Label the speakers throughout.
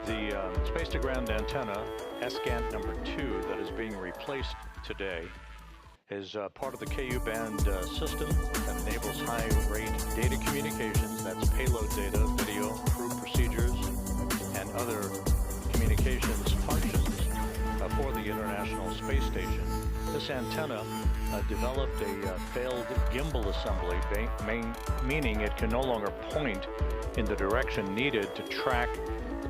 Speaker 1: The space-to-ground antenna, SGANT number 2, that is being replaced today, is part of the KU band system that enables high-rate data communications. That's payload data, video, crew procedures, and other communications functions for the International Space Station. This antenna developed a failed gimbal assembly, meaning it can no longer point in the direction needed to track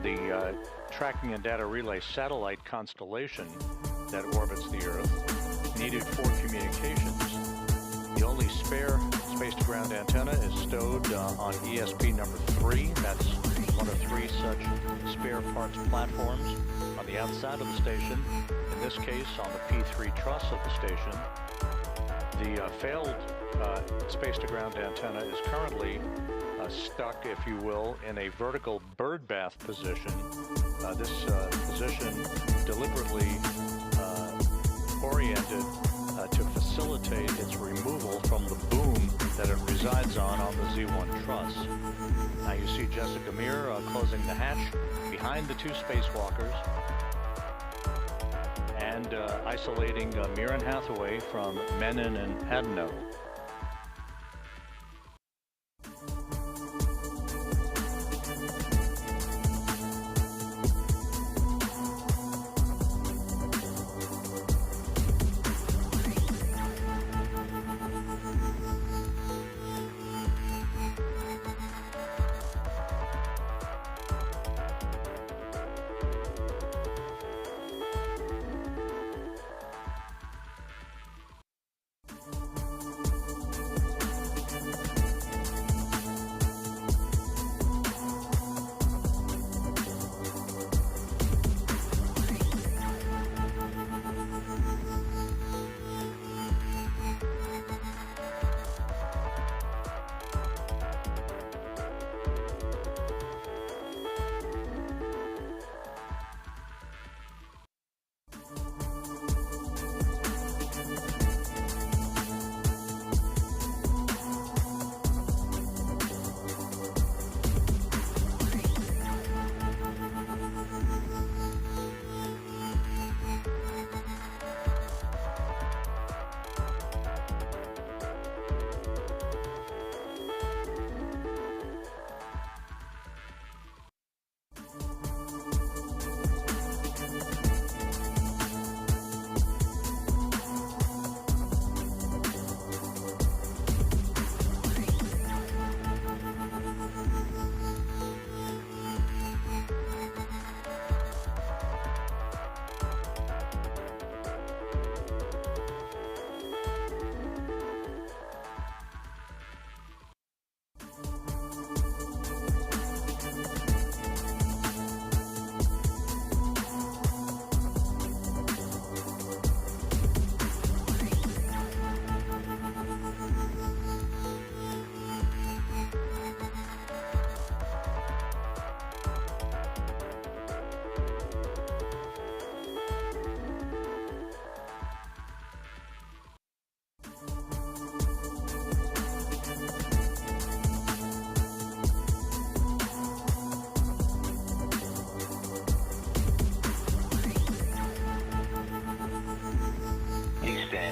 Speaker 1: the tracking and data relay satellite constellation that orbits the Earth, needed for communications. The only spare space-to-ground antenna is stowed on ESP number 3. That's one of 3 such spare parts platforms on the outside of the station, in this case on the P3 truss of the station. The failed space-to-ground antenna is currently stuck, if you will, in a vertical bird bath position. This position deliberately oriented to facilitate its removal from the boom that it resides on the Z1 truss. Now you see Jessica Meir closing the hatch behind the 2 spacewalkers and isolating Meir and Hathaway from Menon and Adenot.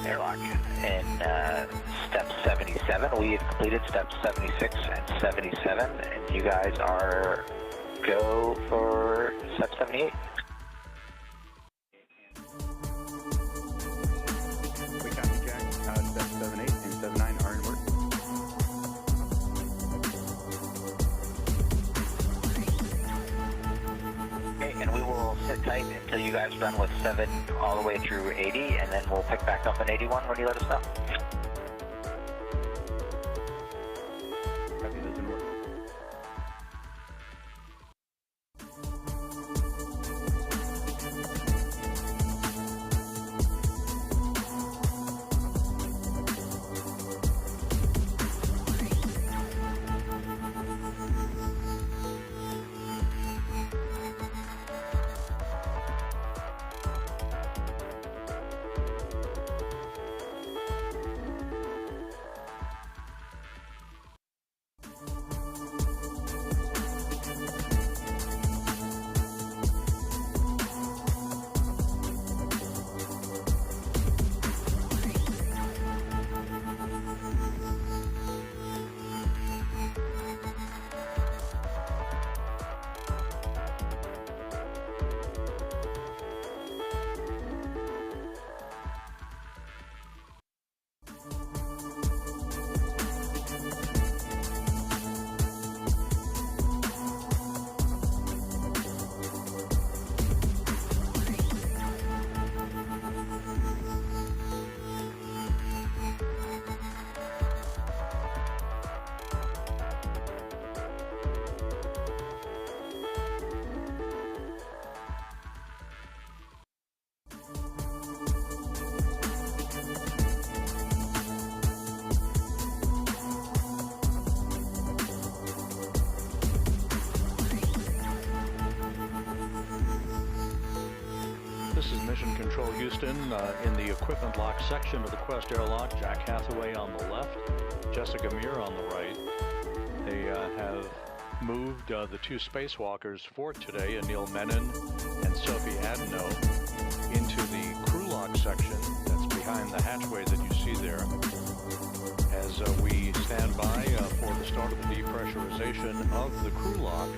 Speaker 2: Airlock. In step 77, we have completed steps 76 and 77, and you guys are go for step 78.
Speaker 3: We copy, Jack. Step 78 and 79 are in work.
Speaker 2: Okay, and we will sit tight until you guys run with 7 all the way through 80, and then we'll pick back up in 81 when you let us know.
Speaker 3: Copy, those in work.
Speaker 1: This is Mission Control Houston in the equipment lock section of the Quest airlock. Jack Hathaway on the left, Jessica Meir on the right. They have moved the two spacewalkers for today, Anil Menon and Sophie Adenot, into the crew lock section that's behind the hatchway that you see there. As we stand by for the start of the depressurization of the crew lock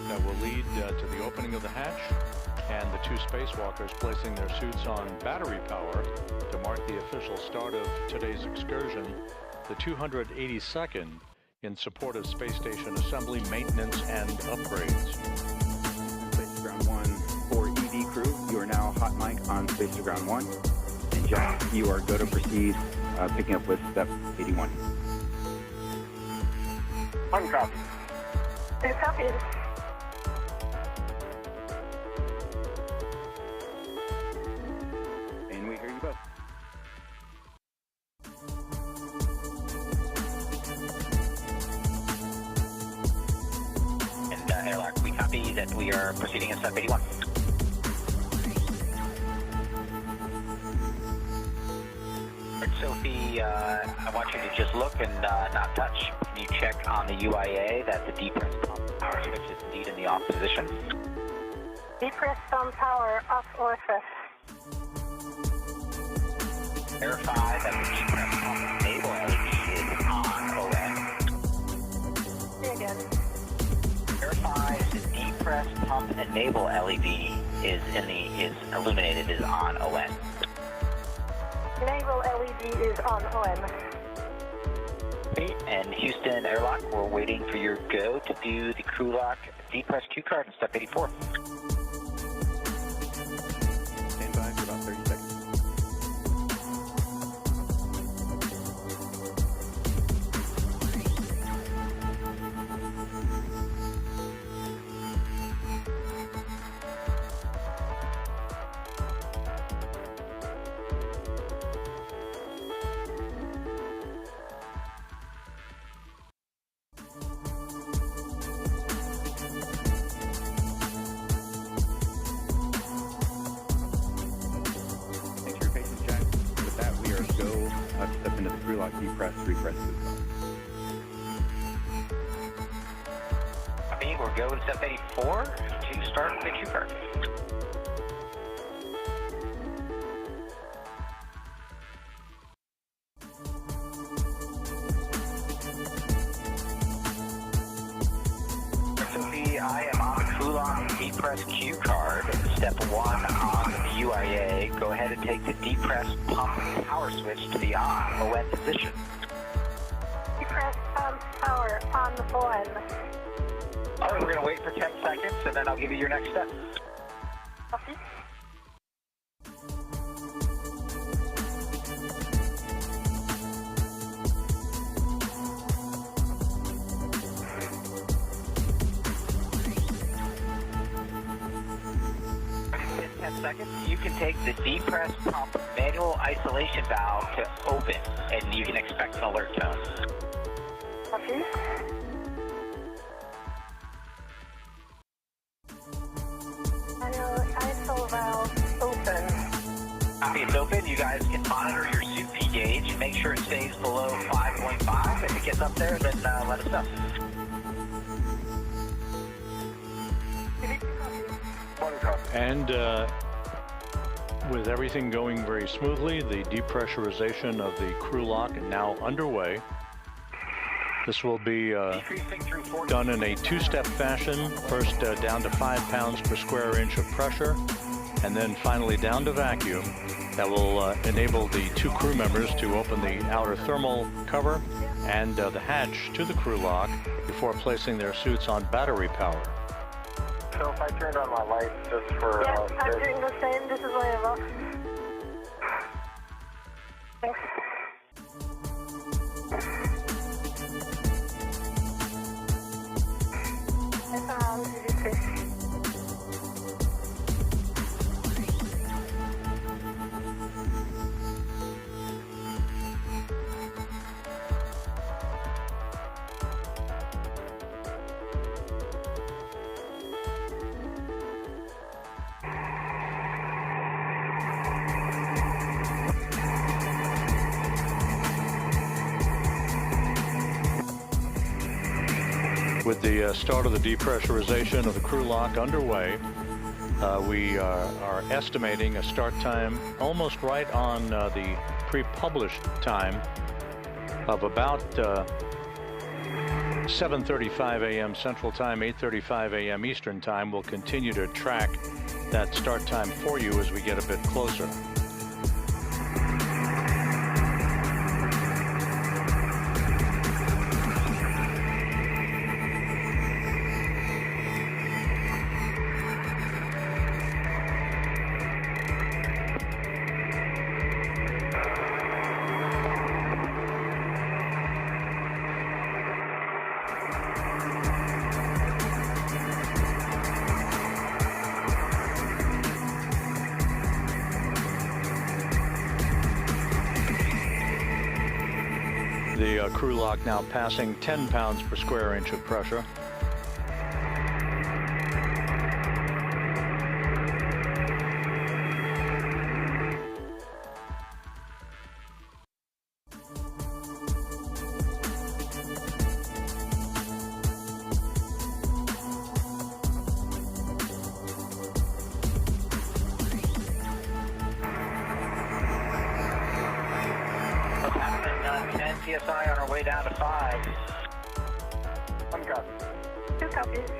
Speaker 1: that will lead to the opening of the hatch and the two spacewalkers placing their suits on battery power to mark the official start of today's excursion, the 282nd in support of space station assembly, maintenance, and upgrades.
Speaker 3: Space to Ground 1 for EV crew. You are now hot mic on Space to Ground 1. And Jack, you are go to proceed, picking up with step 81.
Speaker 4: One copy.
Speaker 5: Two copies.
Speaker 3: And we hear you both.
Speaker 2: And airlock, we copy that we are proceeding in step 81. Sophie, I want you to just look and not touch. Can you check on the UIA that the depress pump power switch is indeed in the off position?
Speaker 5: Depress pump power off OSS.
Speaker 2: Verify that the depress pump enable LED is on ON.
Speaker 5: See again.
Speaker 2: Verify the depress pump enable LED is illuminated is on ON.
Speaker 5: Enable LED is on ON.
Speaker 2: And Houston Airlock, we're waiting for your go to do the crew lock depress Q card in step 84.
Speaker 3: Stand by for about 30 seconds. Thanks for your patience, Jack. With that, we are go step into the crew lock, depress, repress,
Speaker 2: Copy, we're go in step 84 to start the Q card. Sophie, I am on the crew lock depress Q card, step 1 on the UIA. Go ahead and take the depress pump power switch to the ON position.
Speaker 5: Depress pump power on ON.
Speaker 2: All right, we're going to wait for 10 seconds, and then I'll give you your next step.
Speaker 5: Copy.
Speaker 2: In 10 seconds, you can take the depress pump manual isolation valve to open, and you can expect an alert tone.
Speaker 5: Copy. Manual ISO valve open.
Speaker 2: Copy, it's open. You guys can monitor your suit P gauge. Make sure it stays below 5.5. If it gets up there, then let us know.
Speaker 4: One copy.
Speaker 1: And with everything going very smoothly, the depressurization of the crew lock now underway. This will be
Speaker 2: Decreasing through 40.
Speaker 1: done in a two-step fashion. First down to 5 pounds per square inch of pressure, and then finally down to vacuum. That will enable the two crew members to open the outer thermal cover and the hatch to the crew lock before placing their suits on battery power.
Speaker 4: So if I turned on my lights just for...
Speaker 5: Yeah, I'm doing the same. This is ISO. Thanks.
Speaker 1: With the start of the depressurization of the crew lock underway, we are estimating a start time almost right on the pre-published time of about 7:35 a.m. Central Time, 8:35 a.m. Eastern Time. We'll continue to track that start time for you as we get a bit closer. The crew lock now passing 10 pounds per square inch of pressure.
Speaker 2: PSI on our way down to 5.
Speaker 4: One copy.
Speaker 5: 2 copies.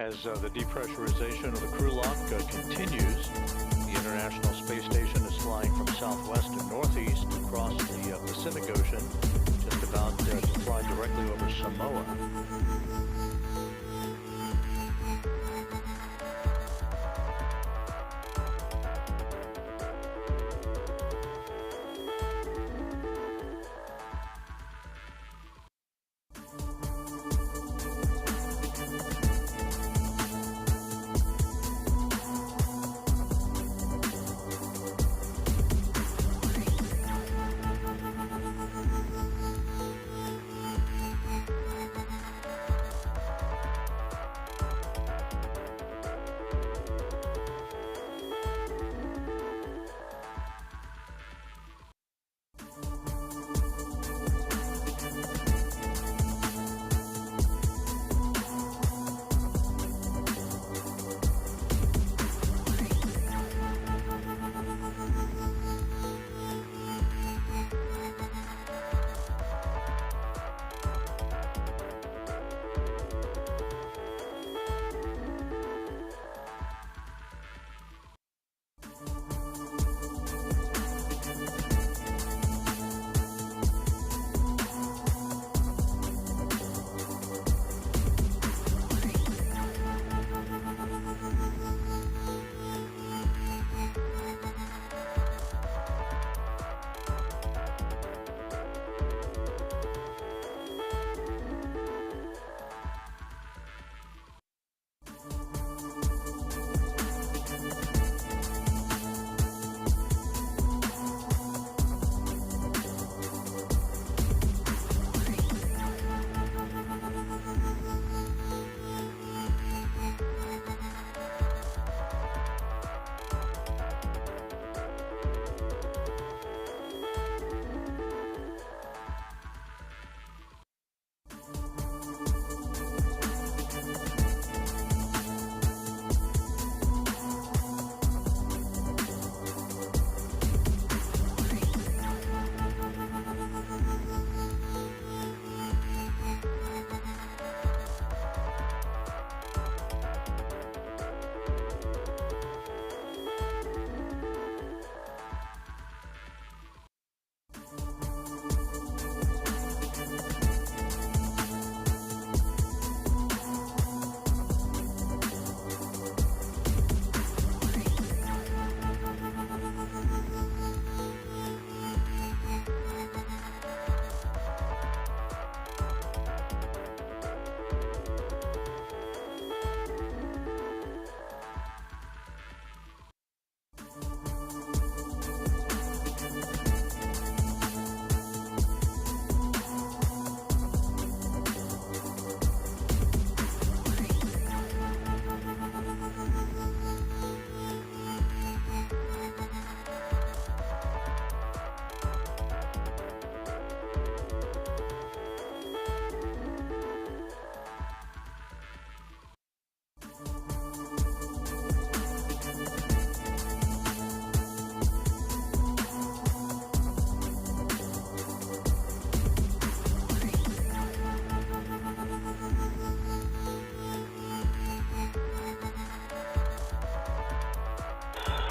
Speaker 1: As the depressurization of the crew lock continues, the International Space Station is flying from southwest to northeast across the Pacific Ocean, just about to fly directly over Samoa.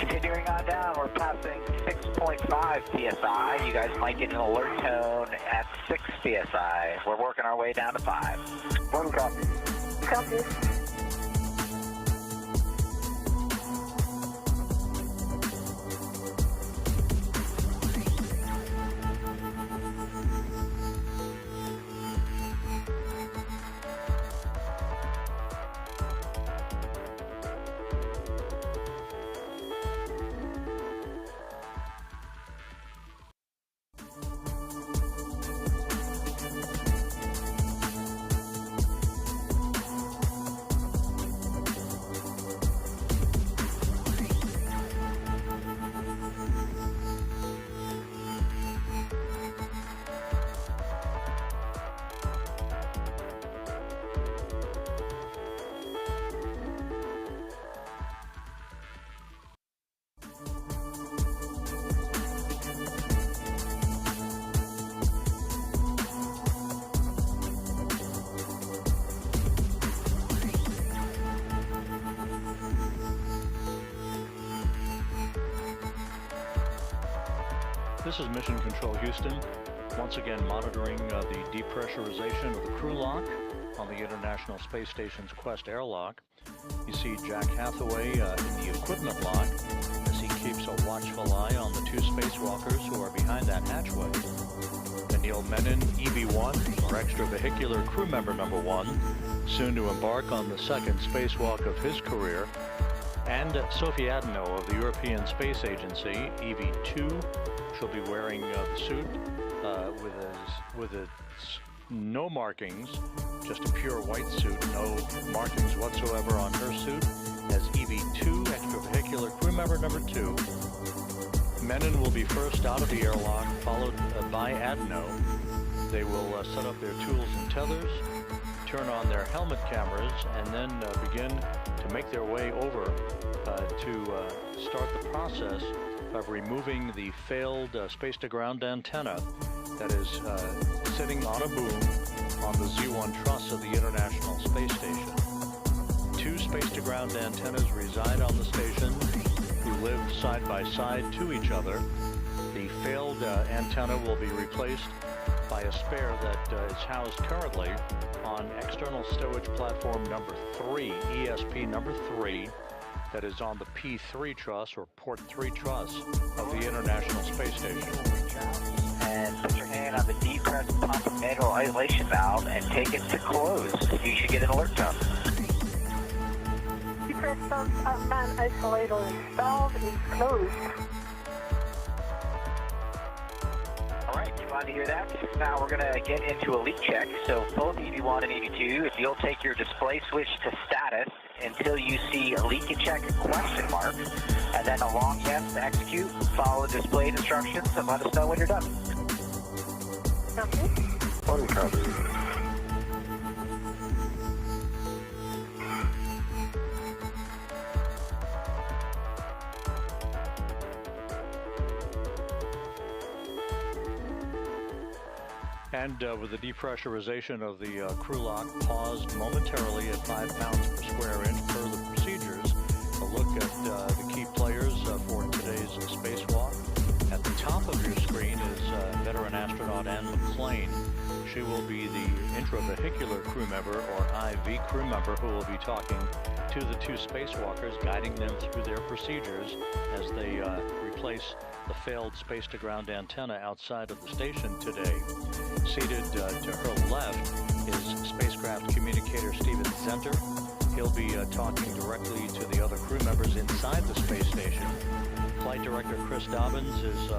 Speaker 2: Continuing on down, we're passing 6.5 psi. You guys might get an alert tone at 6 psi. We're working our way down to 5.
Speaker 4: One copy.
Speaker 5: Copy.
Speaker 1: This is Mission Control Houston, once again monitoring the depressurization of the crew lock on the International Space Station's Quest airlock. You see Jack Hathaway in the equipment lock as he keeps a watchful eye on the two spacewalkers who are behind that hatchway. Anil Menon, EV-1, or extravehicular crew member number 1, soon to embark on the second spacewalk of his career, and Sophie Adenot of the European Space Agency, EV-2. She'll be wearing the suit with its no markings, just a pure white suit, no markings whatsoever on her suit, as EV-2, extravehicular crew member number 2. Menon will be first out of the airlock, followed by Adenot. They will set up their tools and tethers, turn on their helmet cameras, and then begin to make their way over to start the process of removing the failed space-to-ground antenna that is sitting on a boom on the Z1 truss of the International Space Station. Two space-to-ground antennas reside on the station who live side by side to each other. The failed antenna will be replaced by a spare that is housed currently on external stowage platform number 3, ESP number 3, that is on the P3 truss, or port 3 truss, of the International Space Station.
Speaker 2: And put your hand on the depressed pump manual isolation valve and take it to close. You should get an alert tone.
Speaker 5: Depressed pump man isolator valve is closed.
Speaker 2: Alright, glad to hear that. Now we're going to get into a leak check. So both EV1 and EV2, if you'll take your display switch to status until you see a leak check question mark, and then a long yes to execute, follow the displayed instructions, and let us know when you're done.
Speaker 5: Copy.
Speaker 4: One copy.
Speaker 1: And with the depressurization of the crew lock paused momentarily at 5 pounds per square inch per the procedures, a look at the key players for today's spacewalk. At the top of your screen is veteran astronaut Anne McClain. She will be the intravehicular crew member, or IV crew member, who will be talking to the two spacewalkers, guiding them through their procedures as they replace the failed space-to-ground antenna outside of the station today. Seated to her left is spacecraft communicator Steven Zenter. He'll be talking directly to the other crew members inside the space station. Flight Director Chris Dobbins is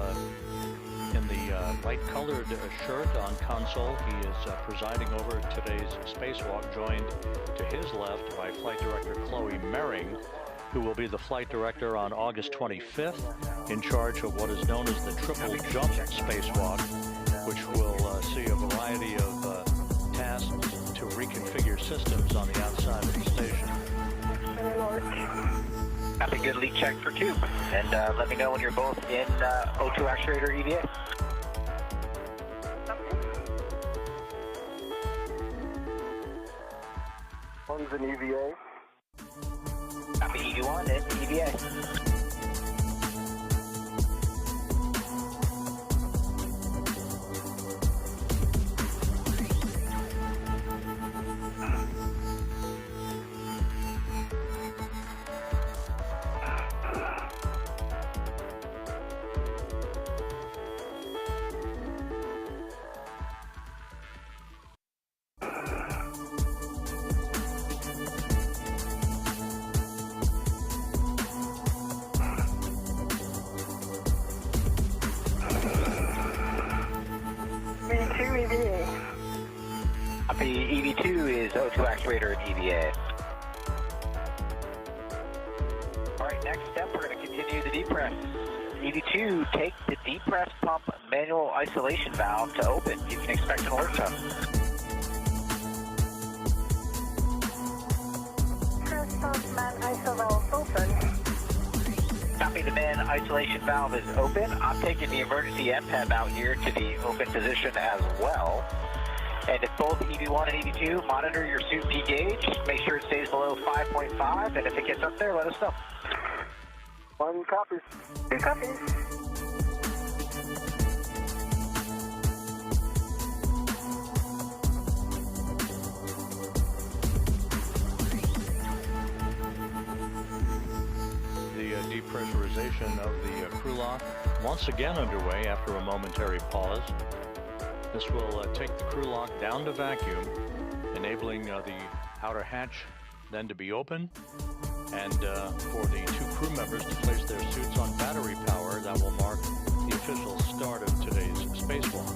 Speaker 1: in the light-colored shirt on console. He is presiding over today's spacewalk, joined to his left by Flight Director Chloe Mering, who will be the flight director on August 25th, in charge of what is known as the triple jump spacewalk, which will see a variety of tasks to reconfigure systems on the outside of the station.
Speaker 2: That's a good leak check for 2. And let me know when you're both in O2 actuator EVA.
Speaker 4: One's an EVA.
Speaker 2: Copy EV1 and EVA. CO2 actuator and EVA. All right, next step, we're going to continue the depress. EV2, take the depress pump manual isolation valve to open. You can expect an alert tone.
Speaker 5: Depress pump man ISO valve open.
Speaker 2: Copy, the man isolation valve is open. I'm taking the emergency MPEB out here to the open position as well. And if both EV1 and EV2, monitor your suit P gauge. Make sure it stays below 5.5, and if it gets up there, let us know.
Speaker 4: 1 copies.
Speaker 5: 2 copies.
Speaker 1: The depressurization of the crew lock once again underway after a momentary pause. This will take the crew lock down to vacuum, enabling the outer hatch then to be open, and for the 2 crew members to place their suits on battery power. That will mark the official start of today's spacewalk.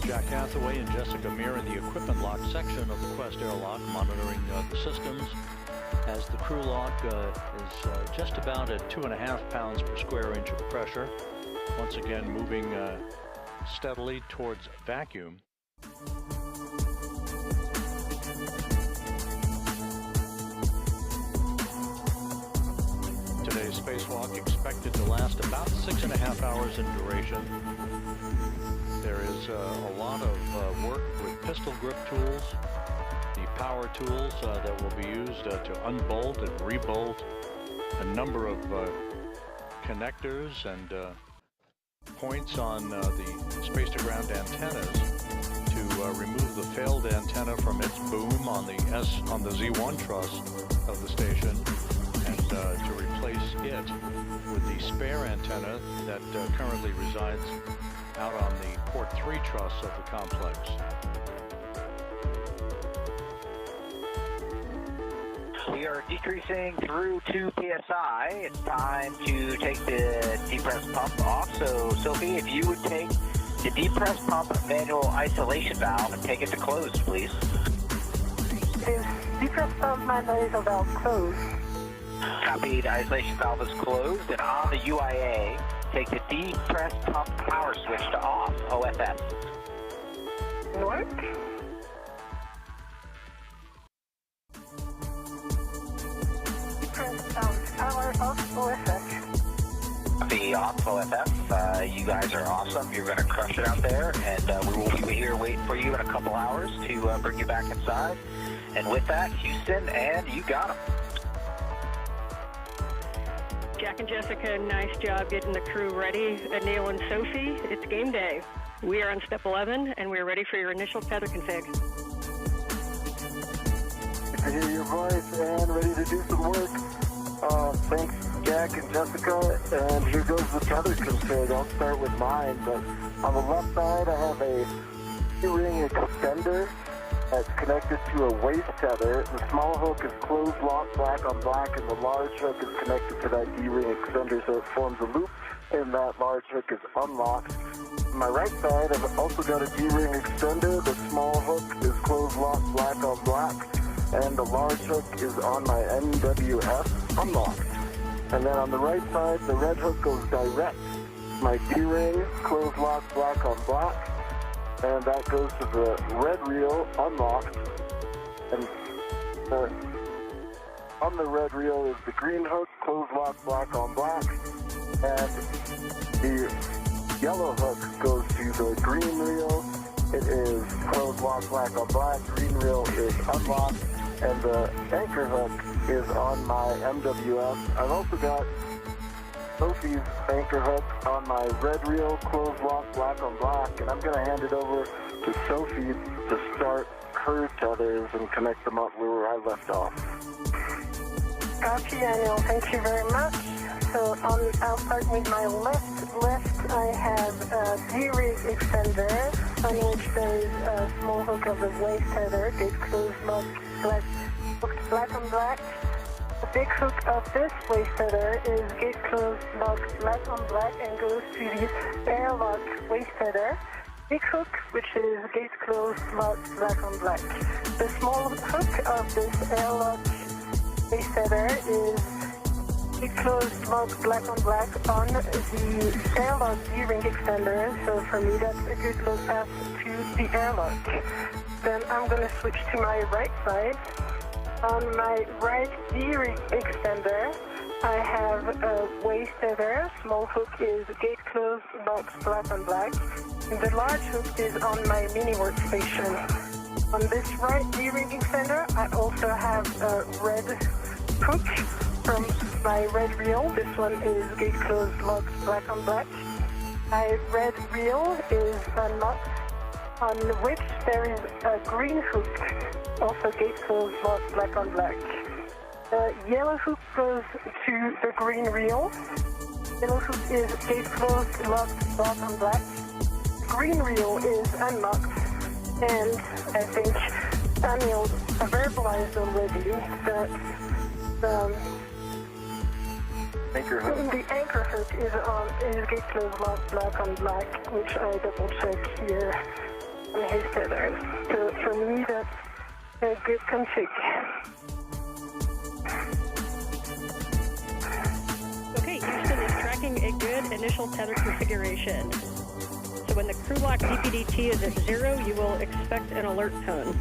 Speaker 1: Jack Hathaway and Jessica Meir in the equipment lock section of the Quest airlock, monitoring the systems as the crew lock is just about at 2.5 pounds per square inch of pressure. Once again, moving steadily towards vacuum. Today's spacewalk expected to last about 6.5 hours in duration. There is a lot of work with pistol grip tools, the power tools that will be used to unbolt and rebolt a number of connectors and points on the space-to-ground antennas to remove the failed antenna from its boom on the Z1 truss of the station, and to replace it with the spare antenna that currently resides out on the port 3 truss of the complex.
Speaker 2: We are decreasing through 2 psi. It's time to take the depress pump off. So, Sophie, if you would take the depress pump manual isolation valve and take it to closed, please.
Speaker 5: Is depress pump man ISO valve closed?
Speaker 2: Copy, the isolation valve is closed, and on the UIA, take the depress pump power switch to off, OFS.
Speaker 5: North? off OFF.
Speaker 2: The off OFF, you guys are awesome. You're going to crush it out there, and we will be here waiting for you in a couple hours to bring you back inside. And with that, Houston, and you got them.
Speaker 6: Jack and Jessica, nice job getting the crew ready. Anil and Sophie, it's game day. We are on step 11, and we are ready for your initial tether config.
Speaker 4: I hear your voice and ready to do some work. Thanks, Jack and Jessica. And here goes the tether config. I'll start with mine. But on the left side, I have a D-ring extender that's connected to a waist tether. The small hook is closed lock black on black, and the large hook is connected to that D-ring extender, so it forms a loop, and that large hook is unlocked. On my right side, I've also got a D-ring extender. The small hook is closed lock black on black, and the large hook is on my MWF unlocked. And then on the right side, the red hook goes direct. My D-ring, closed lock black on black, and that goes to the red reel unlocked. And on the red reel is the green hook, closed lock black on black, and the yellow hook goes to the green reel. It is closed lock black on black, green reel is unlocked, and the anchor hook is on my MWF. I've also got Sophie's anchor hook on my red reel, closed lock black on black, and I'm going to hand it over to Sophie to start her tethers and connect them up where I left off.
Speaker 5: Copy, Anil. Thank you very much. So I'll start with my left. I have a D-rig extender on which there is a small hook of the waist tether, gate closed lock black on black. The big hook of this waist tether is gate closed locked black on black and goes to the airlock waist tether. Big hook, which is gate closed locked black on black. The small hook of this airlock waist tether is gate closed locked black on black on the airlock D-ring extender. So for me, that's a good look path to the airlock. Then I'm going to switch to my right side. On my right D-ring extender, I have a waist tether. Small hook is gate closed, box black on black. And the large hook is on my mini workstation. On this right D-ring extender, I also have a red hook from my red reel. This one is gate closed, box black on black. My red reel is unlocked, on which there is a green hook, also gate closed, locked black on black. The yellow hook goes to the green reel. Yellow hook is gate closed, locked black on black. Green reel is unlocked, and I think Daniel verbalized already that the
Speaker 4: Anchor hook.
Speaker 5: The anchor hook is gate closed, locked black on black, which I double check here on his tether. So for me, that's a good config.
Speaker 6: Okay, Houston is tracking a good initial tether configuration. So when the crew lock DPDT is at 0, you will expect an alert tone.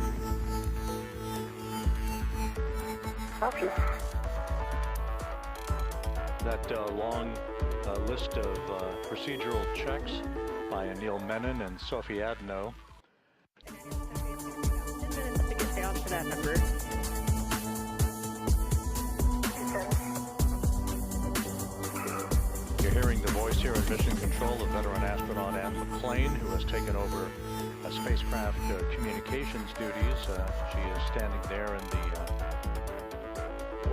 Speaker 5: Copy.
Speaker 1: That long list of procedural checks by Anil Menon and Sophie Adenot.
Speaker 6: 10 minutes to get down to that number.
Speaker 1: You're hearing the voice here in Mission Control of veteran astronaut Anne McClain, who has taken over spacecraft communications duties. She is standing there in the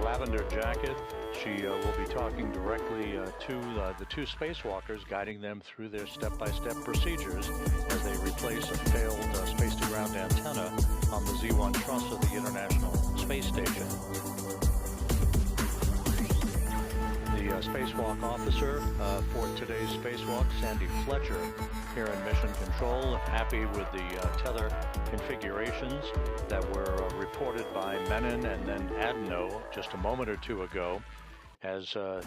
Speaker 1: lavender jacket. She will be talking directly to the two spacewalkers, guiding them through their step-by-step procedures as they replace a failed space-to-ground antenna on the Z1 truss of the International Space Station. The spacewalk officer for today's spacewalk, Sandy Fletcher, here in Mission Control, happy with the tether configurations that were reported by Menon and then Adenot just a moment or two ago as the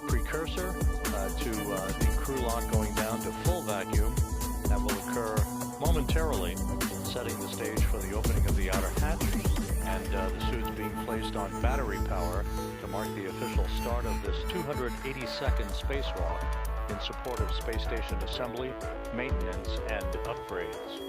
Speaker 1: precursor to the crew lock going down to full vacuum. That will occur momentarily, setting the stage for the opening of the outer hatch and the suit's being placed on battery power to mark the official start of this 280-second spacewalk in support of space station assembly, maintenance, and upgrades.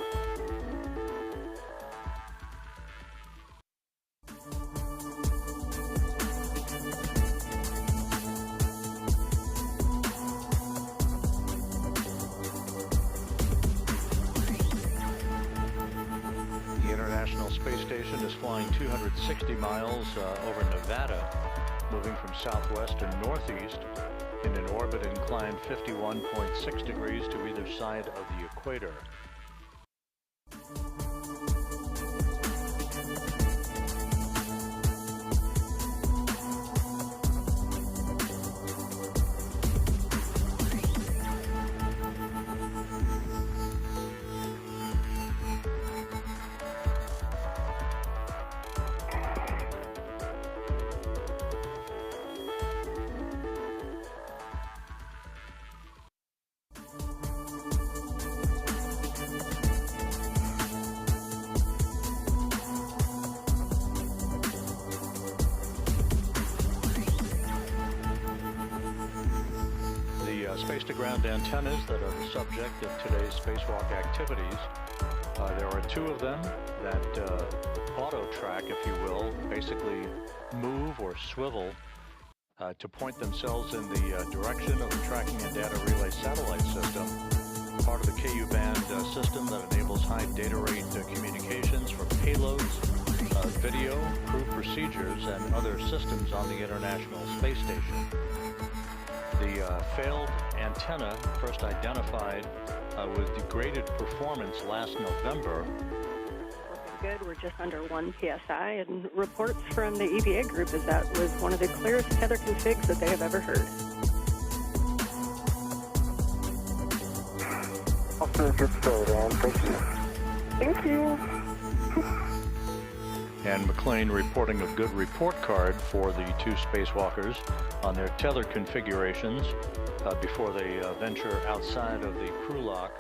Speaker 1: Space station is flying 260 miles over Nevada, moving from southwest to northeast in an orbit inclined 51.6 degrees to either side of the equator. Space-to-ground antennas that are the subject of today's spacewalk activities. There are two of them that auto-track, if you will, basically move or swivel to point themselves in the direction of the tracking and data relay satellite system, part of the KU band system that enables high data rate communications for payloads, video, crew procedures, and other systems on the International Space Station. The failed antenna, first identified with degraded performance last November.
Speaker 6: Looking good. We're just under 1 PSI, and reports from the EVA group is that was one of the clearest tether configs that they have ever heard.
Speaker 4: Off to a good start, Ann. Thank you. Thank you.
Speaker 1: And McLean reporting a good report card for the two spacewalkers on their tether configurations before they venture outside of the crew lock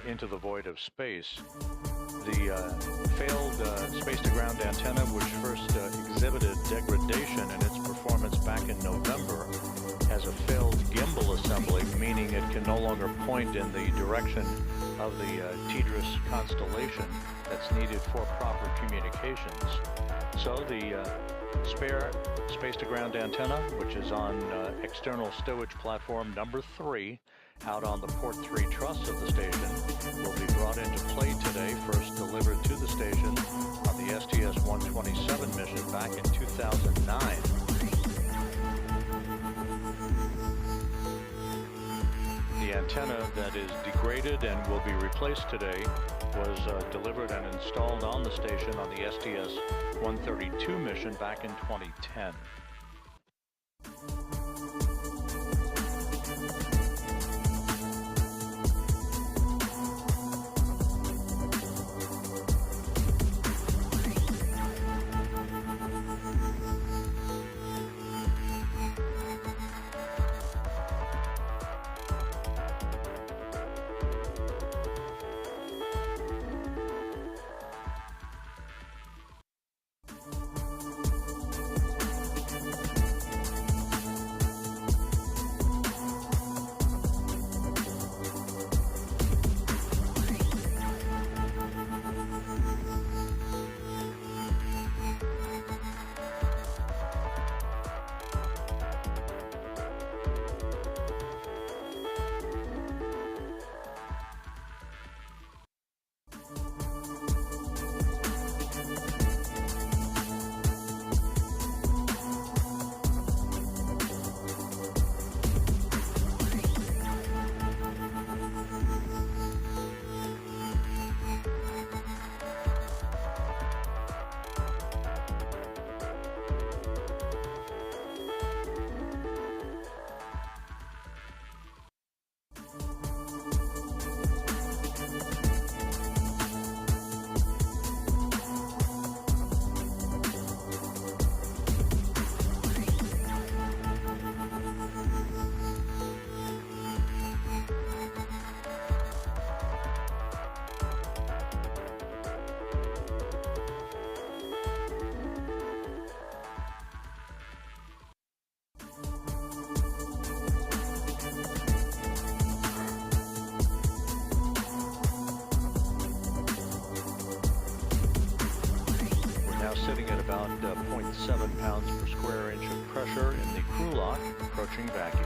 Speaker 1: into the void of space. The failed space-to-ground antenna, which first exhibited degradation in its performance back in November, has a failed gimbal assembly, meaning it can no longer point in the direction of the Tidris constellation that's needed for proper communications. So the spare space-to-ground antenna, which is on external stowage platform number 3, out on the port 3 truss of the station, will be brought into play today, first delivered to the station on the STS-127 mission back in 2009. The antenna that is degraded and will be replaced today was delivered and installed on the station on the STS-132 mission back in 2010. approaching vacuum.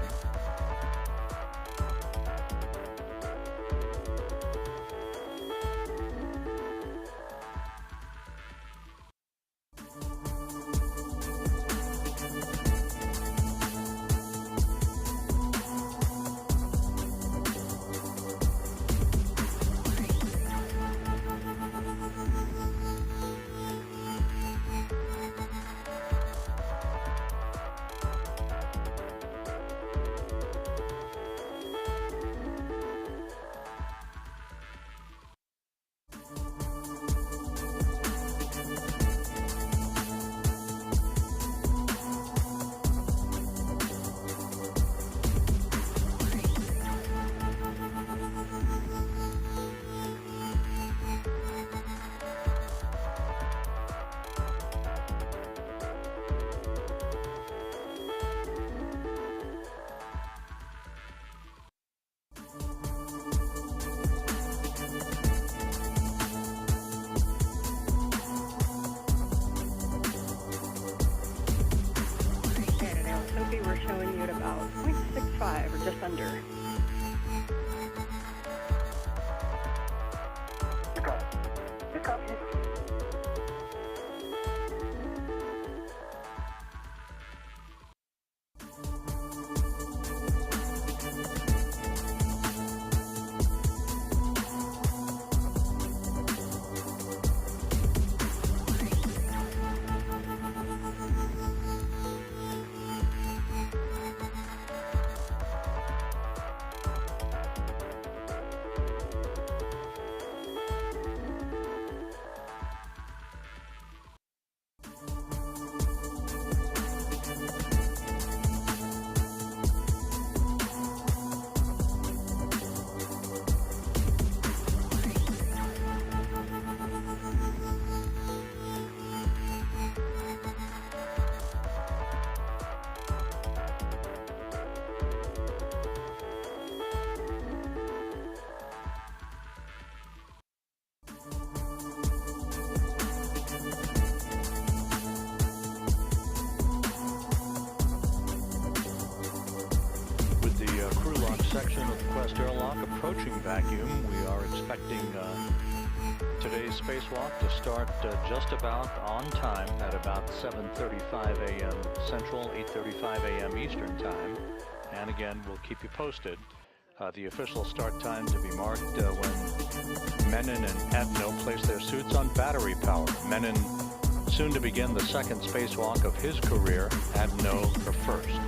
Speaker 6: We're showing you at about 0.65 or just under.
Speaker 4: Good copy.
Speaker 1: Section of the Quest airlock approaching vacuum. We are expecting today's spacewalk to start just about on time at about 7:35 a.m. Central, 8:35 a.m. Eastern Time. And again, we'll keep you posted. The official start time to be marked when Menon and Adenot place their suits on battery power. Menon soon to begin the second spacewalk of his career, Adenot her first.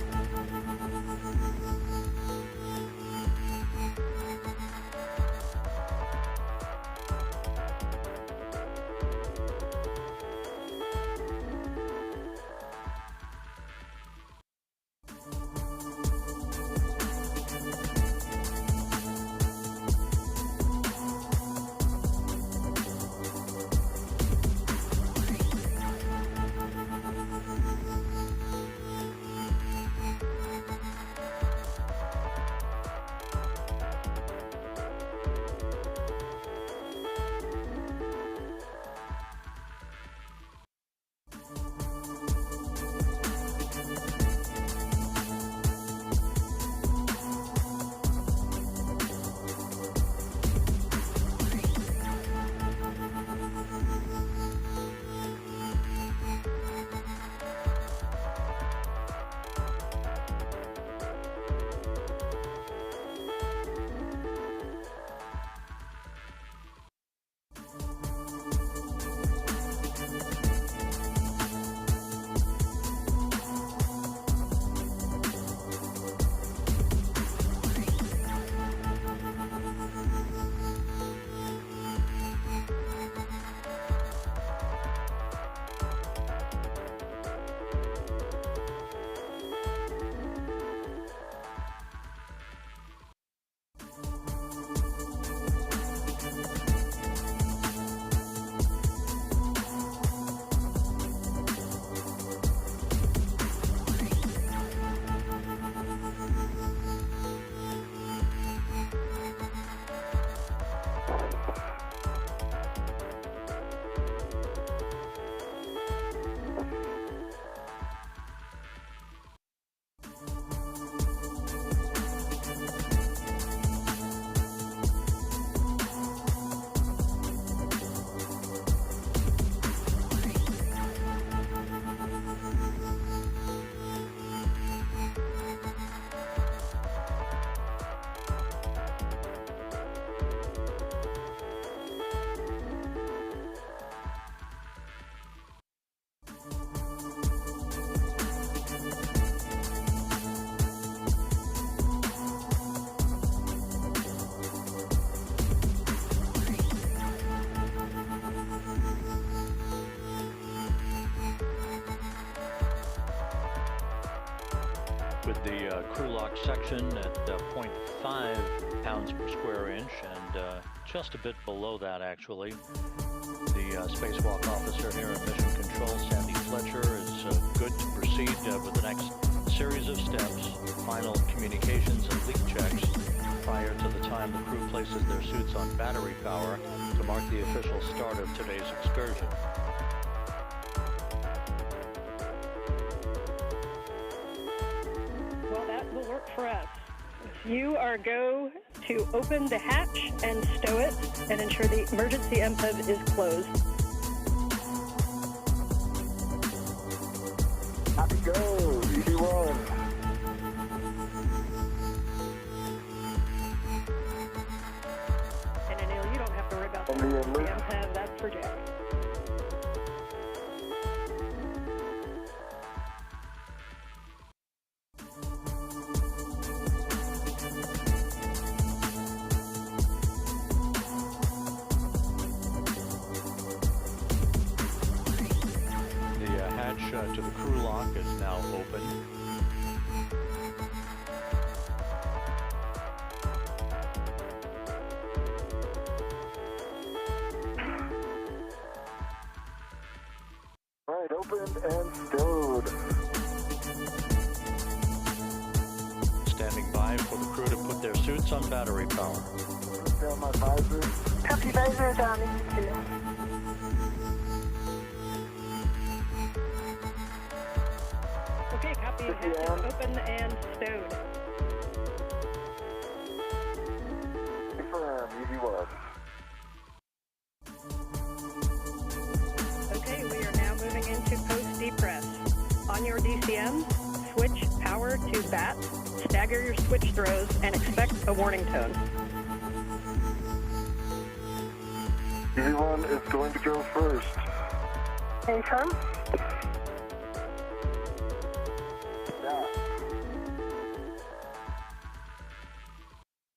Speaker 1: the crew lock section at 0.5 pounds per square inch, and just a bit below that, actually. The spacewalk officer here in Mission Control, Sandy Fletcher, is good to proceed with the next series of steps, final communications and leak checks prior to the time the crew places their suits on battery power to mark the official start of today's excursion.
Speaker 6: Well, that will work for us. You are go to open the hatch and stow it and ensure the emergency MPEV is closed.
Speaker 4: Happy go, ED1.
Speaker 6: And Anil, you don't have to worry about that. The MPEV, that's for Jack.
Speaker 1: To the crew lock is now open.
Speaker 4: All right, opened and stowed.
Speaker 1: Standing by for the crew to put their suits on battery power.
Speaker 4: Put down my visor.
Speaker 5: Copy, visor down, EV2.
Speaker 6: Okay, copy. Hatch is open and stowed.
Speaker 4: Confirm, ED1.
Speaker 6: Okay, we are now moving into post-depress. On your DCM, switch power to BAT, stagger your switch throws, and expect a warning tone.
Speaker 4: ED1 is going to go first.
Speaker 5: Confirm.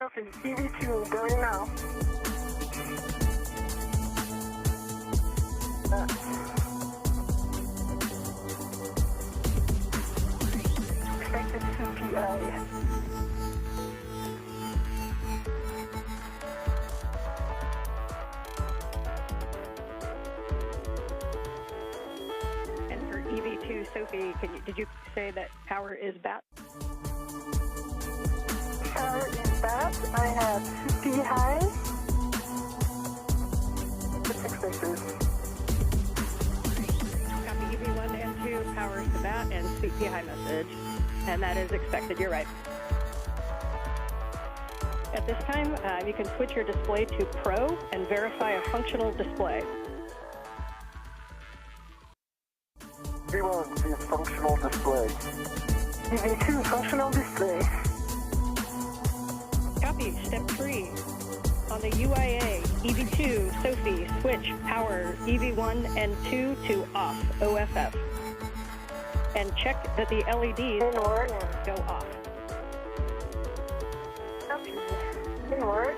Speaker 5: Okay, EV2 going now. Expected 2 PI.
Speaker 6: And for EV2, Sophie, did you say that power is BAT?
Speaker 5: Power is BAT. I have 2 high. It's expected.
Speaker 6: Copy EV1 and 2, power is the BAT, and suit P high message. And that is expected, you're right. At this time, you can switch your display to Pro and verify a functional display.
Speaker 4: ED1 sees functional display.
Speaker 5: EV2 functional display.
Speaker 6: Copy, step 3. On the UIA, EV2, Sophie, switch power EV1 and 2 to off, OFF. And check that the LEDs go off.
Speaker 5: Copy. In work.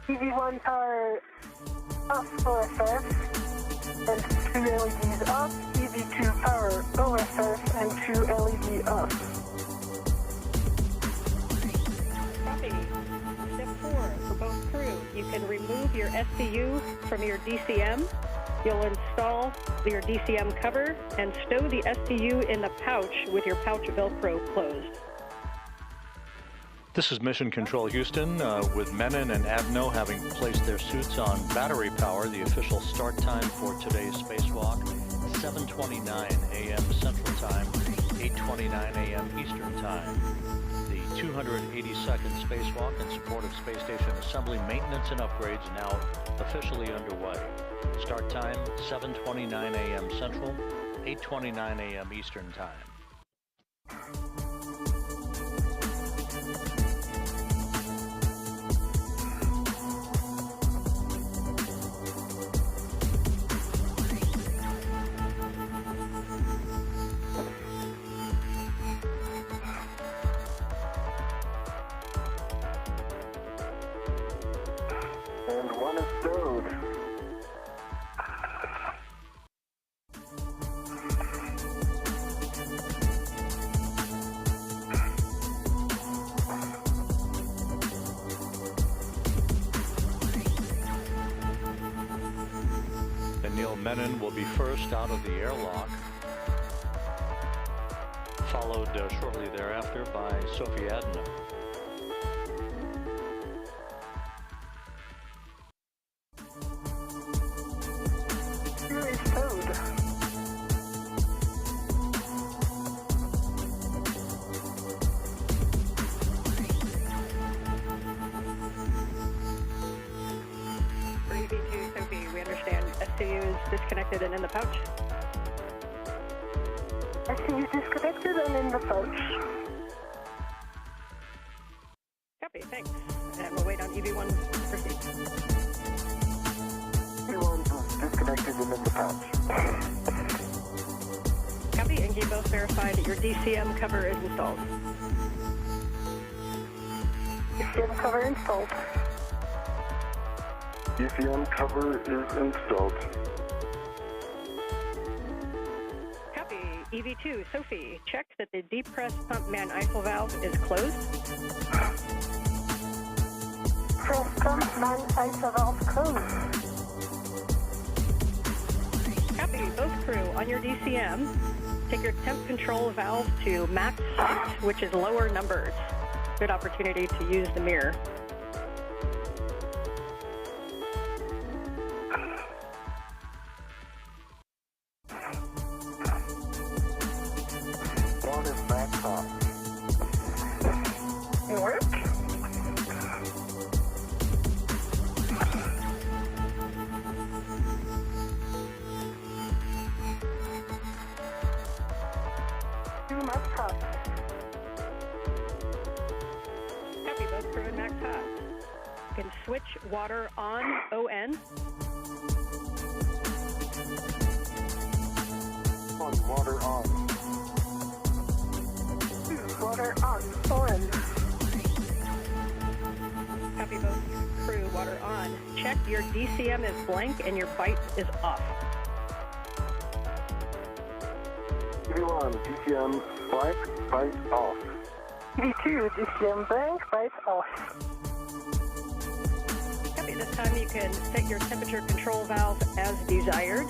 Speaker 5: EV1 power off, OFF. And 2 LEDs off. EV2 power OFF and 2 LED off.
Speaker 6: Copy. Step 4, for both crew, you can remove your SCU from your DCM. You'll install your DCM cover and stow the SCU in the pouch with your pouch Velcro closed.
Speaker 1: This is Mission Control Houston, with Menon and Adenot having placed their suits on battery power. The official start time for today's spacewalk, 7:29 a.m. Central Time, 8:29 a.m. Eastern Time. The 282nd spacewalk in support of space station assembly, maintenance, and upgrades now officially underway. Start time, 7:29 a.m. Central, 8:29 a.m. Eastern Time.
Speaker 4: And one is stowed.
Speaker 1: Anil Menon will be first out of the airlock, followed shortly thereafter by Sophie Adenot.
Speaker 5: Gear is towed.
Speaker 6: For EV2, Sophie, we understand SCU is disconnected and in the pouch.
Speaker 5: SCU is disconnected and in the pouch.
Speaker 6: Copy, thanks. And we'll wait on EV1 to proceed.
Speaker 4: Everyone's disconnected and in the pouch.
Speaker 6: Copy, and can you both verify that your DCM cover is installed?
Speaker 5: DCM cover installed.
Speaker 4: DCM cover is installed.
Speaker 6: Copy, EV2, Sophie, check that the depressed pump man ISO valve is closed.
Speaker 5: Press pump man ISO valve closed.
Speaker 6: Copy, both crew, on your DCM, take your temp control valve to max hot, which is lower numbers. Good opportunity to use the mirror.
Speaker 4: What is max hot?
Speaker 5: Work. Do max hot.
Speaker 6: Copy, both crew and max hot. You can switch water on, ON.
Speaker 4: On, water on.
Speaker 5: Water on. On.
Speaker 6: Copy, both crew, water on. Check your DCM is blank and your bite is off.
Speaker 4: EV1, DCM blank, bite off.
Speaker 5: EV2, DCM blank, bite off.
Speaker 6: Copy, this time you can set your temperature control valve as desired.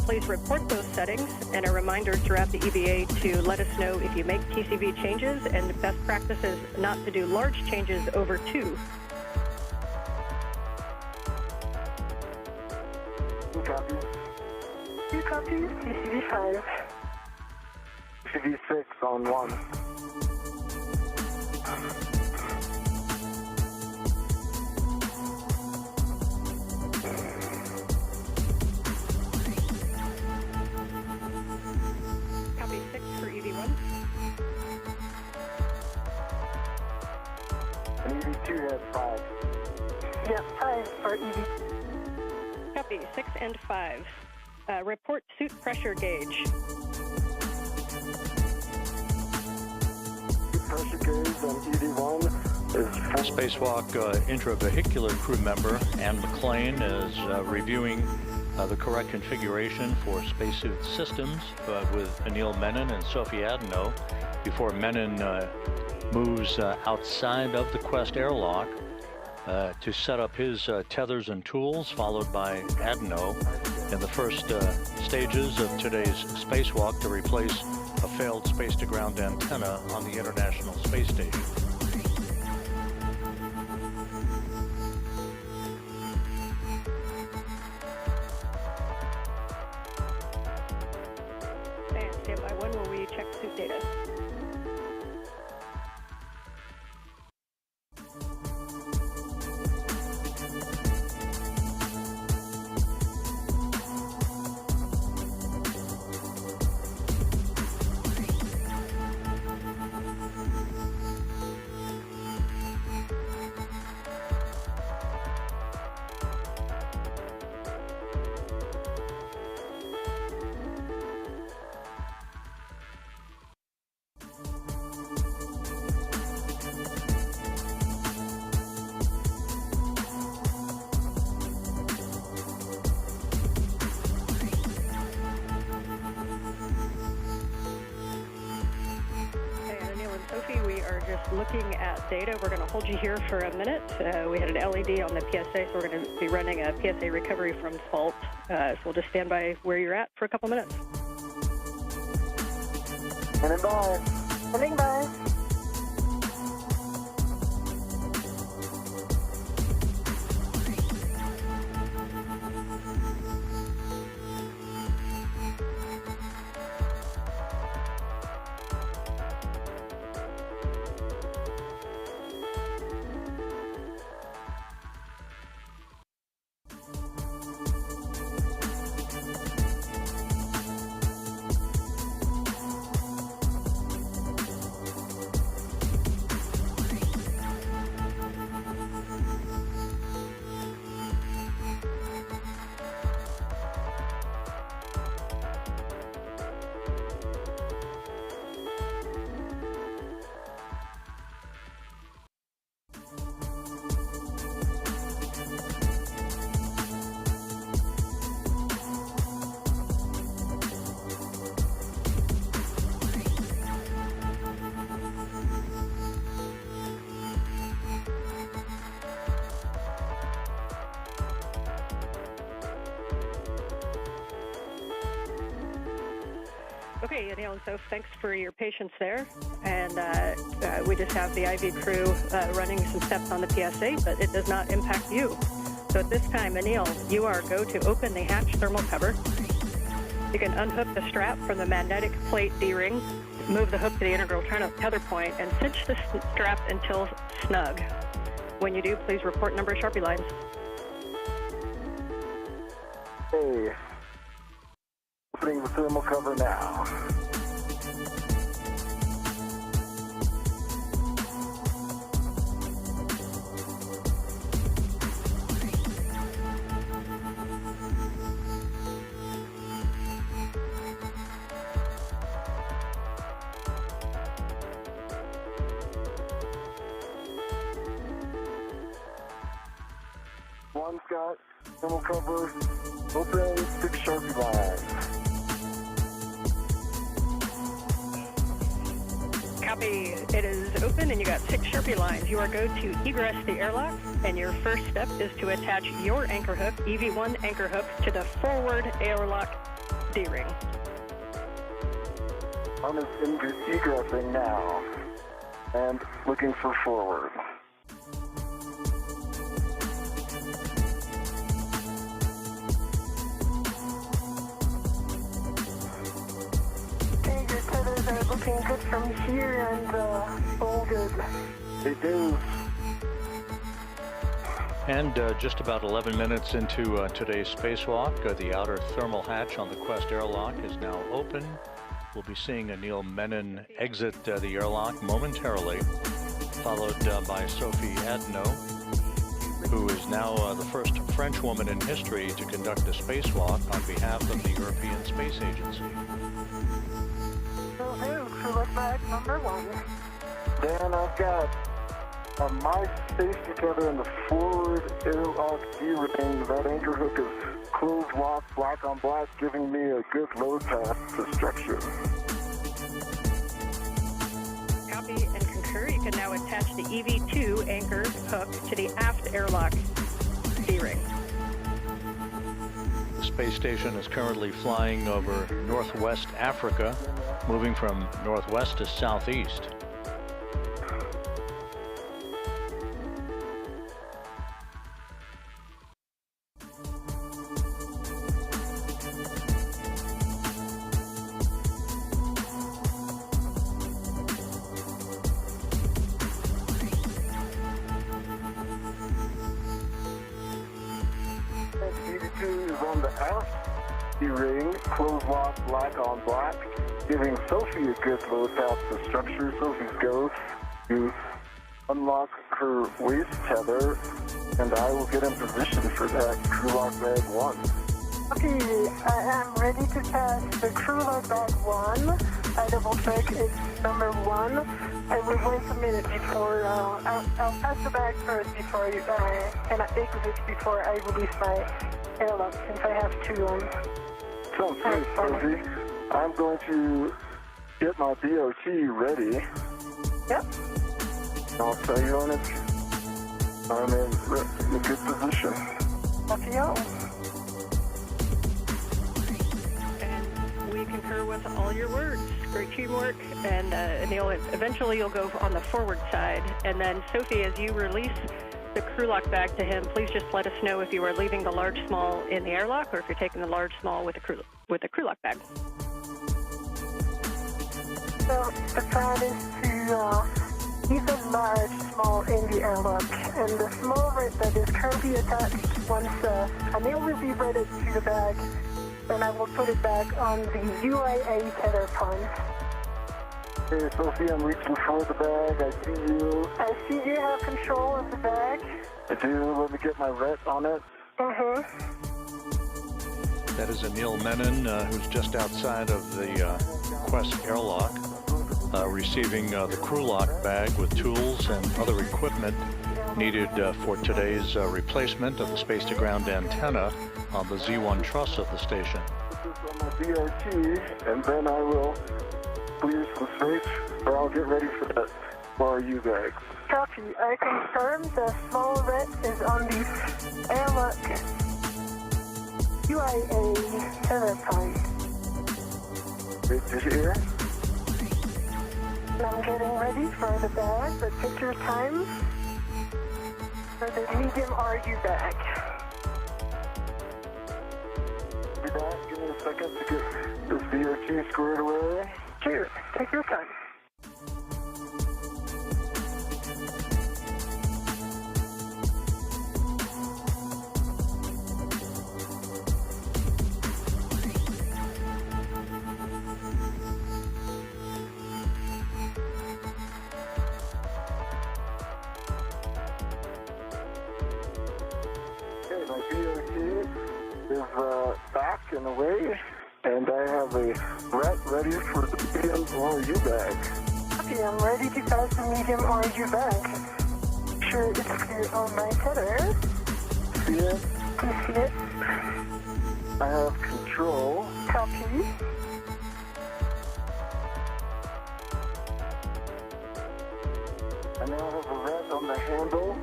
Speaker 6: Please report those settings and a reminder throughout the EVA to let us know if you make TCV changes, and best practice is not to do large changes over 2.
Speaker 4: 2 copies.
Speaker 5: 2 copies, TCV 5.
Speaker 4: CV6 on 1.
Speaker 6: Copy 6 for EV1.
Speaker 4: And EV2 has 5.
Speaker 5: Yeah, 5 for EV.
Speaker 6: Copy 6 and 5. Report suit pressure gauge.
Speaker 4: Pressure gauge on EV1 is 4.
Speaker 1: Spacewalk intravehicular crew member Ann McLean is reviewing the correct configuration for spacesuit systems with Anil Menon and Sophie Adenot before Menon moves outside of the Quest airlock to set up his tethers and tools, followed by Adenot in the first stages of today's spacewalk to replace a failed space-to-ground antenna on the International Space Station.
Speaker 6: And standby 1 while we check suit data. are just looking at data. We're going to hold you here for a minute. We had an LED on the PSA, so we're going to be running a PSA recovery from fault. So we'll just stand by where you're at for a couple minutes.
Speaker 4: Standing by.
Speaker 5: Standing by.
Speaker 6: Okay, Anil and Soph, thanks for your patience there. And we just have the IV crew running some steps on the PSA, but it does not impact you. So at this time, Anil, you are go to open the hatch thermal cover. You can unhook the strap from the magnetic plate D-ring, move the hook to the integral tether point, and cinch the strap until snug. When you do, please report number of Sharpie lines.
Speaker 4: Hey. Opening the thermal cover now. One Scott, thermal cover, open, 6 Sharpie lines.
Speaker 6: Copy. It is open and you got 6 Sharpie lines. You are go to egress the airlock, and your first step is to attach your anchor hook, EV1 anchor hook, to the forward airlock D-ring.
Speaker 4: I'm egressing now and looking for forward.
Speaker 5: Looking good from here and all good.
Speaker 4: They do.
Speaker 1: And just about 11 minutes into today's spacewalk, the outer thermal hatch on the Quest airlock is now open. We'll be seeing Anil Menon exit the airlock momentarily, followed by Sophie Adenot, who is now the first French woman in history to conduct a spacewalk on behalf of the European Space Agency.
Speaker 5: Crew bag number 1.
Speaker 4: Dan, I've got my safety tether in the forward airlock D-ring. That anchor hook is closed lock, black on black, giving me a good load path to structure.
Speaker 6: Copy and concur. You can now attach the EV2 anchor hook to the aft airlock D-ring.
Speaker 1: The space station is currently flying over northwest Africa, moving from northwest to southeast.
Speaker 4: EV2 is on the aft D-ring, closed lock, black on black, giving Sophie a good load path to structure. Sophie's goes to unlock her waist tether, and I will get in position for that crew lock bag 1.
Speaker 5: Okay, I am ready to pass the crew lock bag 1. I double check it's number 1. I will wait a minute before, I'll pass the bag first before you, and I exit before I release my airlock, since I have 2 on.
Speaker 4: Sounds great, Sophie. I'm going to get my BOT ready.
Speaker 5: Yep.
Speaker 4: I'll tell you when I'm in a good position.
Speaker 5: Copy all.
Speaker 6: And we concur with all your words. Great teamwork. And Anil, eventually you'll go on the forward side. And then, Sophie, as you release the crew lock bag to him, please just let us know if you are leaving the large small in the airlock or if you're taking the large small with the crew lock bag.
Speaker 5: So the plan is to leave the large small in the airlock, and the small that is currently attached, once Anil will be ready to the bag, then I will put it back on the UIA tether point.
Speaker 4: Hey, Sophie, I'm reaching for the bag. I see you.
Speaker 5: I see you have control of the bag.
Speaker 4: I do. Let me get my ret on it.
Speaker 5: Mm-hmm.
Speaker 1: That is Anil Menon, who's just outside of the Quest airlock, receiving the crew lock bag with tools and other equipment needed for today's replacement of the space-to-ground antenna on the Z1 truss of the station.
Speaker 4: Put this on my BRT, and then I will clear some space, or I'll get ready for that RU bag.
Speaker 5: Copy. I confirm the small ret is on the airlock UIA tether point.
Speaker 4: Great to hear.
Speaker 5: I'm getting ready for the bag, but take your time for the medium RU bag.
Speaker 4: Be back. Give me a second to get this BRT squared away.
Speaker 5: Cheers. Take your time.
Speaker 4: Okay, my BRT is back and away, and I have a ret ready for the medium RU bag.
Speaker 5: Copy. I'm ready to pass the medium RU bag. Sure it's clear on my tether.
Speaker 4: See it?
Speaker 5: Can you see it?
Speaker 4: I have control.
Speaker 5: Copy.
Speaker 4: I now have a ret on the handle.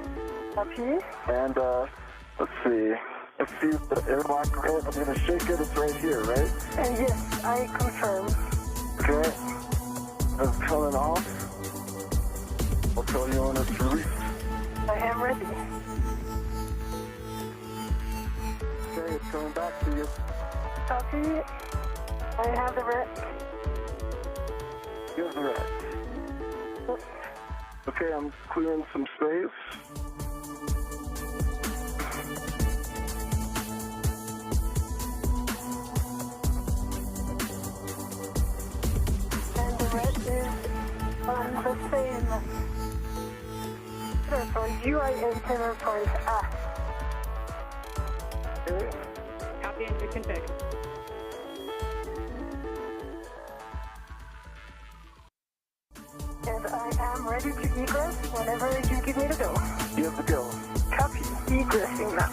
Speaker 5: Copy.
Speaker 4: And, let's see. Let's see the airlock ret. I'm going to shake it. It's right here, right?
Speaker 5: And yes, I confirm.
Speaker 4: Okay. That's coming off. I'll tell you when it's released.
Speaker 5: I am ready.
Speaker 4: Okay, it's coming back to you.
Speaker 5: Copy. I have the ret.
Speaker 4: Here's the ret. Okay, I'm clearing some space.
Speaker 5: And the ret is on the same tether point, UIA tether point F.
Speaker 4: Okay.
Speaker 6: Copy and config.
Speaker 5: And I am ready to egress whenever you give me the go.
Speaker 4: You have the go.
Speaker 5: Copy. Egressing now.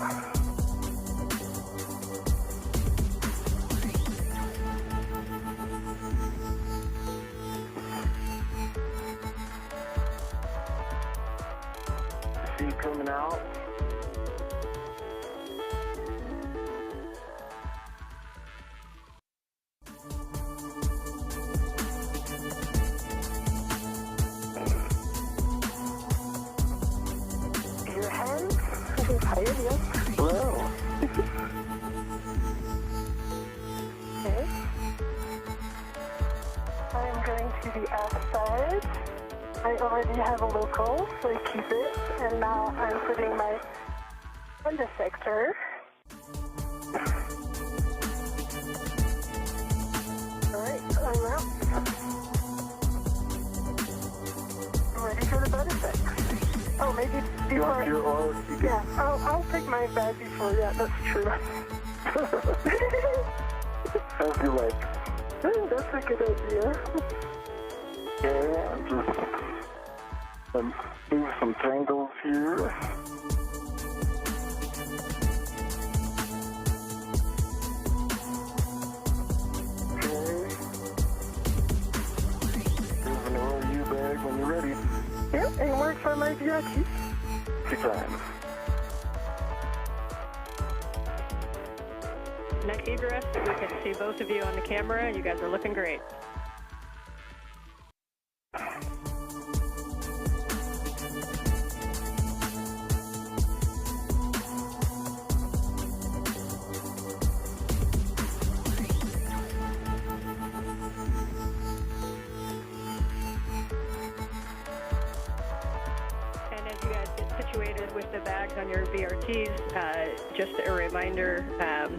Speaker 4: See you coming out.
Speaker 5: Your hands. Tired, yes.
Speaker 4: Hello.
Speaker 5: Okay. I am going to the outside. I already have a local, so I keep it. And now I'm putting my under sector. Alright, I'm out. I'm ready for the butterfly. Oh, maybe
Speaker 4: You want
Speaker 5: before.
Speaker 4: your or you can
Speaker 5: Yeah, I'll take my bag before. Yeah, that's true.
Speaker 4: as you like.
Speaker 5: That's a good idea.
Speaker 4: Okay, I'm just move some tangles here. Okay. There's an ORU bag when you're ready.
Speaker 5: Yep, it works
Speaker 4: for my BRT? 2 times.
Speaker 6: Next egress, we can see both of you on the camera. You guys are looking great. With the bags on your BRTs, just a reminder that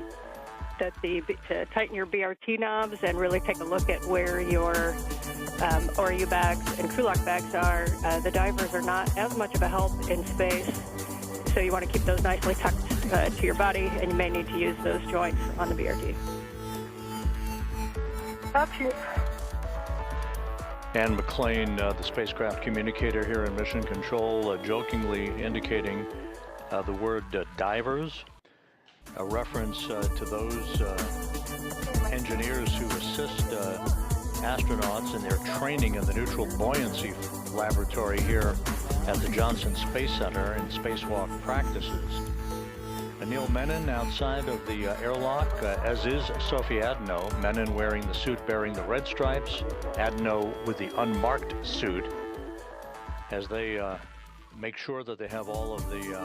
Speaker 6: to tighten your BRT knobs and really take a look at where your ORU bags and crew lock bags are. The divers are not as much of a help in space, so you want to keep those nicely tucked to your body, and you may need to use those joints on the BRT.
Speaker 5: Copy.
Speaker 1: Ann McLean, the spacecraft communicator here in Mission Control, jokingly indicating the word divers, a reference to those engineers who assist astronauts in their training in the neutral buoyancy laboratory here at the Johnson Space Center in spacewalk practices. Anil Menon outside of the airlock, as is Sophie Adenot. Menon wearing the suit bearing the red stripes, Adenot with the unmarked suit, as they make sure that they have all of the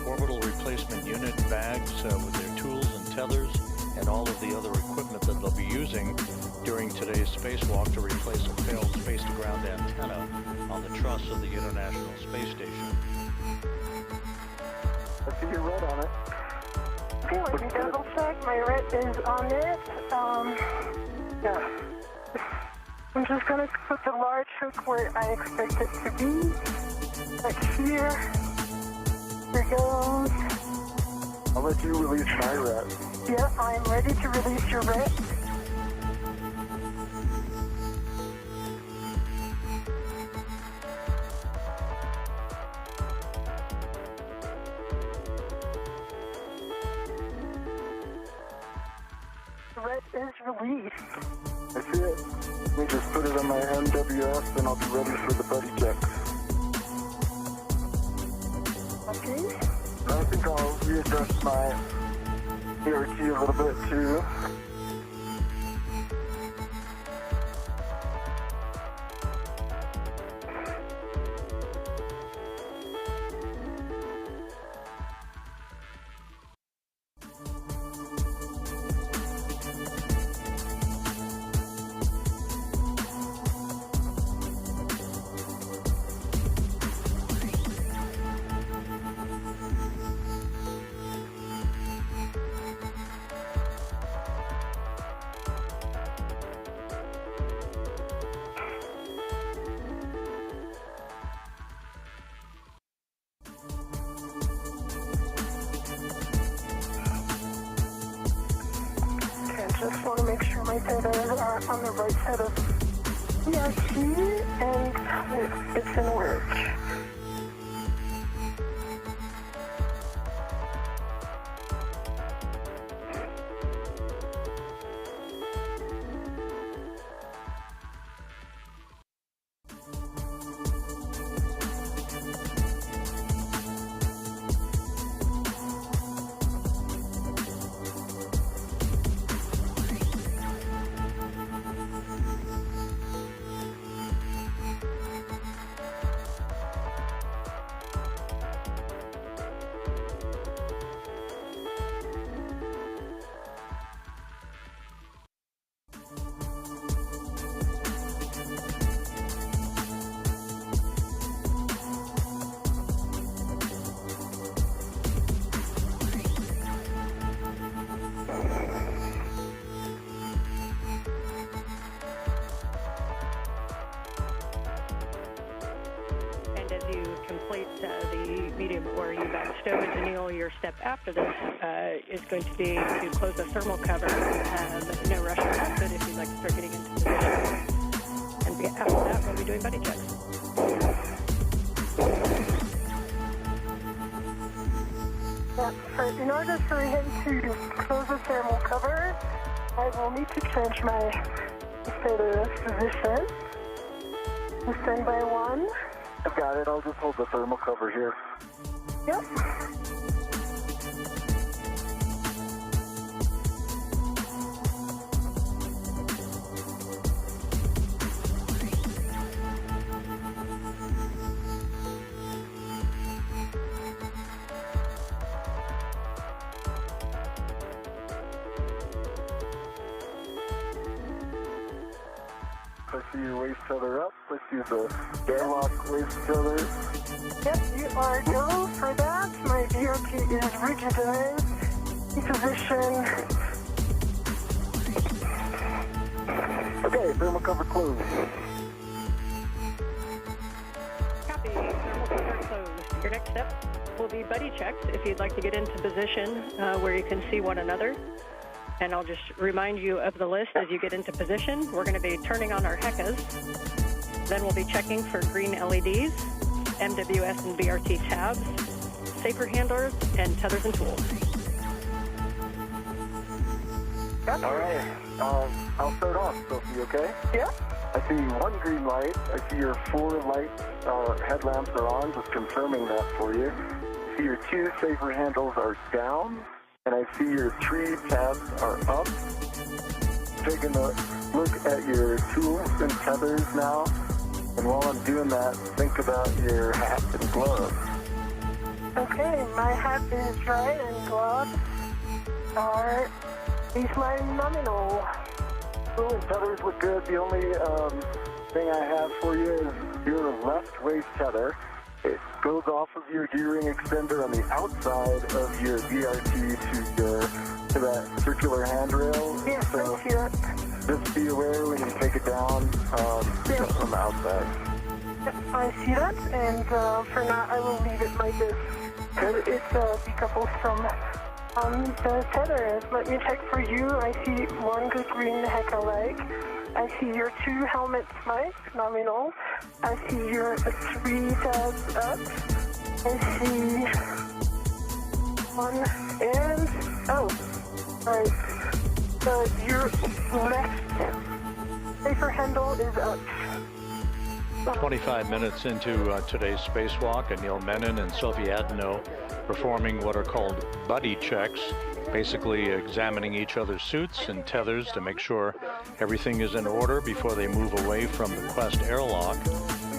Speaker 1: orbital replacement unit bags with their tools and tethers and all of the other equipment that they'll be using during today's spacewalk to replace a failed space-to-ground antenna on the truss of the International Space Station.
Speaker 4: I see your red on it.
Speaker 5: Okay, let me double check. My red is on it.
Speaker 4: Yeah.
Speaker 5: I'm just going to put the large hook where I expect it to be. Like here. Here goes.
Speaker 4: I'll let you release my red.
Speaker 5: Yeah, I'm ready to release your red. The red is released.
Speaker 4: I see it. Let me just put it on my NWS and I'll be ready for the buddy checks.
Speaker 5: Okay.
Speaker 4: I think I'll readjust my BRT a little bit too.
Speaker 5: Just want to make sure my tethers are on the right side of BRT and it's in work. Your step after this is going to be to close the thermal cover. No rush on that, but if you'd like to start getting into position. And after that, we'll be doing buddy checks. So in order for him to close the thermal cover, I will need to change my position. Standby 1.
Speaker 4: Got it. I'll just hold the thermal cover here.
Speaker 5: Yep.
Speaker 4: I see your waist tether up. Let's use the airlock waist tether.
Speaker 5: Yep, you are go for that. My VRT is rigidized. In position.
Speaker 4: Okay, thermal cover closed.
Speaker 6: Copy. Thermal cover closed. Your next step will be buddy checks if you'd like to get into position where you can see one another. And I'll just remind you of the list as you get into position. We're going to be turning on our HECAs. Then we'll be checking for green LEDs, MWS and BRT tabs, safer handlers, and tethers and tools.
Speaker 4: All right. I'll start off, Sophie, okay?
Speaker 5: Yeah.
Speaker 4: I see one green light. I see your 4 lights, headlamps are on, just confirming that for you. I see your 2 safer handles are down. And I see your 3 tabs are up. Taking a look at your tools and tethers now. And while I'm doing that, think about your hat and gloves.
Speaker 5: Okay, my hat is dry and gloves are baseline nominal.
Speaker 4: Tool and tethers look good. The only thing I have for you is your left waist tether. It goes off of your D-ring extender on the outside of your VRT to that circular handrail.
Speaker 5: Yes,
Speaker 4: so
Speaker 5: I see that.
Speaker 4: just be aware when you take it down from the outside.
Speaker 5: Yep, I see that, and for now I will leave it like this. It's decoupled from the tethers. Let me check for you. I see one good green HECA light. I see your 2 helmets, Mike, nominal. I see your 3 tabs up. I see 1 and, right. Your left safer handle is up.
Speaker 1: 25 minutes into today's spacewalk, Anil Menon and Sophie Adenot performing what are called buddy checks, basically examining each other's suits and tethers to make sure everything is in order before they move away from the Quest airlock.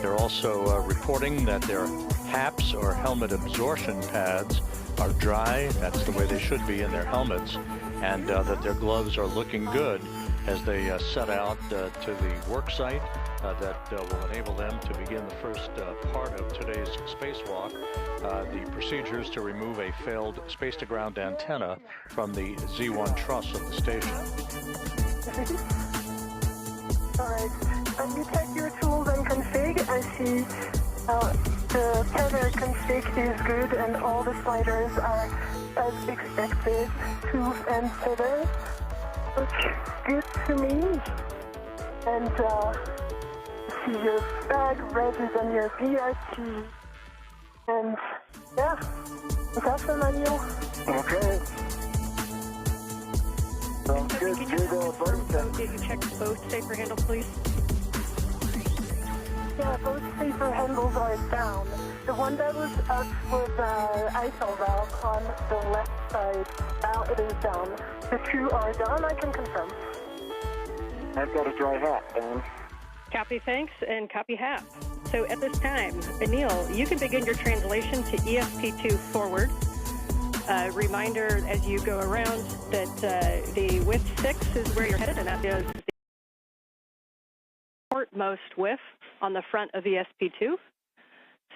Speaker 1: They're also reporting that their HAPs, or helmet absorption pads, are dry. That's the way they should be in their helmets, and that their gloves are looking good as they set out to the work site that will enable them to begin the first part of today's spacewalk, the procedures to remove a failed space-to-ground antenna from the Z1 truss of the station.
Speaker 5: All right. Let me check your tools and config. I see the tether config is good and all the sliders are as expected. Tools and tethers look good to me. And see your bag ready on your VRT. And yeah, that's an Anil.
Speaker 4: Okay. Sounds good.
Speaker 6: Can
Speaker 4: Good buddy check.
Speaker 6: you check both safer handles, please?
Speaker 5: Yeah, both safer handles are down. The one that was up was ISO valve on the left side. Now it is down. The 2 are down, I can confirm.
Speaker 4: I've got a dry hat, Dan.
Speaker 6: Copy, thanks, and copy HAP. So at this time, Anil, you can begin your translation to ESP2 forward. Reminder as you go around that the whiff 6 is where you're headed, and that is the portmost whiff on the front of ESP2.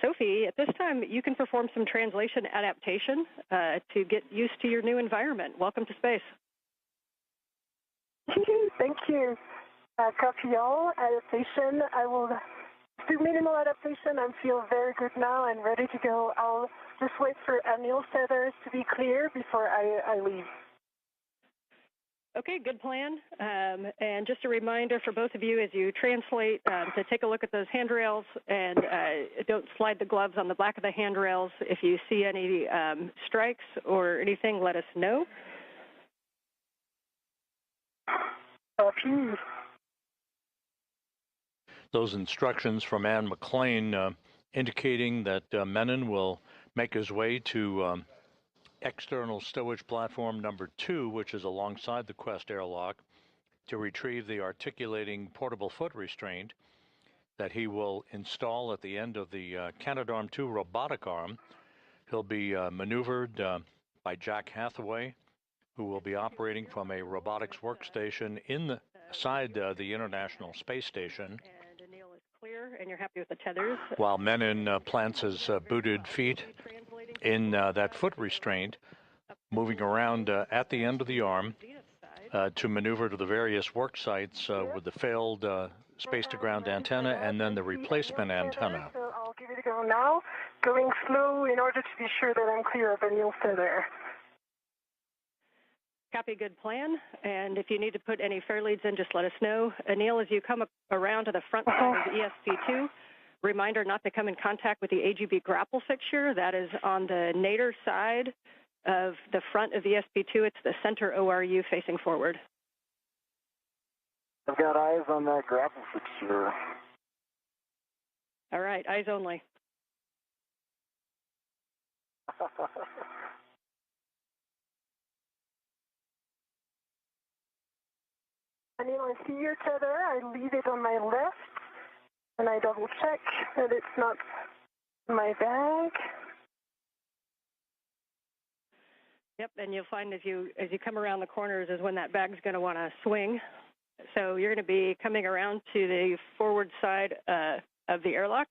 Speaker 6: Sophie, at this time, you can perform some translation adaptation to get used to your new environment. Welcome to space.
Speaker 5: Thank you. Copy all. Adaptation. I will do minimal adaptation. I feel very good now and ready to go. I'll just wait for Anil's tethers to be clear before I leave.
Speaker 6: Okay, good plan. And just a reminder for both of you as you translate to take a look at those handrails and don't slide the gloves on the back of the handrails. If you see any strikes or anything, let us know.
Speaker 5: Copy.
Speaker 1: Those instructions from Ann McLean indicating that Menon will make his way to external stowage platform number 2, which is alongside the Quest airlock, to retrieve the articulating portable foot restraint that he will install at the end of the Canadarm2 robotic arm. He'll be maneuvered by Jack Hathaway, who will be operating from a robotics workstation inside the International Space Station.
Speaker 6: And Anil is clear, and you're happy with the tethers.
Speaker 1: While Menon plants his booted feet in that foot restraint, moving around at the end of the arm to maneuver to the various work sites with the failed space-to-ground antenna and then the replacement antenna.
Speaker 5: So I'll give it a go now, going slow in order to be sure that I'm clear of Anil's tether.
Speaker 6: Copy, good plan. And if you need to put any fair leads in, just let us know. Anil, as you come around to the front side of the ESP2, reminder not to come in contact with the AGB grapple fixture. That is on the nadir side of the front of the ESP2. It's the center ORU facing forward.
Speaker 4: I've got eyes on that grapple fixture.
Speaker 6: All right, eyes only.
Speaker 5: Anil, I see your tether. I leave it on my left, and I double check that it's not in my bag.
Speaker 6: Yep, and you'll find as you come around the corners is when that bag's going to want to swing. So you're going to be coming around to the forward side of the airlock.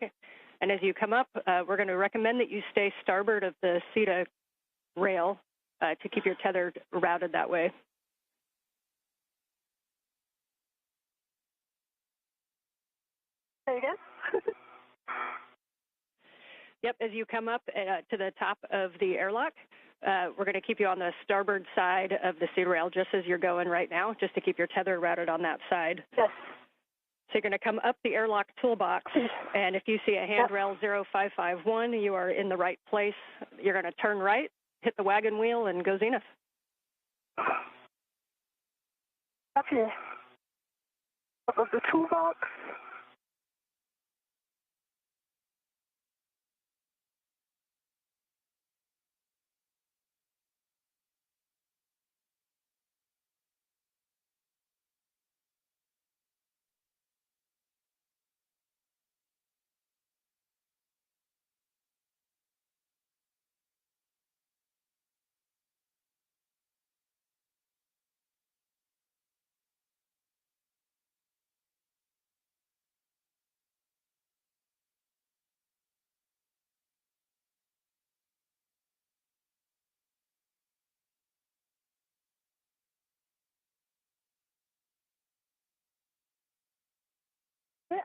Speaker 6: And as you come up, we're going to recommend that you stay starboard of the CETA rail to keep your tether routed that way.
Speaker 5: Say again?
Speaker 6: Yep, as you come up to the top of the airlock, we're going to keep you on the starboard side of the CETA rail just as you're going right now, just to keep your tether routed on that side.
Speaker 5: Yes.
Speaker 6: So you're going to come up the airlock toolbox, and if you see a handrail 0551, you are in the right place. You're going to turn right, hit the wagon wheel, and go zenith.
Speaker 5: Copy. Up of the toolbox.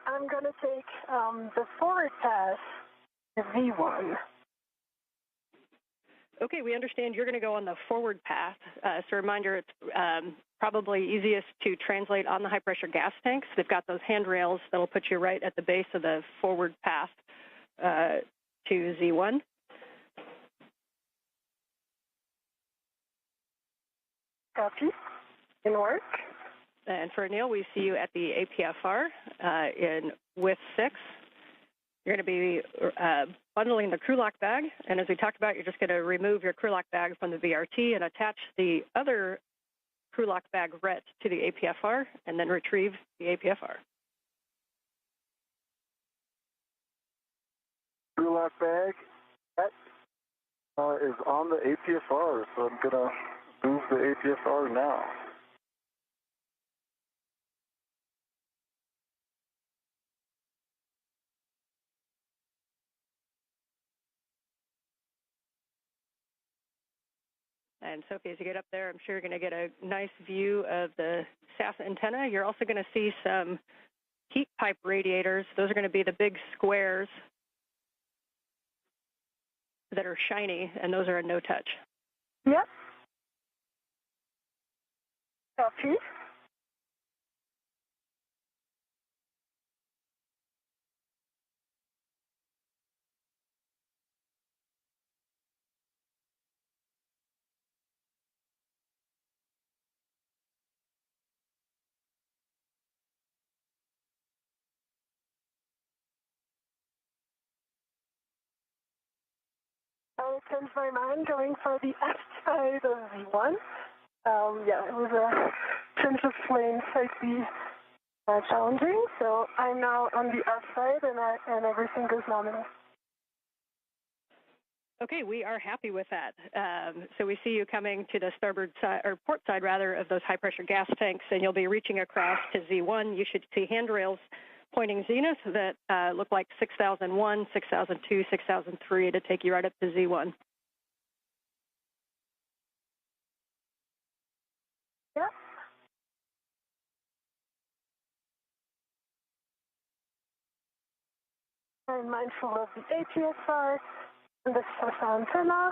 Speaker 5: I'm going to take the forward path, the V1.
Speaker 6: Okay, we understand you're going to go on the forward path. So reminder, it's probably easiest to translate on the high-pressure gas tanks. They've got those handrails that'll put you right at the base of the forward path to Z1.
Speaker 5: Copy. In work.
Speaker 6: And for Anil, we see you at the APFR in with 6. You're going to be bundling the crew lock bag, and as we talked about, you're just going to remove your crew lock bag from the VRT and attach the other crew lock bag RET to the APFR, and then retrieve the APFR.
Speaker 4: Crew lock bag is on the APFR, so I'm going to move the APFR now.
Speaker 6: And Sophie, as you get up there, I'm sure you're going to get a nice view of the SAS antenna. You're also going to see some heat pipe radiators. Those are going to be the big squares that are shiny, and those are a no-touch.
Speaker 5: Yep. Copy. I changed my mind going for the outside of Z1. It was a change of lane slightly challenging, so I'm now on the outside and everything goes nominal.
Speaker 6: Okay, we are happy with that. So we see you coming to the starboard side, or port side rather, of those high-pressure gas tanks, and you'll be reaching across to Z1. You should see handrails pointing zenith that look like 6001, 6002, 6003 to take you right up to Z1.
Speaker 5: Yep. I'm mindful of the APSR and the antenna.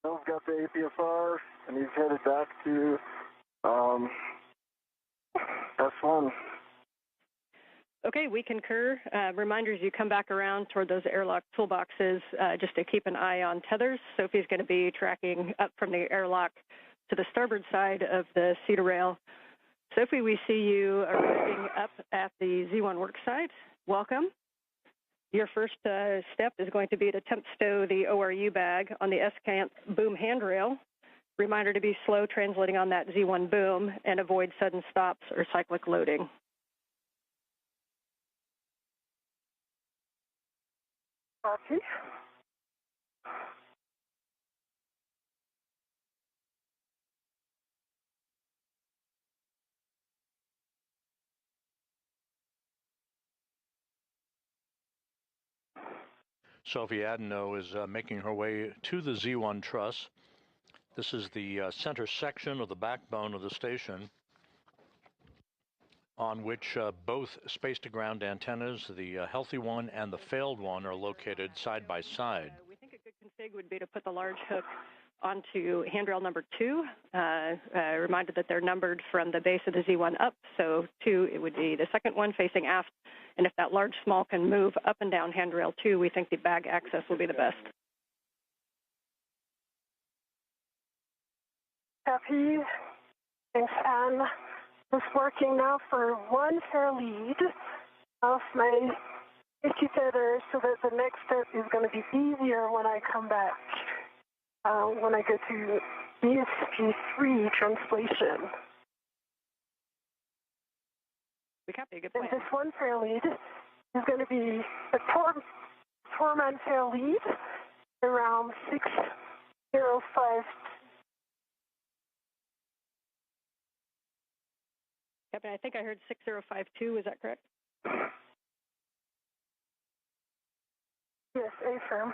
Speaker 4: Bill's got the APSR, and he's headed back to S1.
Speaker 6: Okay, we concur. Reminders, you come back around toward those airlock toolboxes just to keep an eye on tethers. Sophie's going to be tracking up from the airlock to the starboard side of the cedar rail. Sophie, we see you arriving up at the Z1 work site. Welcome. Your first step is going to be to temp stow the ORU bag on the S-cant boom handrail. Reminder to be slow translating on that Z1 boom and avoid sudden stops or cyclic loading.
Speaker 5: Copy.
Speaker 1: Sophie Adenot is making her way to the Z1 truss. This is the center section of the backbone of the station on which both space-to-ground antennas, the healthy one and the failed one, are located side by side.
Speaker 6: We think a good config would be to put the large hook onto handrail number 2. Reminded that they're numbered from the base of the Z1 up, so 2, it would be the second one facing aft. And if that large small can move up and down handrail 2, we think the bag access will be the best.
Speaker 5: Copy. Thanks, Anne. Just working now for one fair lead of my 50 tether so that the next step is going to be easier when I come back, when I go to ESP3 translation.
Speaker 6: We copy, good plan.
Speaker 5: And this one fair lead is going to be a four-man fair lead around 605.
Speaker 6: Captain, I think I heard 6052, is that correct?
Speaker 5: Yes, affirm.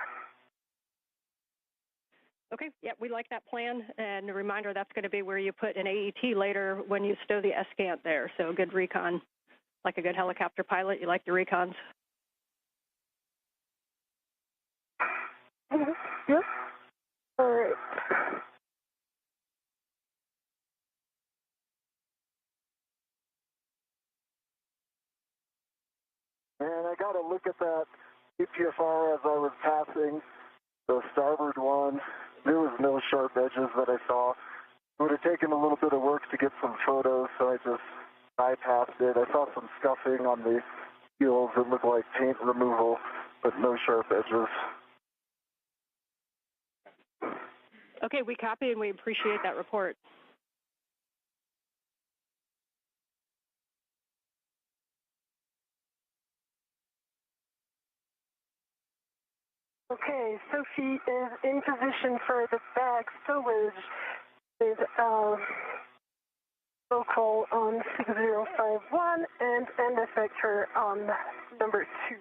Speaker 6: Okay, yeah, we like that plan. And a reminder, that's going to be where you put an AET later when you stow the S-cant there. So good recon. Like a good helicopter pilot, you like the recons?
Speaker 5: Yep. All right.
Speaker 4: And I got to look at that EPFR as I was passing the starboard one. There was no sharp edges that I saw. It would have taken a little bit of work to get some photos, so I just bypassed it. I saw some scuffing on the heels. It looked like paint removal, but no sharp edges.
Speaker 6: Okay, we copy and we appreciate that report.
Speaker 5: Okay, Sophie is in position for the bag stowage with local on 6051 and end effector on number 2.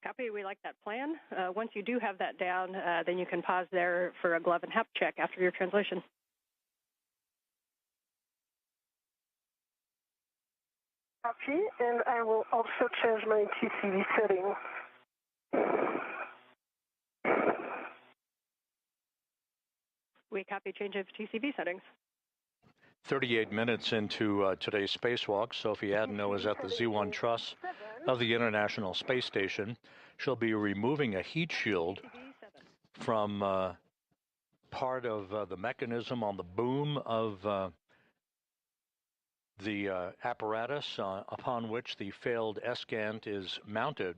Speaker 6: Copy, we like that plan. Once you do have that down, then you can pause there for a glove and HEP check after your translation.
Speaker 5: Copy, and I will also change my TCV setting.
Speaker 6: We copy change of TCV settings.
Speaker 1: 38 minutes into today's spacewalk, Sophie Adenot is at the Z1 truss of the International Space Station. She'll be removing a heat shield from part of the mechanism on the boom of The apparatus upon which the failed ESCANT is mounted,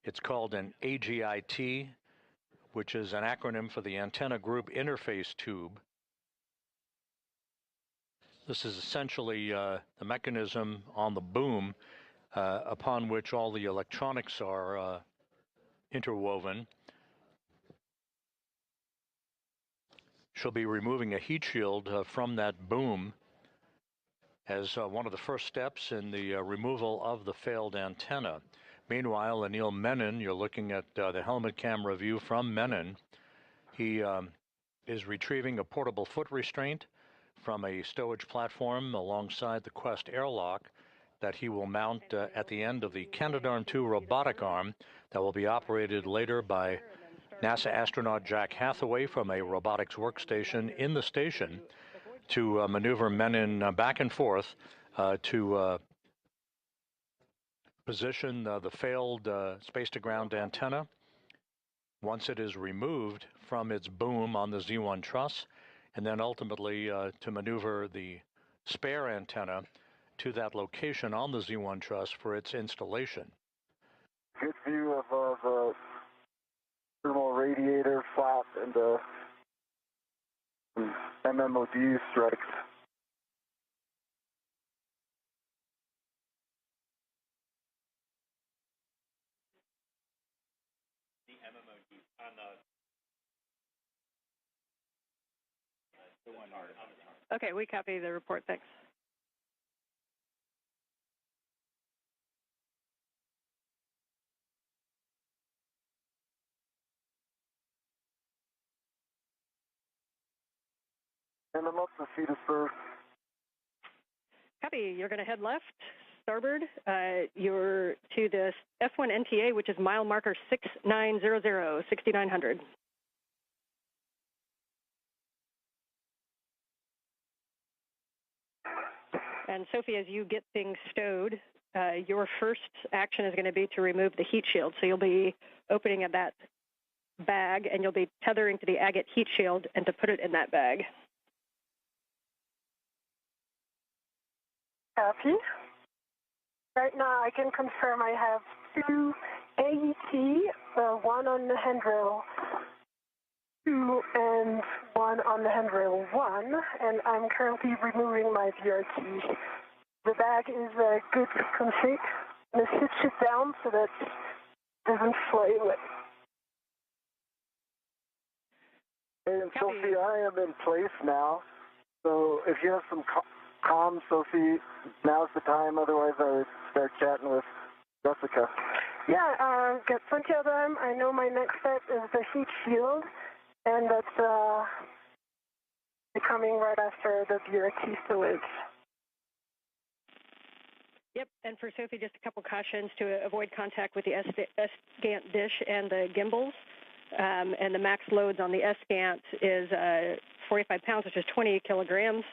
Speaker 1: it's called an AGIT, which is an acronym for the Antenna Group Interface Tube. This is essentially the mechanism on the boom upon which all the electronics are interwoven. She'll be removing a heat shield from that boom as one of the first steps in the removal of the failed antenna. Meanwhile, Anil Menon, you're looking at the helmet camera view from Menon. He is retrieving a portable foot restraint from a stowage platform alongside the Quest airlock that he will mount at the end of the Canadarm2 robotic arm that will be operated later by NASA astronaut Jack Hathaway from a robotics workstation in the station to maneuver Menon back and forth to position the failed space-to-ground antenna. Once it is removed from its boom on the Z1 truss, and then ultimately to maneuver the spare antenna to that location on the Z1 truss for its installation.
Speaker 4: Good view of the thermal radiator flap and the MMOD strikes.
Speaker 1: The MMOD on the one.
Speaker 6: Okay, we copy the report. Thanks.
Speaker 4: And I'm up to feet of first.
Speaker 6: Copy. You're going to head left, starboard. You're to the F1 NTA, which is mile marker 6900, 6900. And Sophie, as you get things stowed, your first action is going to be to remove the heat shield. So you'll be opening at that bag, and you'll be tethering to the agate heat shield and to put it in that bag.
Speaker 5: Copy. Right now, I can confirm I have 2 AET, 1 on the handrail 2 and 1 on the handrail 1, and I'm currently removing my VRT. The bag is good config. I'm going to switch it down so that it doesn't fly away.
Speaker 4: And Sophie, I am in place now, so if you have some comms, Sophie, now's the time. Otherwise, I would start chatting with Jessica.
Speaker 5: Yeah, got plenty of them. I know my next step is the heat shield, and that's coming right after the VRT stowage.
Speaker 6: Yep, and for Sophie, just a couple cautions to avoid contact with the ESCANT dish and the gimbals. And the max loads on the ESCANT is 45 pounds, which is 20 kilograms.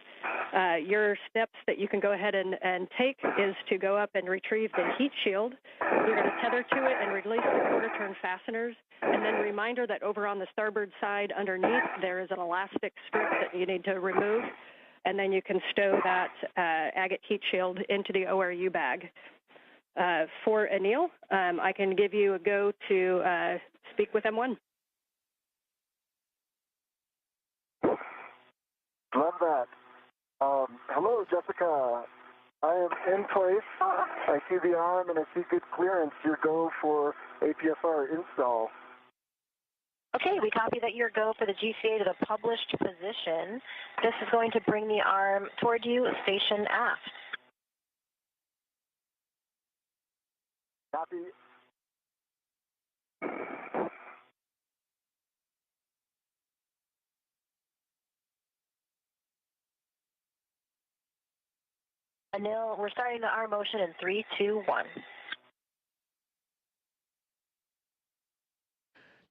Speaker 6: Your steps that you can go ahead and take is to go up and retrieve the heat shield. You're going to tether to it and release the quarter-turn fasteners. And then reminder that over on the starboard side underneath, there is an elastic strip that you need to remove. And then you can stow that agate heat shield into the ORU bag. For Anil, I can give you a go to speak with M1.
Speaker 4: Love that. Hello, Jessica. I am in place. I see the arm and I see good clearance. Your go for APSR install.
Speaker 7: Okay, we copy that your go for the GCA to the published position. This is going to bring the arm toward you, station aft.
Speaker 4: Copy.
Speaker 7: Anil, we're starting the arm motion in 3, 2, 1.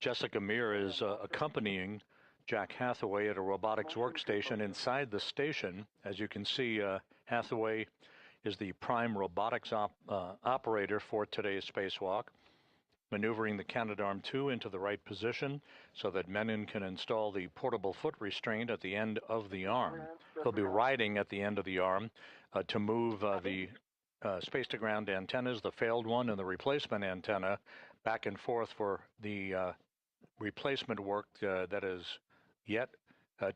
Speaker 1: Jessica Meir is accompanying Jack Hathaway at a robotics workstation inside the station. As you can see, Hathaway is the prime robotics operator for today's spacewalk. maneuvering the Canadarm2 into the right position so that Menon can install the portable foot restraint at the end of the arm. He'll be riding at the end of the arm to move the space-to-ground antennas, the failed one and the replacement antenna, back and forth for the replacement work that is yet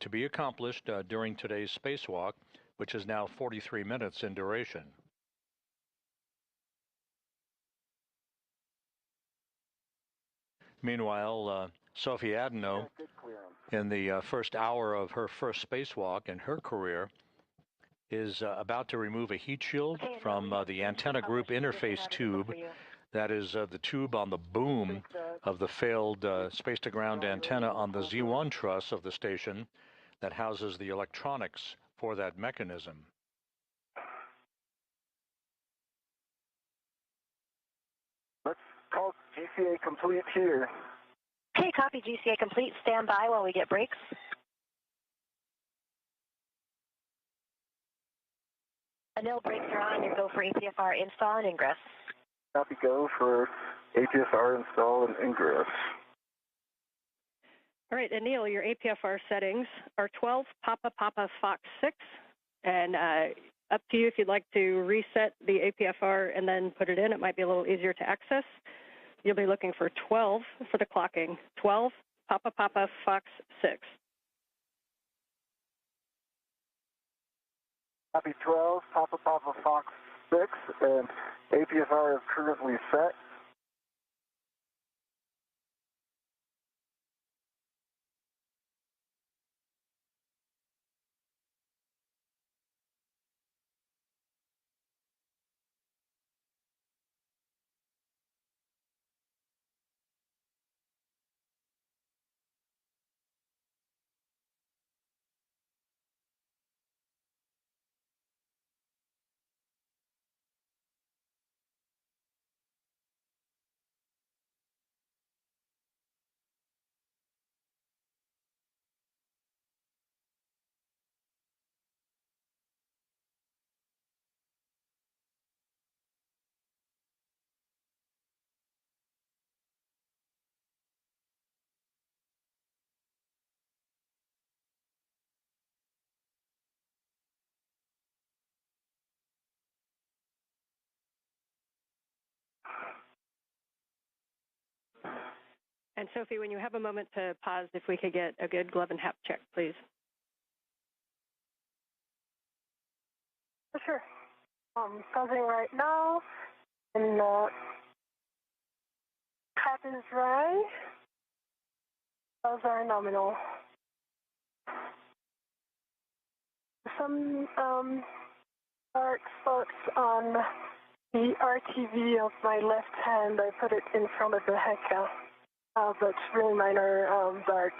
Speaker 1: to be accomplished during today's spacewalk, which is now 43 minutes in duration. Meanwhile, Sophie Adenot, in the first hour of her first spacewalk in her career, is about to remove a heat shield from the antenna group interface tube. That is the tube on the boom of the failed space-to-ground antenna on the Z1 truss of the station that houses the electronics for that mechanism.
Speaker 4: Let's call GCA complete here.
Speaker 7: Okay, copy GCA complete. Stand by while we get breaks. Anil, brakes are on. You go for APFR install and ingress.
Speaker 4: Copy, go for APFR install and ingress.
Speaker 6: All right, Anil, your APFR settings are 12 Papa Papa Fox 6, and up to you if you'd like to reset the APFR and then put it in. It might be a little easier to access. You'll be looking for 12 for the clocking. 12 Papa Papa Fox 6.
Speaker 4: Copy 12 Papa Papa Fox 6, and APFR is currently set.
Speaker 6: And Sophie, when you have a moment to pause, if we could get a good glove and hat check, please.
Speaker 5: Sure. Pausing right now, and hat is dry. Those are nominal. Some dark spots on the RTV of my left hand. I put it in front of the HECA. But really minor dark.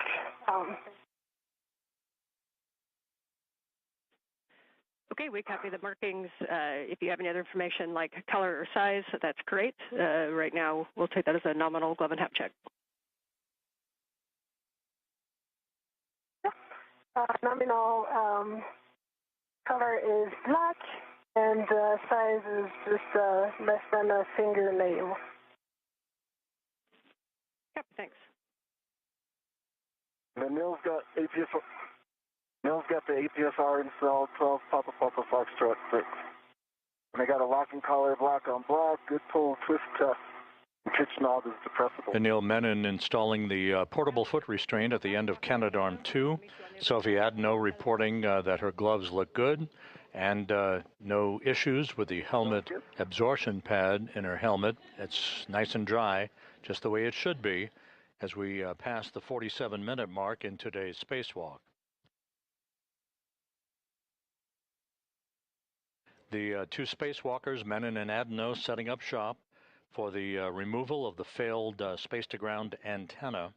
Speaker 6: Okay, we copy the markings. If you have any other information like color or size, that's great. Right now, we'll take that as a nominal glove and hat check.
Speaker 5: Nominal color is black, and size is just less than a fingernail.
Speaker 6: Yep, thanks.
Speaker 4: And Neil's got APFR. Neil's got the APFR installed, 12 Papa Papa Foxtrot 6. And I got a locking collar, black on black, good pull, twist test. Pitch knob is depressible.
Speaker 1: Anil Menon installing the portable foot restraint at the end of Canadarm2. Sophie Adenot reporting that her gloves look good and no issues with the helmet absorption pad in her helmet. It's nice and dry, just the way it should be, as we pass the 47-minute mark in today's spacewalk. The two spacewalkers, Menon and Adenot, setting up shop for the removal of the failed space-to-ground antenna.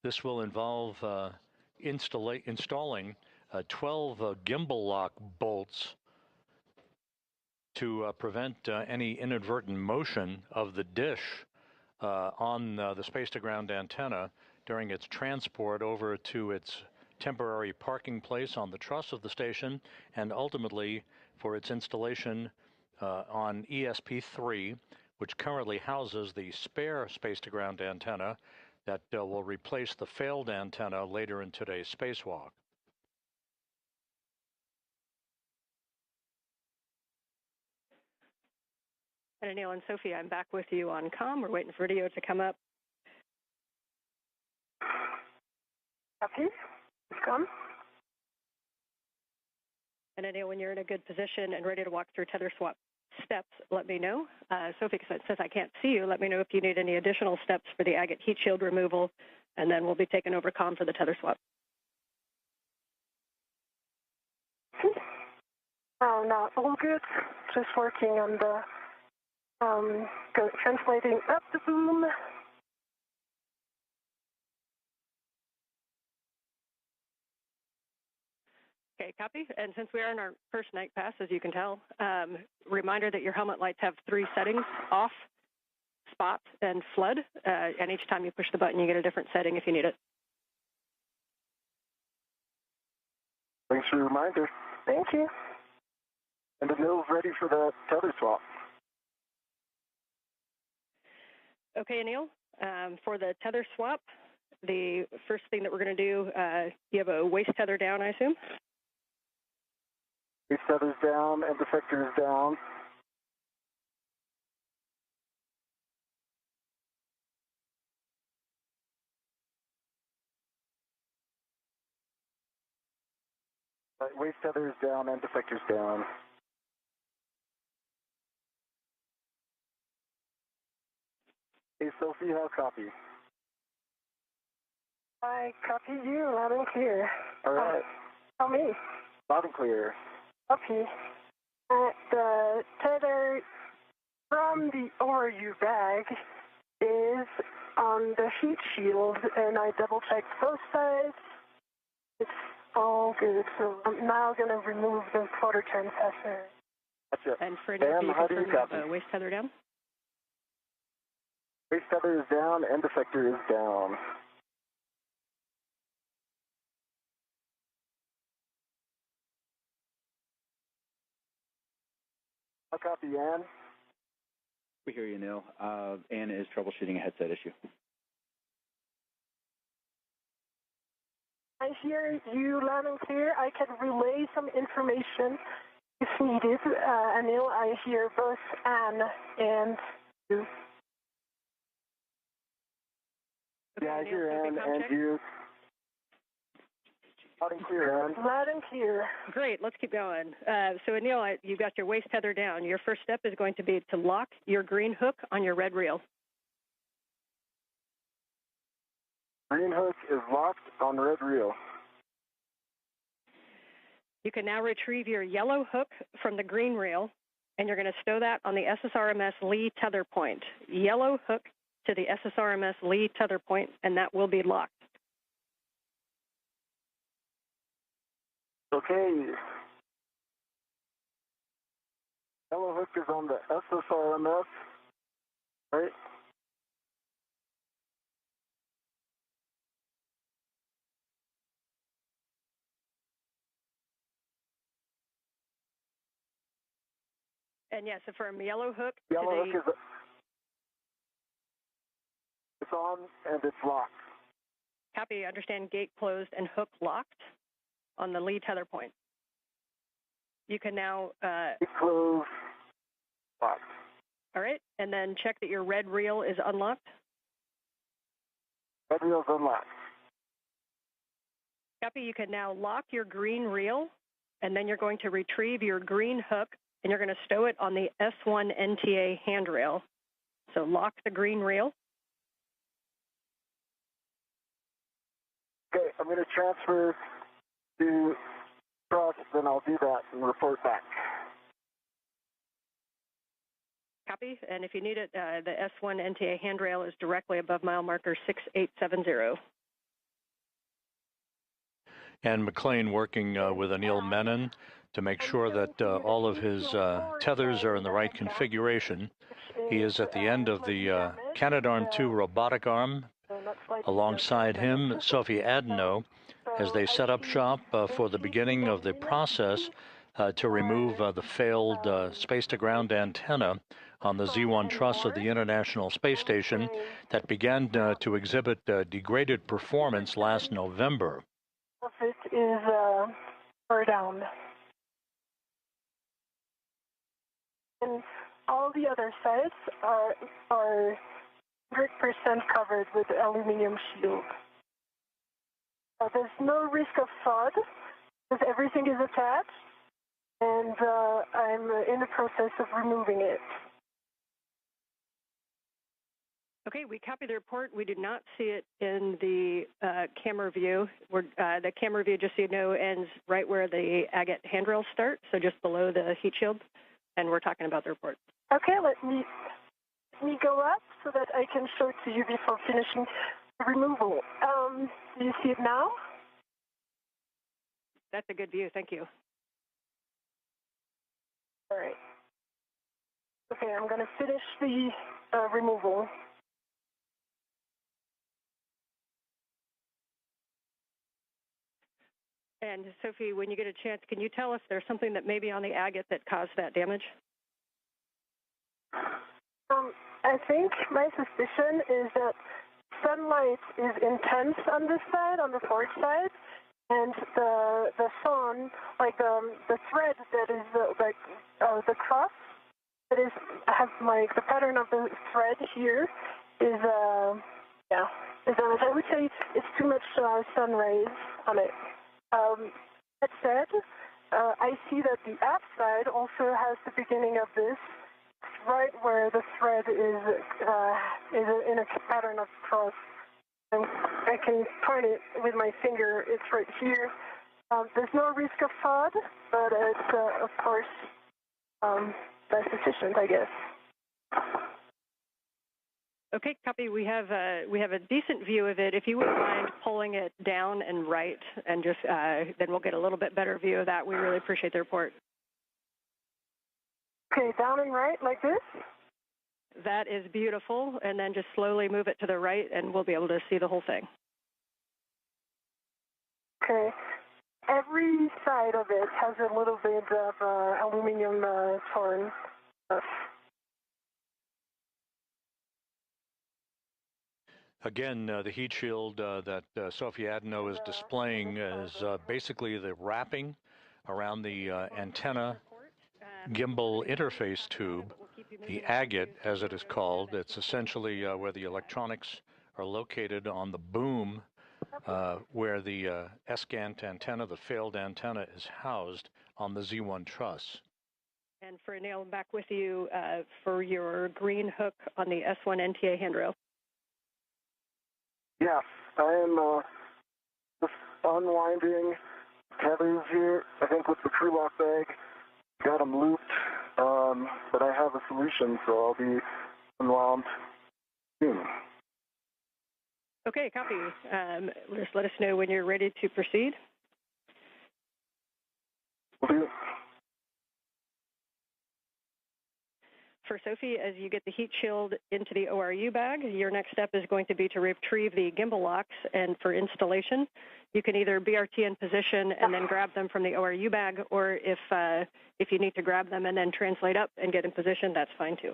Speaker 1: This will involve installing 12 gimbal lock bolts to prevent any inadvertent motion of the dish on the space-to-ground antenna during its transport over to its temporary parking place on the truss of the station, and ultimately for its installation on ESP3, which currently houses the spare space-to-ground antenna that will replace the failed antenna later in today's spacewalk.
Speaker 6: And Anil and Sophie, I'm back with you on comm. We're waiting for video to come up.
Speaker 5: Copy. Come.
Speaker 6: And Anil, when you're in a good position and ready to walk through tether swap steps, let me know. Sophie, since I can't see you, let me know if you need any additional steps for the agate heat shield removal, and then we'll be taking over comm for the tether swap.
Speaker 5: Oh, no, all good. Just working on the translating up the boom.
Speaker 6: Okay, copy. And since we are in our first night pass, as you can tell, reminder that your helmet lights have 3 settings: off, spot, and flood. And each time you push the button, you get a different setting if you need it.
Speaker 4: Thanks for the reminder.
Speaker 5: Thank you.
Speaker 4: And the mill's ready for the tether swap.
Speaker 6: Okay, Anil, for the tether swap, the first thing that we're going to do, you have a waist tether down, I assume?
Speaker 4: Waist tether's down and defector is down. Waist tether is down and defector's down. Hey, Sophie, how copy?
Speaker 5: I copy you loud and clear.
Speaker 4: All right.
Speaker 5: Tell me.
Speaker 4: Loud and clear.
Speaker 5: Copy. The tether from the overview bag is on the heat shield, and I double-checked both sides. It's all good, so I'm now going to remove the photo transfessor.
Speaker 4: Gotcha.
Speaker 6: And for
Speaker 4: Dan,
Speaker 6: you
Speaker 4: how do you
Speaker 6: confirm
Speaker 4: copy?
Speaker 6: waist tether down?
Speaker 4: Waist tether is down and defector is down. I'll copy, Ann.
Speaker 3: We hear you, Neil. Anna is troubleshooting a headset issue.
Speaker 5: I hear you loud and clear. I can relay some information if needed. Anil, I hear both Anne and you.
Speaker 4: Yeah, I hear Ann and you. Loud and clear, Ann.
Speaker 5: Loud and clear.
Speaker 6: Great, let's keep going. So Anil, you've got your waist tether down. Your first step is going to be to lock your green hook on your red reel.
Speaker 4: Green hook is locked on red reel.
Speaker 6: You can now retrieve your yellow hook from the green reel, and you're going to stow that on the SSRMS Lee tether point. Yellow hook to the SSRMS Lee tether point, and that will be locked.
Speaker 4: Okay. Yellow hook is on the SSRMS, right?
Speaker 6: And yes, from yellow hook
Speaker 4: Yellow
Speaker 6: to
Speaker 4: hook is it's on and it's locked.
Speaker 6: copy, understand gate closed and hook locked on the Lee tether point. You can now,
Speaker 4: Gate closed, locked.
Speaker 6: all right, and then check that your red reel is unlocked.
Speaker 4: Red reel's unlocked.
Speaker 6: Copy, you can now lock your green reel, and then you're going to retrieve your green hook, and you're going to stow it on the S1 NTA handrail. So lock the green reel.
Speaker 4: Okay, I'm going to transfer to truck, then I'll do that and report back.
Speaker 6: Copy, and if you need it, the S1 NTA handrail is directly above mile marker 6870.
Speaker 1: And McLean working with Anil Menon to make sure that all of his tethers are in the right configuration. He is at the end of the Canadarm2 robotic arm. Alongside him, Sophie Adenot, as they set up shop for the beginning of the process to remove the failed space-to-ground antenna on the Z1 truss of the International Space Station that began to exhibit degraded performance last November.
Speaker 5: It is far down. And all the other sides are 100% covered with aluminum shield. There's no risk of fraud because everything is attached, and I'm in the process of removing it.
Speaker 6: Okay, we copy the report. We do not see it in the camera view. The camera view, just so you know, ends right where the agate handrails start, so just below the heat shield, and we're talking about the report.
Speaker 5: Okay, let me go up so that I can show it to you before finishing the removal. Do you see it now?
Speaker 6: That's a good view. Thank you.
Speaker 5: All right. Okay, I'm going to finish the removal.
Speaker 6: And Sophie, when you get a chance, can you tell us there's something that may be on the agate that caused that damage?
Speaker 5: I think my suspicion is that sunlight is intense on this side, on the forward side, and the sun, like the thread that is the cross that has like the pattern of the thread here is I would say it's too much sun rays on it. That said, I see that the aft side also has the beginning of this, right where the thread is in a pattern of cross. And I can point it with my finger. It's right here. There's no risk of fraud, but it's of course that's sufficient, I guess.
Speaker 6: Okay, copy. We have a decent view of it. If you wouldn't mind pulling it down and right, and just then we'll get a little bit better view of that. We really appreciate the report.
Speaker 5: Okay, down and right like this?
Speaker 6: That is beautiful, and then just slowly move it to the right, and we'll be able to see the whole thing.
Speaker 5: Okay. Every side of it has a little bit of aluminum torn stuff.
Speaker 1: Again, the heat shield that Sophie Adenot is displaying is basically the wrapping around the antenna gimbal interface tube, the agate, as it is called. It's essentially where the electronics are located on the boom where the SCANT antenna, the failed antenna, is housed on the Z1 truss.
Speaker 6: And for Anil, back with you for your green hook on the S1 NTA handrail.
Speaker 4: Yeah, I am just unwinding tethers here, I think with the crew lock bag. Got them looped, but I have a solution, so I'll be unwound soon.
Speaker 6: Okay, copy. Just let us know when you're ready to proceed.
Speaker 4: Will do.
Speaker 6: For Sophie, as you get the heat shield into the ORU bag, your next step is going to be to retrieve the gimbal locks, and for installation, you can either BRT in position and then grab them from the ORU bag, or if you need to grab them and then translate up and get in position, that's fine too.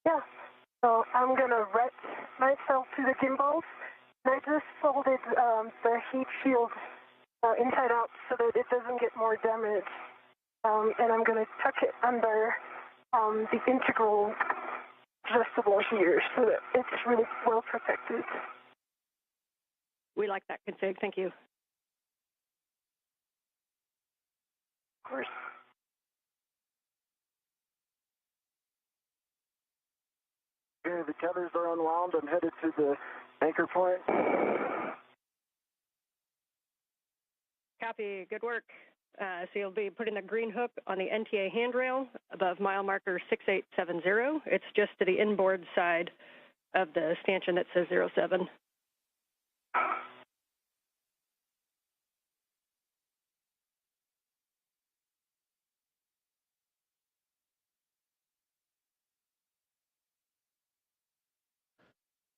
Speaker 5: Yeah, so I'm going to rest myself to the gimbals, and I just folded the heat shield inside out so that it doesn't get more damage. And I'm going to tuck it under the integral adjustable here so that it's really well protected.
Speaker 6: We like that config. Thank you.
Speaker 5: Of course.
Speaker 4: Okay, the tethers are unwound. I'm headed to the anchor point.
Speaker 6: Copy. Good work. So you'll be putting the green hook on the NTA handrail above mile marker 6870. It's just to the inboard side of the stanchion that says 07.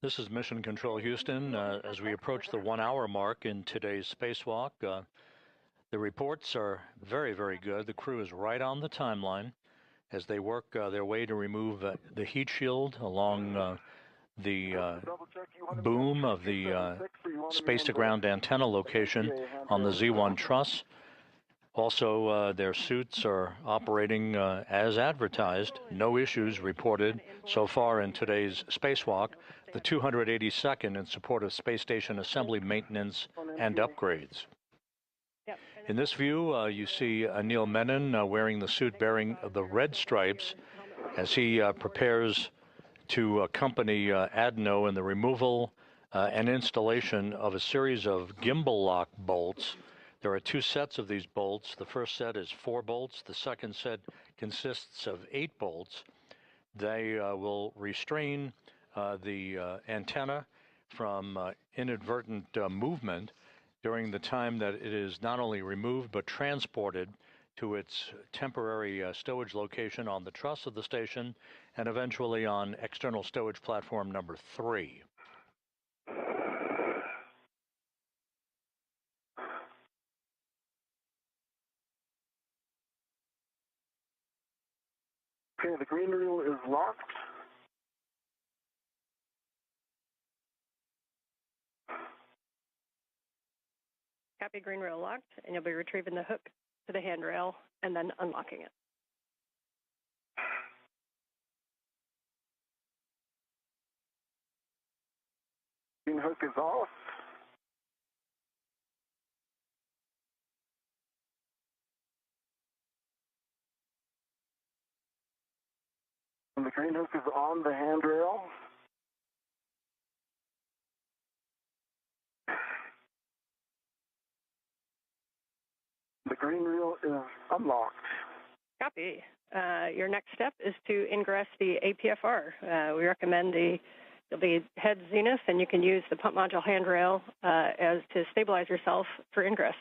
Speaker 1: This is Mission Control Houston. As we approach the 1 hour mark in today's spacewalk, The reports are very, very good. The crew is right on the timeline as they work their way to remove the heat shield along the boom of the space-to-ground antenna location on the Z1 truss. Also, their suits are operating as advertised. No issues reported so far in today's spacewalk. The 282nd in support of space station assembly, maintenance, and upgrades. In this view, you see Anil Menon wearing the suit bearing the red stripes as he prepares to accompany Adenot in the removal and installation of a series of gimbal lock bolts. There are two sets of these bolts. The first set is 4 bolts. The second set consists of 8 bolts. They will restrain the antenna from inadvertent movement during the time that it is not only removed but transported to its temporary stowage location on the truss of the station and eventually on external stowage platform number 3.
Speaker 4: Okay, the green reel is locked.
Speaker 6: Copy, green reel locked, and you'll be retrieving the hook to the handrail and then unlocking it.
Speaker 4: Green hook is off. And the green hook is on the handrail. The green reel is unlocked.
Speaker 6: Copy. Your next step is to ingress the APFR. We recommend you'll be head zenith, and you can use the pump module handrail as to stabilize yourself for ingress.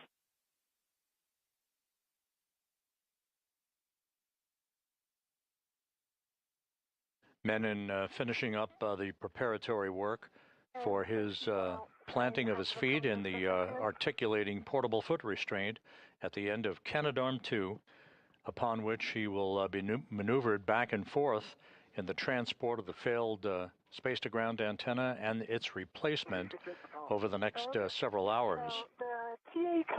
Speaker 1: Menon finishing up the preparatory work for his planting of his feet in the articulating portable foot restraint at the end of Canadarm 2, upon which he will be maneuvered back and forth in the transport of the failed space-to-ground antenna and its replacement over the next several hours.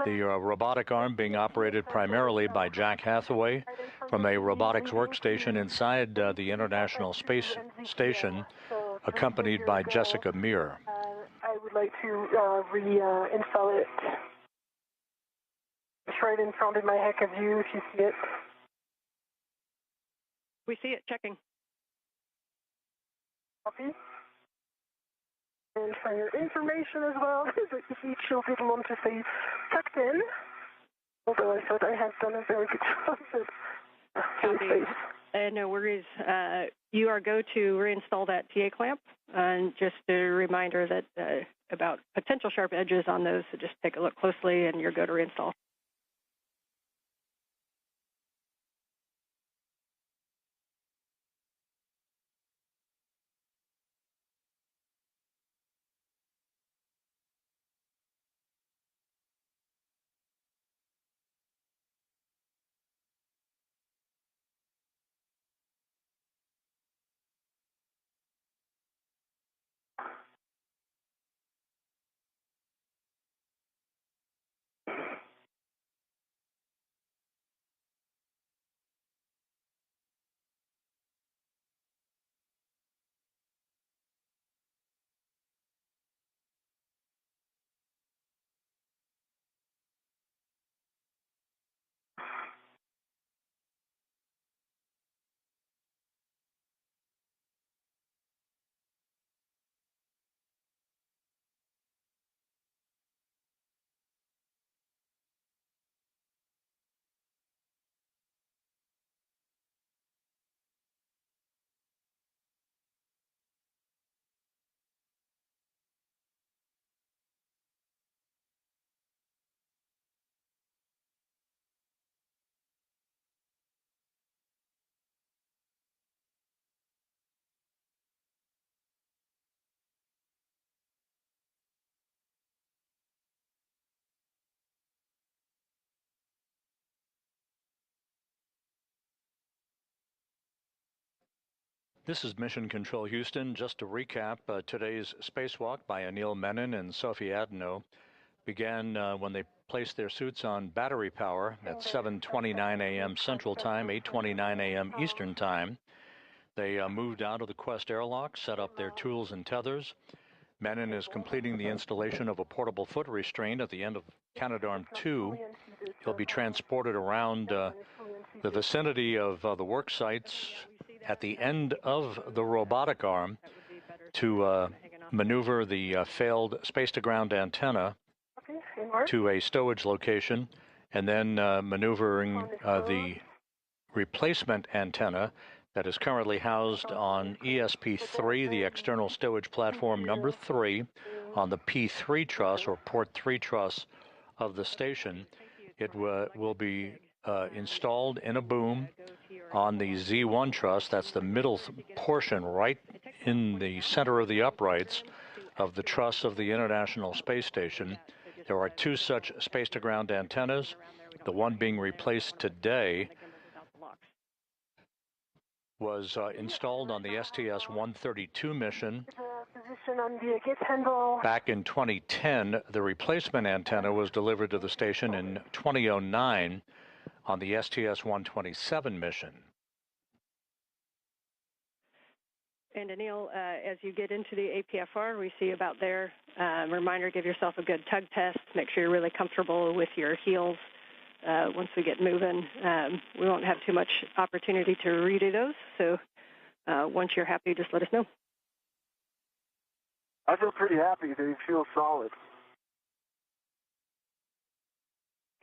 Speaker 1: The robotic arm being operated primarily by Jack Hathaway from a robotics workstation inside the International Space Station, accompanied by Jessica Meir.
Speaker 5: I would like to reinstall it. It's right in front of my heck of you, if you see it.
Speaker 6: We see it, checking.
Speaker 5: Copy. And for your information as well, the heat shield didn't want to stay tucked in, although I thought I have done a very good job of it.
Speaker 6: No worries. You are go to reinstall that TA clamp, and just a reminder that about potential sharp edges on those, so just take a look closely and you're go to reinstall.
Speaker 1: This is Mission Control Houston. Just to recap, today's spacewalk by Anil Menon and Sophie Adenot began when they placed their suits on battery power at 7:29 a.m. Central Time, 8:29 a.m. Eastern Time. They moved out of the Quest airlock, set up their tools and tethers. Menon is completing the installation of a portable foot restraint at the end of Canadarm2. He'll be transported around the vicinity of the work sites at the end of the robotic arm to maneuver the failed space-to-ground antenna to a stowage location, and then maneuvering the replacement antenna that is currently housed on ESP3, the external stowage platform number 3, on the P3 truss or port 3 truss of the station. It will be installed in a boom on the Z1 truss. That's the middle portion right in the center of the uprights of the truss of the International Space Station. There are 2 such space-to-ground antennas. The one being replaced today was installed on the STS-132 mission. Back in 2010, the replacement antenna was delivered to the station in 2009 on the STS-127 mission.
Speaker 6: And Anil, as you get into the APFR, we see about there, reminder, give yourself a good tug test. Make sure you're really comfortable with your heels. Once we get moving, we won't have too much opportunity to redo those. So once you're happy, just let us know.
Speaker 4: I feel pretty happy. They feel solid.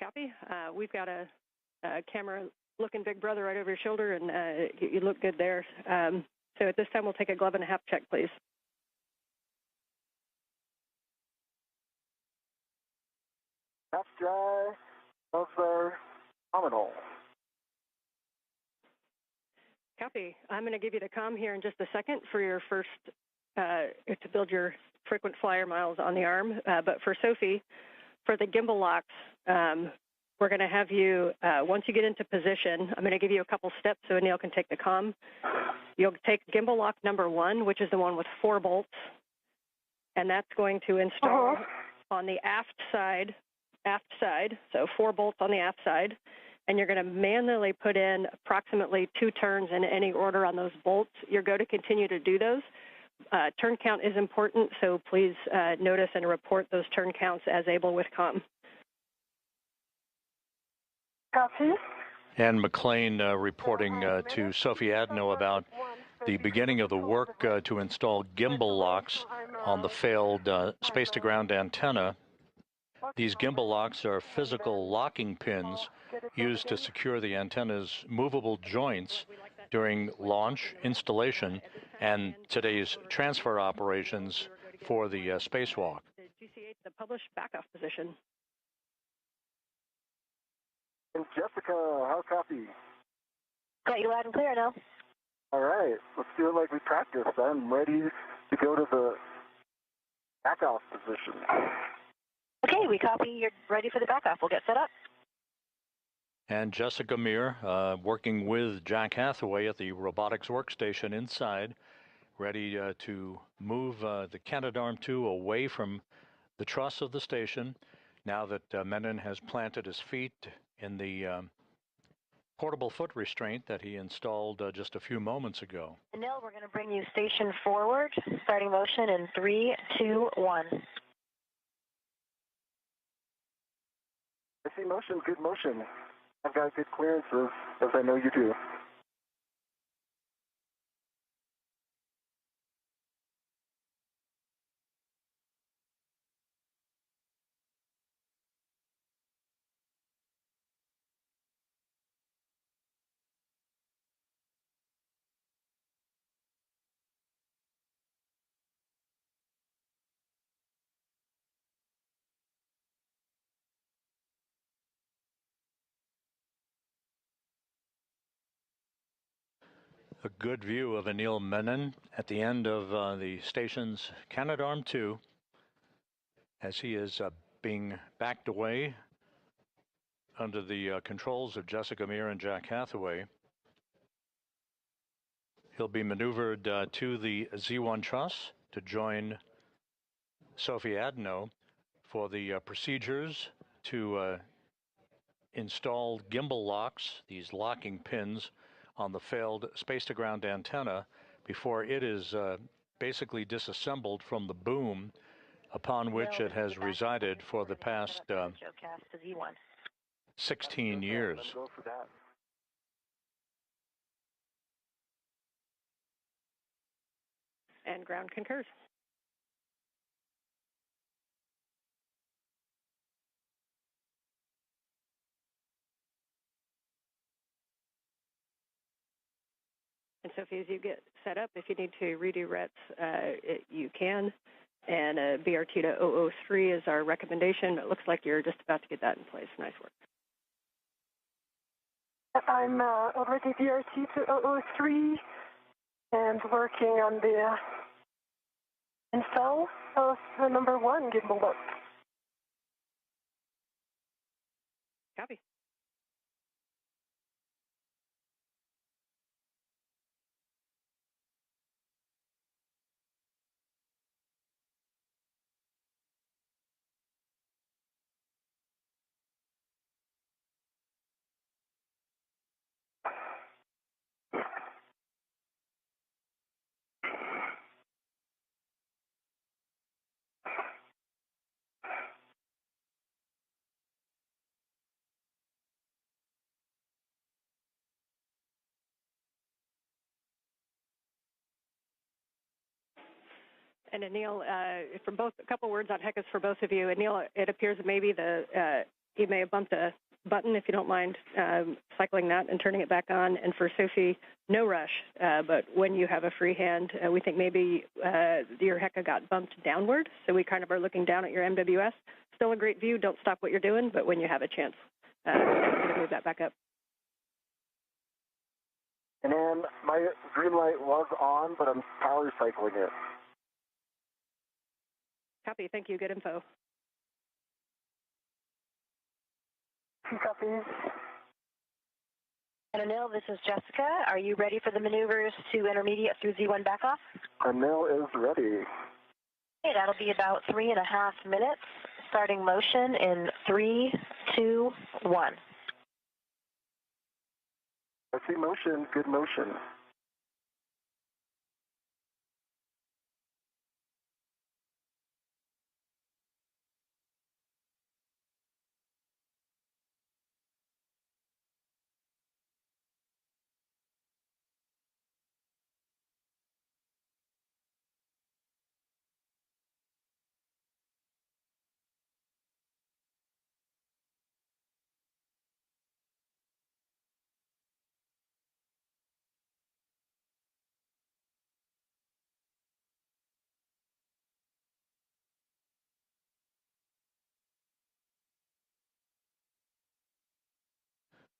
Speaker 6: Copy. We've got a camera-looking big brother right over your shoulder, and you look good there. So at this time, we'll take a glove and a half check, please.
Speaker 4: Half dry. Both are nominal.
Speaker 6: Copy. I'm going to give you the comm here in just a second for your first, to build your frequent flyer miles on the arm. But for Sophie, for the gimbal locks, we're going to have you, once you get into position, I'm going to give you a couple steps so Anil can take the comm. You'll take gimbal lock number 1, which is the one with 4 bolts, and that's going to install on the aft side, so 4 bolts on the aft side, and you're going to manually put in approximately 2 turns in any order on those bolts. You're going to continue to do those. Turn count is important, so please notice and report those turn counts as able with comm.
Speaker 5: Copy.
Speaker 1: And McLean reporting to Sophie Adenot about the beginning of the work to install gimbal locks on the failed space-to-ground antenna. These gimbal locks are physical locking pins used to secure the antenna's movable joints during launch, installation, and today's transfer operations for the spacewalk.
Speaker 6: The published backoff position.
Speaker 4: And Jessica, how copy?
Speaker 7: Got you loud and clear now.
Speaker 4: All right, let's do it like we practiced. I'm ready to go to the backoff position.
Speaker 7: Okay, we copy. You're ready for the backoff. We'll get set up.
Speaker 1: And Jessica Meir, working with Jack Hathaway at the robotics workstation inside, ready to move the Canadarm2 away from the truss of the station, now that Menon has planted his feet in the portable foot restraint that he installed just a few moments ago.
Speaker 7: Anil, we're going to bring you station forward, starting motion in 3, 2, 1.
Speaker 4: I see motion, good motion. I've got good clearances, as I know you do.
Speaker 1: A good view of Anil Menon at the end of the station's Canadarm2 as he is being backed away under the controls of Jessica Meir and Jack Hathaway. He'll be maneuvered to the Z1 truss to join Sophie Adenot for the procedures to install gimbal locks, these locking pins on the failed space-to-ground antenna before it is basically disassembled from the boom upon which it has resided for the past 16 years.
Speaker 6: And ground concurs. And Sophie, as you get set up, if you need to redo RETs, you can. And BRT to 003 is our recommendation. It looks like you're just about to get that in place. Nice work.
Speaker 5: I'm already BRT to 003 and working on the install of the number 1 gimbal lock.
Speaker 6: Copy. And Anil, for both, a couple words on HECAS for both of you. Anil, it appears that maybe he may have bumped a button, if you don't mind cycling that and turning it back on. And for Sophie, no rush, but when you have a free hand, we think maybe your HECA got bumped downward, so we kind of are looking down at your MWS. Still a great view. Don't stop what you're doing, but when you have a chance, move that back up.
Speaker 4: And then my green light was on, but I'm power cycling it.
Speaker 6: Copy. Thank you. Good info.
Speaker 5: Copies.
Speaker 7: And Anil, this is Jessica. Are you ready for the maneuvers to intermediate through Z1 backoff?
Speaker 4: Anil is ready.
Speaker 7: Okay, that'll be about 3.5 minutes. Starting motion in 3, 2, 1.
Speaker 4: I see motion. Good motion.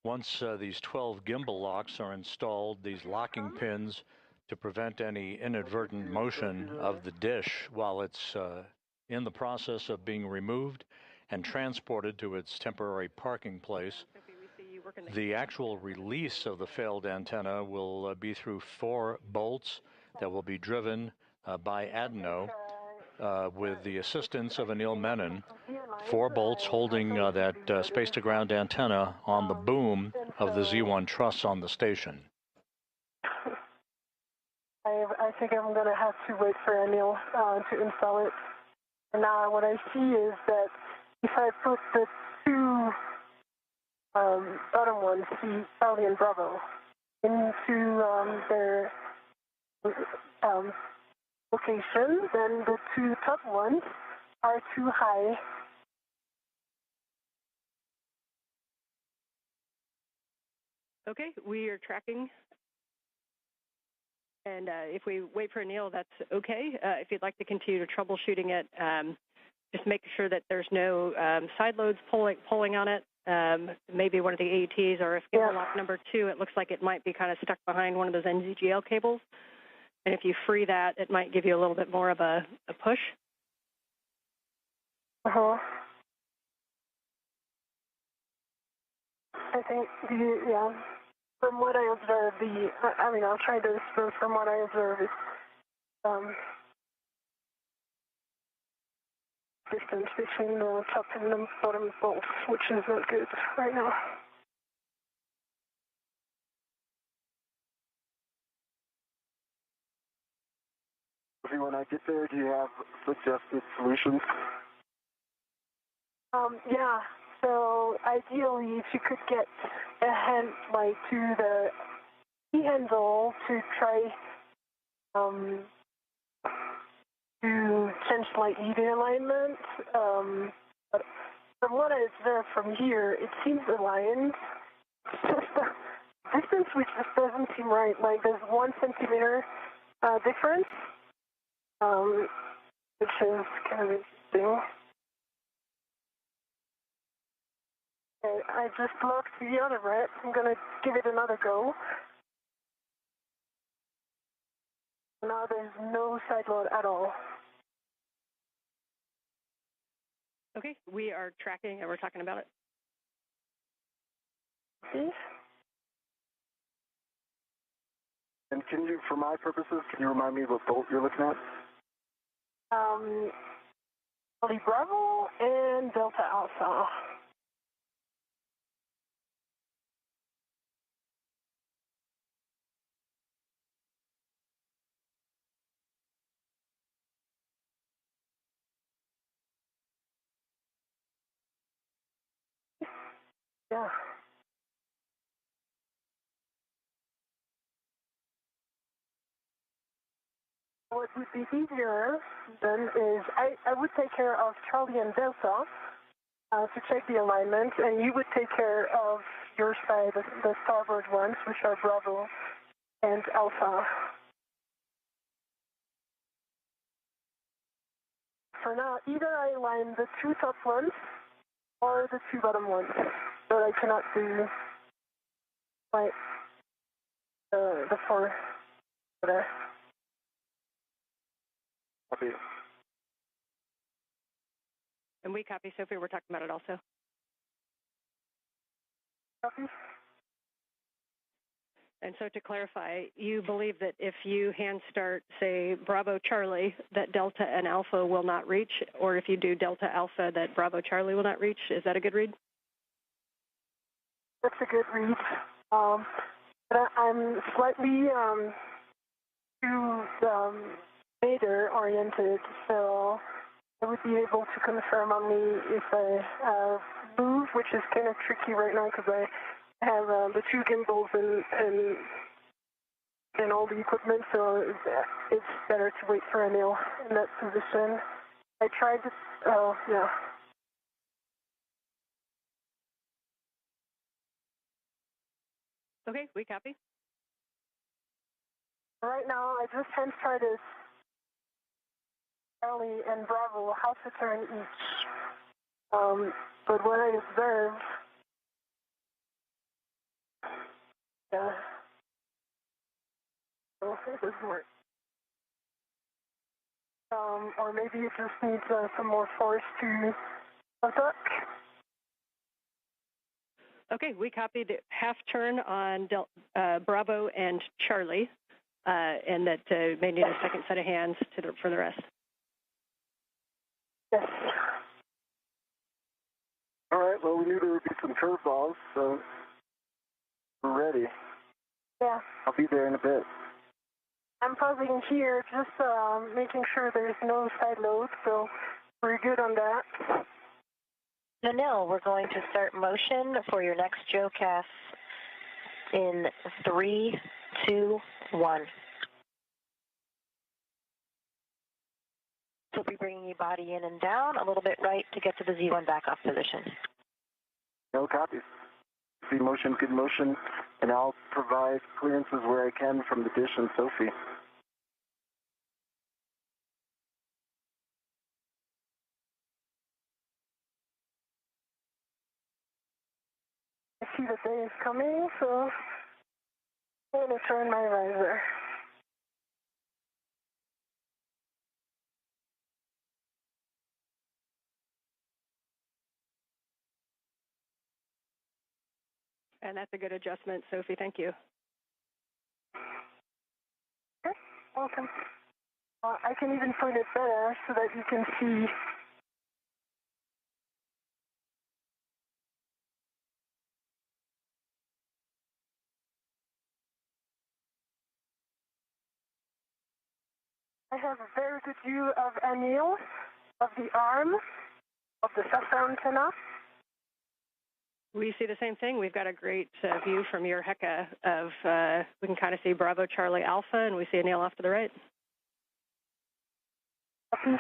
Speaker 1: Once these 12 gimbal locks are installed, these locking pins to prevent any inadvertent motion of the dish while it's in the process of being removed and transported to its temporary parking place. The actual release of the failed antenna will be through 4 bolts that will be driven by Adenot with the assistance of Anil Menon. 4 bolts holding that space-to-ground antenna on the boom of the Z1 truss on the station.
Speaker 5: I think I'm going to have to wait for Anil to install it. And now what I see is that if I put the 2 bottom ones, Charlie and Bravo, into their location, then the 2 top ones are too high.
Speaker 6: Okay, we are tracking. And if we wait for Anil, that's okay. If you'd like to continue to troubleshooting it, just make sure that there's no side loads pulling on it. Maybe one of the AETs, or if gimbal lock number 2, it looks like it might be kind of stuck behind one of those NZGL cables. And if you free that, it might give you a little bit more of a push.
Speaker 5: Uh-huh. I think, From what I observe, I'll try this, but from what I observe, it's distance between the top and the bottom bolts, which is not good right now.
Speaker 4: When I get there, do you have suggested solutions?
Speaker 5: Yeah. So ideally, if you could get a hand, like to the key handle to try to change slightly the alignment. But from what I observe from here, it seems aligned. It's just the distance which just doesn't seem right. Like there's 1 centimeter difference, which is kind of interesting. I just locked the other rep. I'm going to give it another go. Now there's no side load at all.
Speaker 6: Okay, we are tracking and we're talking about it.
Speaker 5: Okay.
Speaker 4: And can you, for my purposes, can you remind me what bolt you're looking at?
Speaker 5: Charlie Bravo and Delta Alpha. Yeah. What would be easier then is I would take care of Charlie and Delta to check the alignment, and you would take care of your side, the starboard ones, which are Bravo and Alpha. For now, either I align the 2 top ones or the 2 bottom ones, but I cannot do like the 4 there.
Speaker 4: Copy.
Speaker 6: And we copy, Sophie. We're talking about it also.
Speaker 5: Copy.
Speaker 6: And so to clarify, you believe that if you hand start, say, Bravo Charlie, that Delta and Alpha will not reach, or if you do Delta Alpha, that Bravo Charlie will not reach? Is that a good read?
Speaker 5: That's a good read. But I'm slightly too beta oriented, so I would be able to confirm on me if I move, which is kind of tricky right now because I have the 2 gimbals and all the equipment, so it's better to wait for Anil in that position. I tried to, yeah.
Speaker 6: Okay, we copy.
Speaker 5: Right now, I just hand started Charlie and Bravo half a turn each. But what I observed, yeah, oh, it doesn't work. Or maybe it just needs some more force to attack.
Speaker 6: Okay, we copied half turn on Bravo and Charlie, and that may need a second set of hands for the rest.
Speaker 5: Yes.
Speaker 4: All right, well, we knew there would be some curveballs, so we're ready.
Speaker 5: Yeah.
Speaker 4: I'll be there in a bit.
Speaker 5: I'm pausing here, just making sure there's no side load, so we're good on that.
Speaker 7: Anil, we're going to start motion for your next JoeCast in 3, 2, 1. So we'll be bringing you body in and down, a little bit right to get to the Z1 back-off position.
Speaker 4: No copies. See motion, good motion, and I'll provide clearances where I can from the dish and Sophie.
Speaker 5: I see the day is coming, so I'm going to turn my visor.
Speaker 6: And that's a good adjustment, Sophie. Thank you.
Speaker 5: Okay, welcome. I can even point it better so that you can see. I have a very good view of Anil, of the arm, of the SESA antenna.
Speaker 6: We see the same thing. We've got a great view from your HECA of, we can kind of see Bravo Charlie Alpha, and we see Anil off to the right.
Speaker 5: Okay.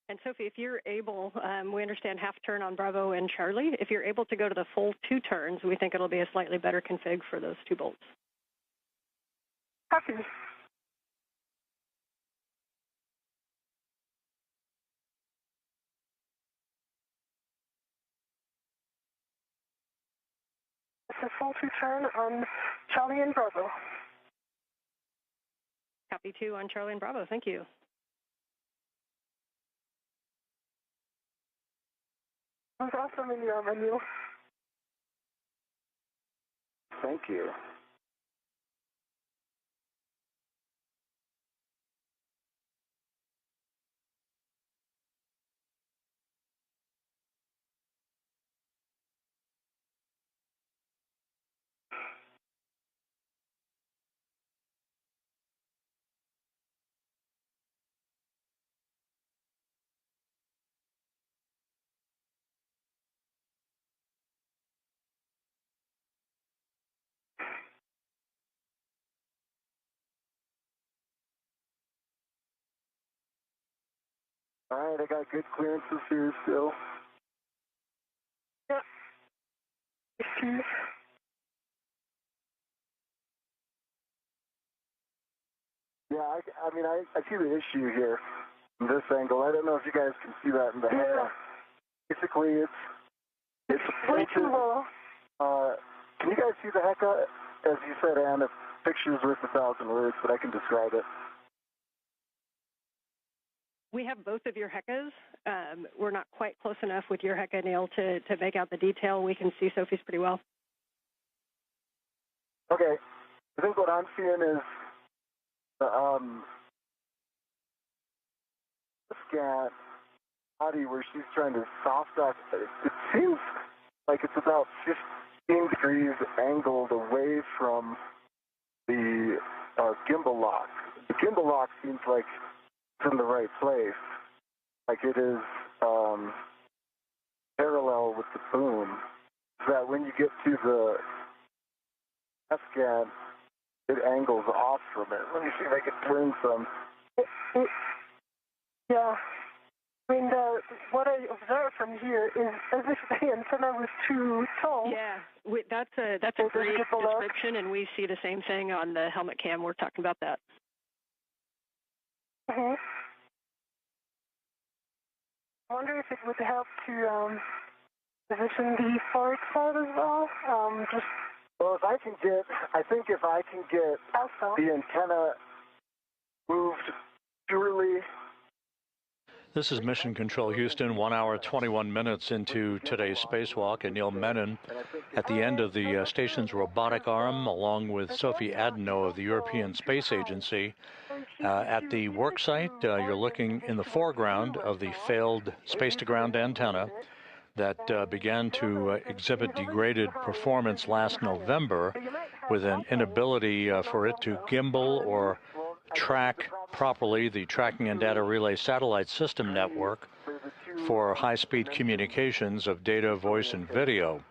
Speaker 6: And Sophie, if you're able, we understand half turn on Bravo and Charlie. If you're able to go to the full 2 turns, we think it'll be a slightly better config for those 2 bolts.
Speaker 5: Copy. It's a full 2 turn on Charlie and Bravo.
Speaker 6: Copy 2 on Charlie and Bravo. Thank you.
Speaker 5: It was awesome in your menu.
Speaker 4: Thank you. All right, I got good clearances here still.
Speaker 5: Yeah. Excuse.
Speaker 4: Yeah, I mean, I see the issue here from this angle. I don't know if you guys can see that in the head. Basically, it's
Speaker 5: way too low.
Speaker 4: Can you guys see the HECA? As you said, Ann, a picture's worth 1,000 words, but I can describe it.
Speaker 6: We have both of your HECAs. We're not quite close enough with your HECA, Neil, to make out the detail. We can see Sophie's pretty well.
Speaker 4: Okay. I think what I'm seeing is the scan body where she's trying to soft off. It seems like it's about 15 degrees angled away from the gimbal lock. The gimbal lock seems like it's in the right place. Like it is parallel with the boom. So that when you get to the F-scan, it angles off from it. Let me see if I can turn some.
Speaker 5: Yeah. I mean, what I observe from here is as if the antenna was too tall.
Speaker 6: Yeah, that's a great description, and we see the same thing on the helmet cam. We're talking about that.
Speaker 5: I wonder if it would help to position the forward side as well.
Speaker 4: Well, if I can get
Speaker 5: also
Speaker 4: the antenna moved purely.
Speaker 1: This is Mission Control Houston, 1 hour, 21 minutes into today's spacewalk. Anil Menon at the end of the station's robotic arm, along with Sophie Adenot of the European Space Agency. At the work site, you're looking in the foreground of the failed space-to-ground antenna that began to exhibit degraded performance last November with an inability for it to gimbal or track properly the tracking and data relay satellite system network for high-speed communications of data, voice, and video.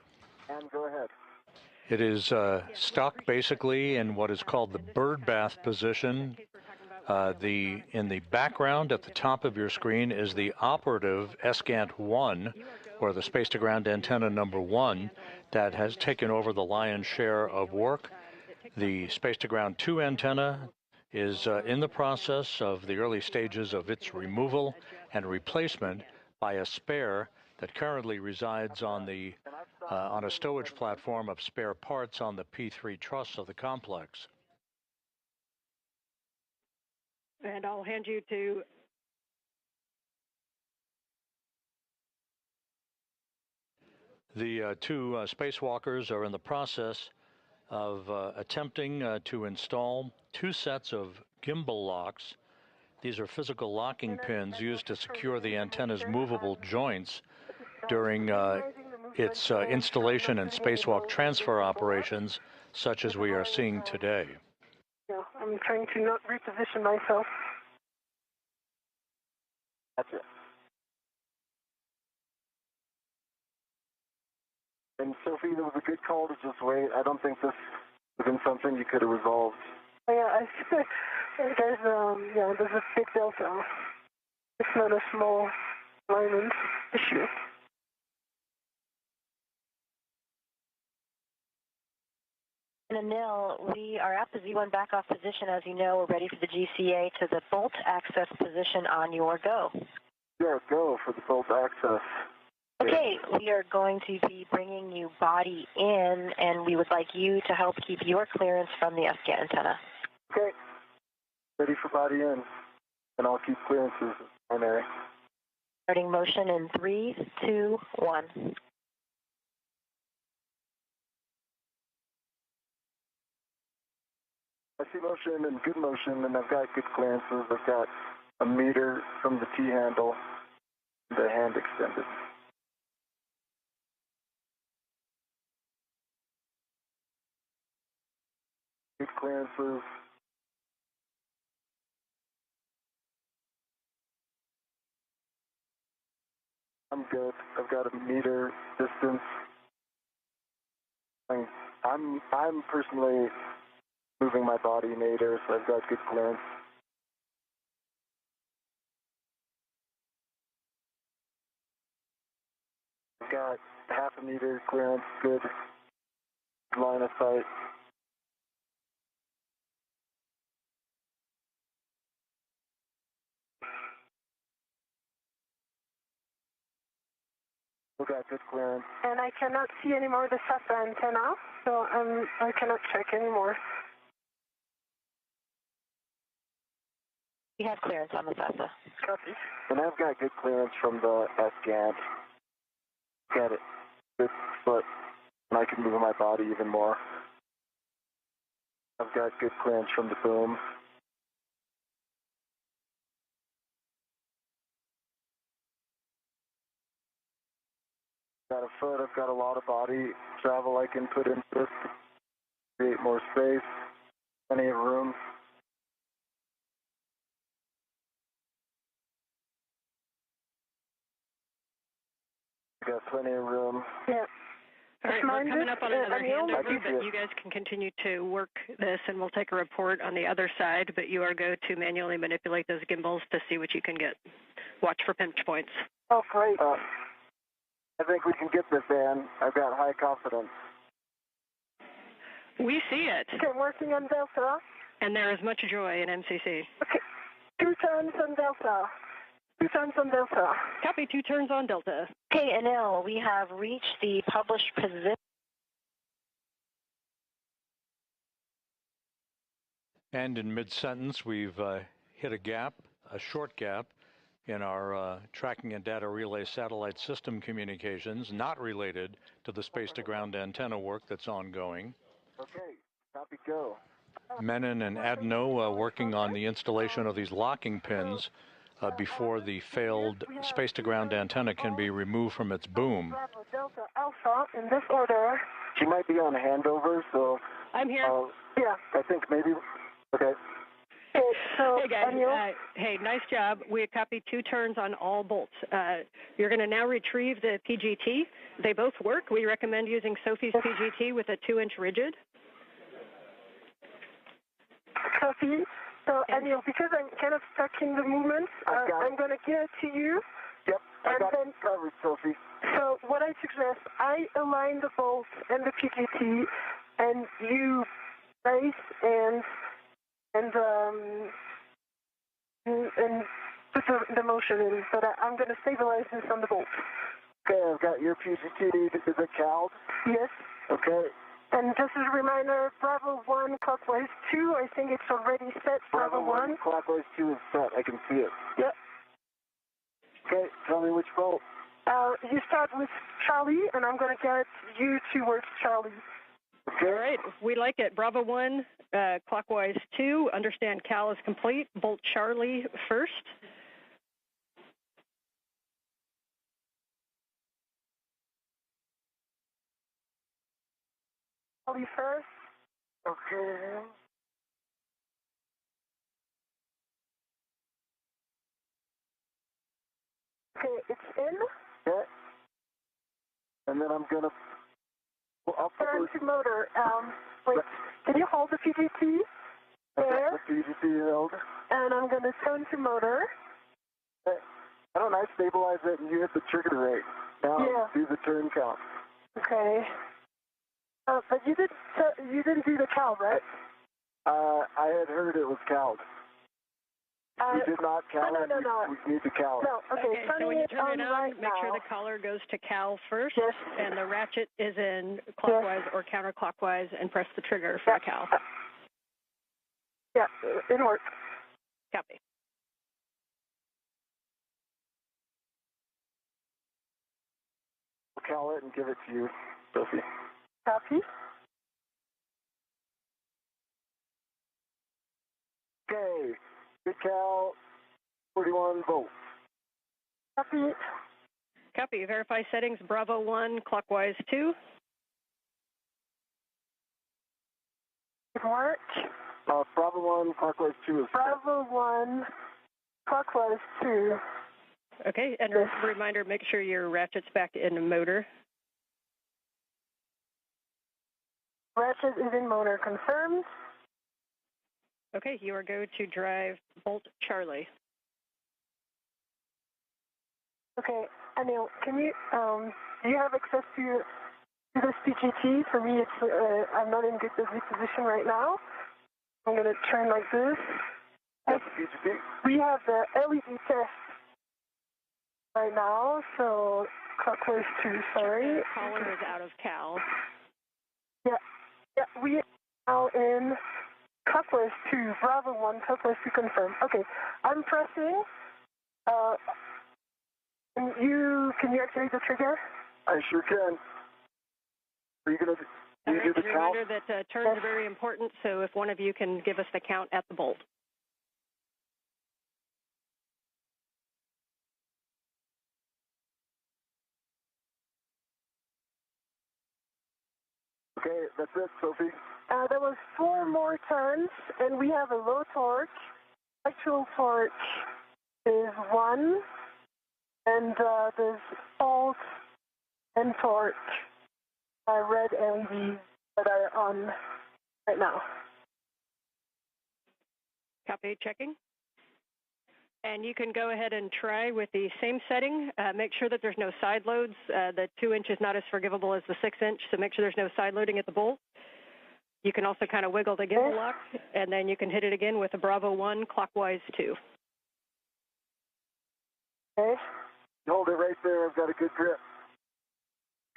Speaker 1: It is stuck basically in what is called the birdbath position. In the background at the top of your screen is the operative SGANT-1, or the space-to-ground antenna number 1, that has taken over the lion's share of work. The space-to-ground 2 antenna is in the process of the early stages of its removal and replacement by a spare that currently resides on a stowage platform of spare parts on the P3 truss of the complex.
Speaker 6: And I'll hand you to
Speaker 1: the two spacewalkers are in the process of attempting to install two sets of gimbal locks. These are physical locking pins used to secure the antenna's movable joints during its installation and spacewalk transfer operations, such as we are seeing today.
Speaker 5: Yeah, I'm trying to not reposition myself.
Speaker 4: That's it. And Sophie, that was a good call to just wait. I don't think this would have been something you could have resolved.
Speaker 5: Yeah, there's a big delta. It's not a small alignment issue.
Speaker 7: And Anil, we are at the Z1 back-off position. As you know, we're ready for the GCA to the bolt access position on your go.
Speaker 4: Yeah, go for the bolt access.
Speaker 7: Okay, we are going to be bringing you body in, and we would like you to help keep your clearance from the SCAT antenna.
Speaker 4: Okay. Ready for body in, and I'll keep clearances primary.
Speaker 7: Starting motion in 3, 2, 1.
Speaker 4: I see motion and good motion, and I've got good clearances. I've got a meter from the T-handle, the hand extended. Good clearances. I'm good. I've got a meter distance. I'm personally moving my body in ADER, so I've got good clearance. I've got half a meter clearance, good line of sight. We got good clearance.
Speaker 5: And I cannot see anymore the SATA antenna, so I cannot check anymore.
Speaker 7: We have clearance on the SATA.
Speaker 5: Copy.
Speaker 4: And I've got good clearance from the SCAT. Got it. Good foot. And I can move my body even more. I've got good clearance from the boom. Got a foot, I've got a lot of body travel I can put into this to create more space, plenty of room. Got plenty of room.
Speaker 5: Yeah.
Speaker 6: All right, we're coming up on another handover,
Speaker 4: but
Speaker 6: you guys can continue to work this, and we'll take a report on the other side, but you are go to manually manipulate those gimbals to see what you can get. Watch for pinch points.
Speaker 5: Oh, great.
Speaker 4: I think we can get this, Ann. I've got high confidence.
Speaker 6: We see it.
Speaker 5: Okay, I'm working on Delta.
Speaker 6: And there is much joy in MCC.
Speaker 5: Okay, 2 turns on Delta. 2 turns on Delta.
Speaker 6: Copy, 2 turns on Delta.
Speaker 7: Okay, Anil, we have reached the published position.
Speaker 1: And in mid-sentence, we've hit a gap, a short gap, in our tracking and data relay satellite system communications, not related to the space-to-ground antenna work that's ongoing.
Speaker 4: Okay, copy, go.
Speaker 1: Menon and Adenot working on the installation of these locking pins before the failed space-to-ground antenna can be removed from its boom.
Speaker 5: Bravo, Delta, Alpha, in this order.
Speaker 4: She might be on handover, so...
Speaker 6: I'm here.
Speaker 5: Yeah.
Speaker 4: I think maybe... Okay.
Speaker 5: Okay, so,
Speaker 6: Hey, guys.
Speaker 5: Anil?
Speaker 6: Hey, nice job. We copied 2 turns on all bolts. You're going to now retrieve the PGT. They both work. We recommend using Sophie's PGT with a 2-inch rigid.
Speaker 5: Copy. So, Anil, because I'm kind of stuck in the movements, I'm going to give it to you.
Speaker 4: Yep, I
Speaker 5: And
Speaker 4: got
Speaker 5: then-
Speaker 4: it covered, Sophie.
Speaker 5: So what I suggest, I align the bolts and the PGT, and you brace and and put the motion in, but I'm going to stabilize this on the bolt.
Speaker 4: Okay, I've got your PGT. Is it CALD?
Speaker 5: Yes.
Speaker 4: Okay.
Speaker 5: And just as a reminder, Bravo 1, clockwise 2, I think it's already set. Bravo 1.
Speaker 4: Clockwise 2 is set. I can see it.
Speaker 5: Yep.
Speaker 4: Okay, tell me which bolt.
Speaker 5: You start with Charlie, and I'm going to get you towards Charlie.
Speaker 4: Okay.
Speaker 6: All right, we like it. Bravo 1, clockwise 2, understand Cal is complete. Bolt Charlie first.
Speaker 5: Charlie first.
Speaker 4: Okay.
Speaker 5: Okay, it's in.
Speaker 4: Okay. And then I'm going to...
Speaker 5: Turn to motor. Wait, can you hold the PGT? There.
Speaker 4: The PGT held.
Speaker 5: And I'm going to turn to motor.
Speaker 4: Hey, why don't I stabilize it and you hit the trigger rate? Now do the turn count.
Speaker 5: Okay. But you didn't do the CAL, right?
Speaker 4: I had heard it was CALD. We did not CAL it.
Speaker 5: No.
Speaker 4: We need to CAL it.
Speaker 5: No, okay.
Speaker 6: So when you turn it on,
Speaker 5: right
Speaker 6: make sure
Speaker 5: now.
Speaker 6: the collar goes to Cal first,
Speaker 5: Yes.
Speaker 6: and the ratchet is in clockwise or counterclockwise, and press the trigger for the Cal.
Speaker 5: Yeah, in work.
Speaker 6: Copy.
Speaker 4: I'll CAL it and give it to you, Sophie.
Speaker 5: Copy.
Speaker 4: Okay. Good CAL, 41 volts.
Speaker 5: Copy.
Speaker 6: Copy. Verify settings. Bravo 1, clockwise 2.
Speaker 5: Good work.
Speaker 4: Bravo 1, clockwise 2 is set.
Speaker 5: Bravo 1, clockwise 2.
Speaker 6: Okay, and a reminder, make sure your ratchet's back in the motor.
Speaker 5: Ratchet is in motor. Confirmed.
Speaker 6: Okay, you are go to drive Bolt Charlie.
Speaker 5: Okay, Anil, can you, do you have access to this PGT? For me, it's, I'm not in good position right now. I'm going to turn like this.
Speaker 4: That's the PGT.
Speaker 5: We have the LED test right now, so clockwise 2, sorry.
Speaker 6: The collar is out of Cal.
Speaker 5: Yeah, we are now in clockwise 2, Bravo 1, clockwise 2 confirm. Okay, I'm pressing. Can you activate the trigger?
Speaker 4: I sure can. Are you going to do the count?
Speaker 6: Reminder that turns are very important, so if one of you can give us the count at the bolt.
Speaker 4: Okay, that's it, Sophie.
Speaker 5: There was 4 more turns, and we have a low torque. Actual torque is 1, and there's pulse and torque, red LEDs that are on right now.
Speaker 6: Copy, checking. And you can go ahead and try with the same setting. Make sure that there's no side loads. The 2-inch is not as forgivable as the 6-inch, so make sure there's no side loading at the bolt. You can also kind of wiggle the gimbal lock, and then you can hit it again with a Bravo 1, clockwise 2.
Speaker 5: Okay.
Speaker 4: Hold it right there. I've got a good grip.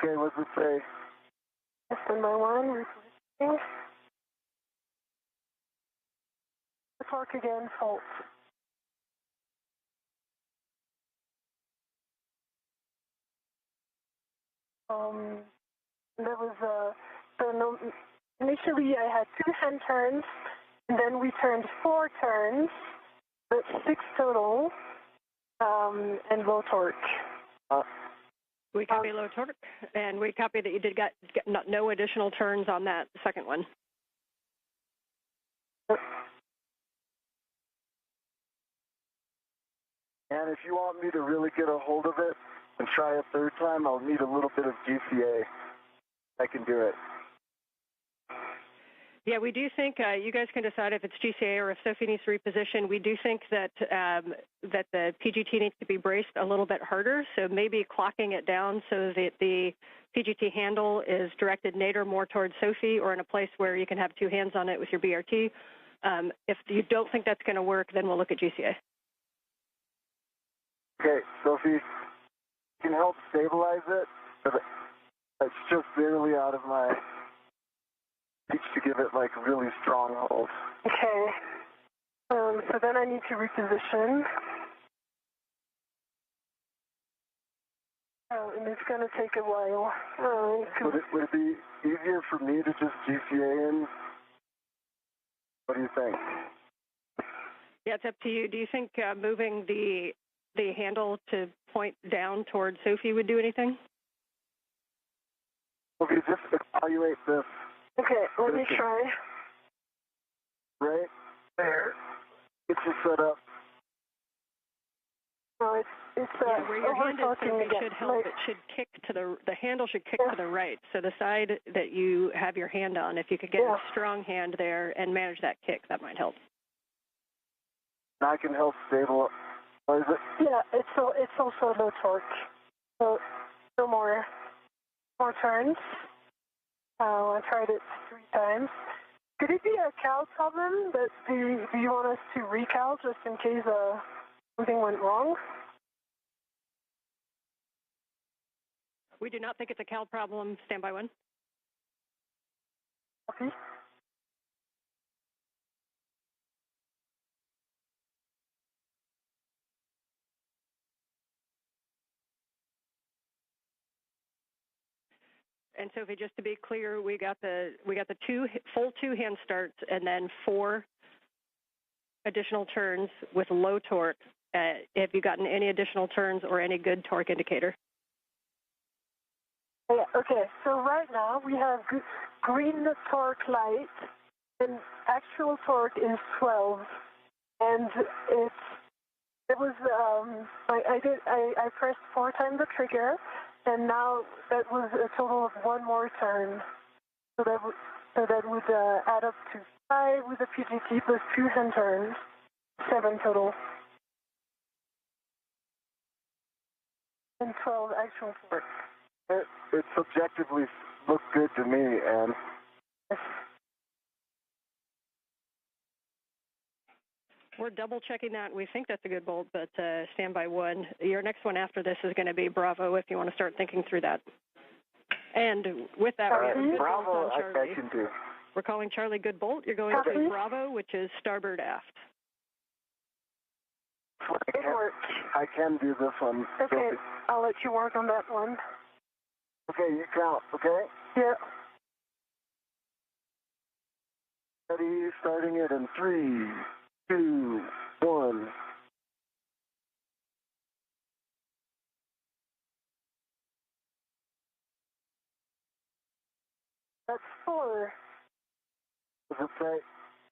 Speaker 4: Okay, what's it say?
Speaker 5: Number 1, repositioning. The torque again, fault. There was initially I had 2 hand turns, and then we turned 4 turns, but 6 total, and low torque.
Speaker 6: We copy low torque, and we copy that you did get no additional turns on that second one.
Speaker 4: And if you want me to really get a hold of it and try a third time, I'll need a little bit of GCA. I can do it.
Speaker 6: Yeah, we do think you guys can decide if it's GCA or if Sophie needs to reposition. We do think that that the PGT needs to be braced a little bit harder, so maybe clocking it down so that the PGT handle is directed nadir more towards Sophie or in a place where you can have 2 hands on it with your BRT, If you don't think that's going to work, then we'll look at GCA.
Speaker 4: Okay, Sophie, you can help stabilize it, but it's just barely out of my reach to give it like really strong hold.
Speaker 5: Okay. So then I need to reposition. And it's going to take a while.
Speaker 4: Would it be easier for me to just GCA in? What do you think?
Speaker 6: Yeah, it's up to you. Do you think moving the handle to point down towards Sophie would do anything?
Speaker 4: Okay, just evaluate this.
Speaker 5: Okay, let me try.
Speaker 4: Right there. Get you set up.
Speaker 5: No, it's
Speaker 6: where your hand is, Sophie, should help. It should kick to the handle should kick to the right. So the side that you have your hand on, if you could get a strong hand there and manage that kick, that might help.
Speaker 4: I can help stabilize it.
Speaker 5: Yeah, it's also low torque. So no more turns. I tried it 3 times. Could it be a cal problem? But do you want us to recal just in case something went wrong?
Speaker 6: We do not think it's a cal problem. Standby 1.
Speaker 5: Okay.
Speaker 6: And Sophie, just to be clear, we got the full 2 hand starts and then 4 additional turns with low torque. Have you gotten any additional turns or any good torque indicator?
Speaker 5: Yeah, okay, so right now we have green torque light, and actual torque is 12, and I pressed 4 times the trigger, and now that was a total of 1 more turn, so that would add up to 5 with the PGT plus 2 hand turns, 7 total, and 12 actual torque.
Speaker 4: It subjectively looked good to me, and
Speaker 6: we're double checking that. We think that's a good bolt, but standby 1. Your next one after this is going to be Bravo if you want to start thinking through that. And with that, we have a good
Speaker 4: Bravo,
Speaker 6: bolt on Charlie.
Speaker 4: I can do.
Speaker 6: We're calling Charlie good bolt. You're going to Bravo, which is starboard aft.
Speaker 4: I can do this one.
Speaker 5: Okay, I'll let you work on that one.
Speaker 4: Okay, you count, okay?
Speaker 5: Yeah.
Speaker 4: Ready, starting it in 3, 2, 1.
Speaker 5: That's 4.
Speaker 4: Does it say?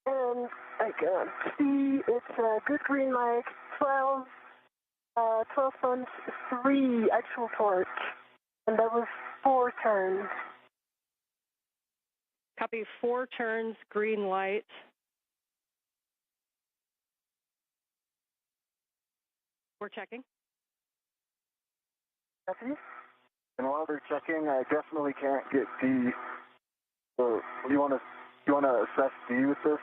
Speaker 5: And I can see it's a good green light, 12 tons, 3 actual torque. And that was 4 turns.
Speaker 6: Copy 4 turns, green light. We're checking.
Speaker 5: Copy.
Speaker 4: And while they're checking, I definitely can't get D. So you want to assess D with this?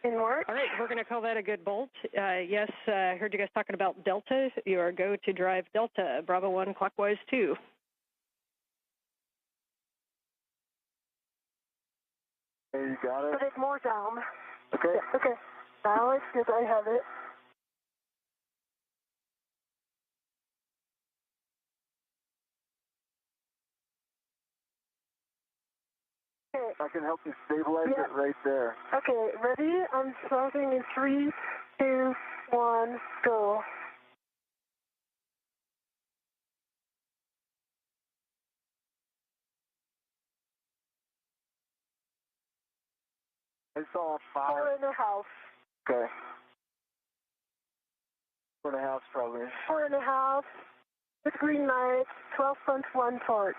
Speaker 5: In work.
Speaker 6: All right, we're going to call that a good bolt. Yes, I heard you guys talking about Delta. You are go to drive Delta, Bravo 1, clockwise 2.
Speaker 4: Okay, you got it?
Speaker 5: Put it more down.
Speaker 4: Okay.
Speaker 5: Yeah, okay. Now it's good. I have it. Okay.
Speaker 4: I can help you stabilize it right there.
Speaker 5: Okay, ready? I'm starting in 3, 2, 1, go.
Speaker 4: I saw 5.
Speaker 5: 4.5.
Speaker 4: Okay. 4.5 probably.
Speaker 5: 4.5. With green light, 12.1 torque.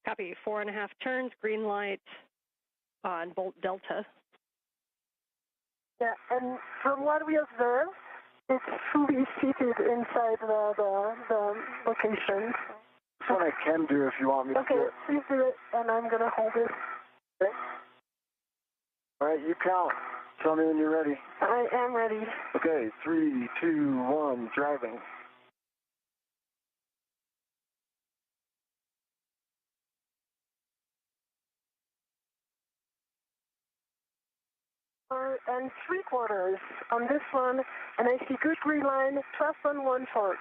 Speaker 6: Copy, 4.5 turns, green light on bolt Delta.
Speaker 5: Yeah, and from what we observed, it's fully seated inside the location.
Speaker 4: That's what I can do if you want me to do
Speaker 5: Okay,
Speaker 4: it.
Speaker 5: please do it, and I'm going to hold it.
Speaker 4: Okay. All right, you count. Tell me when you're ready.
Speaker 5: I am ready.
Speaker 4: Okay, 3, 2, 1, driving.
Speaker 5: And 3/4 on this one, and I see good green line, 12.1 torque.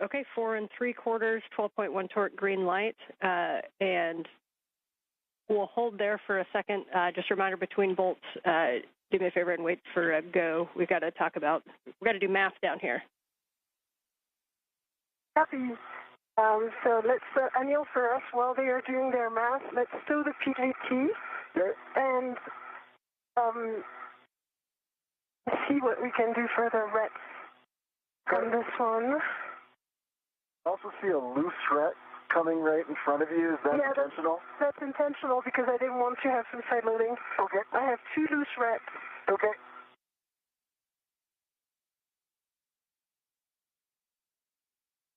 Speaker 6: Okay, 4 3/4, 12.1 torque, green light, and we'll hold there for a second. Just a reminder between bolts, do me a favor and wait for a go. We've got to do math down here.
Speaker 5: Copy. So let's, Anil, for us, while they are doing their math, let's stow the PJT and see what we can do for the rets on this one.
Speaker 4: I also see a loose ret coming right in front of you. Is that intentional?
Speaker 5: That's intentional because I didn't want to have some side loading.
Speaker 4: Okay.
Speaker 5: I have 2 loose rets.
Speaker 4: Okay.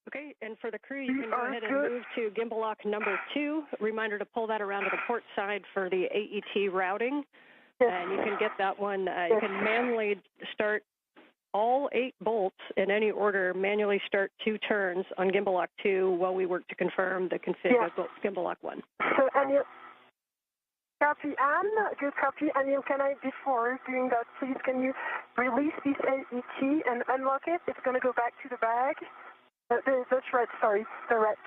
Speaker 6: Okay, and for the crew, you can go ahead and move to gimbal lock number 2. Reminder to pull that around to the port side for the AET routing.
Speaker 5: Yes.
Speaker 6: And you can get that one, you can manually start all 8 bolts in any order, manually start 2 turns on gimbal lock 2 while we work to confirm the config of gimbal lock 1.
Speaker 5: So, Anil, copy, Anne, good copy. Anil, can I, before doing that, please, can you release this AET and unlock it? It's going to go back to the bag. That's right, sorry, the ret.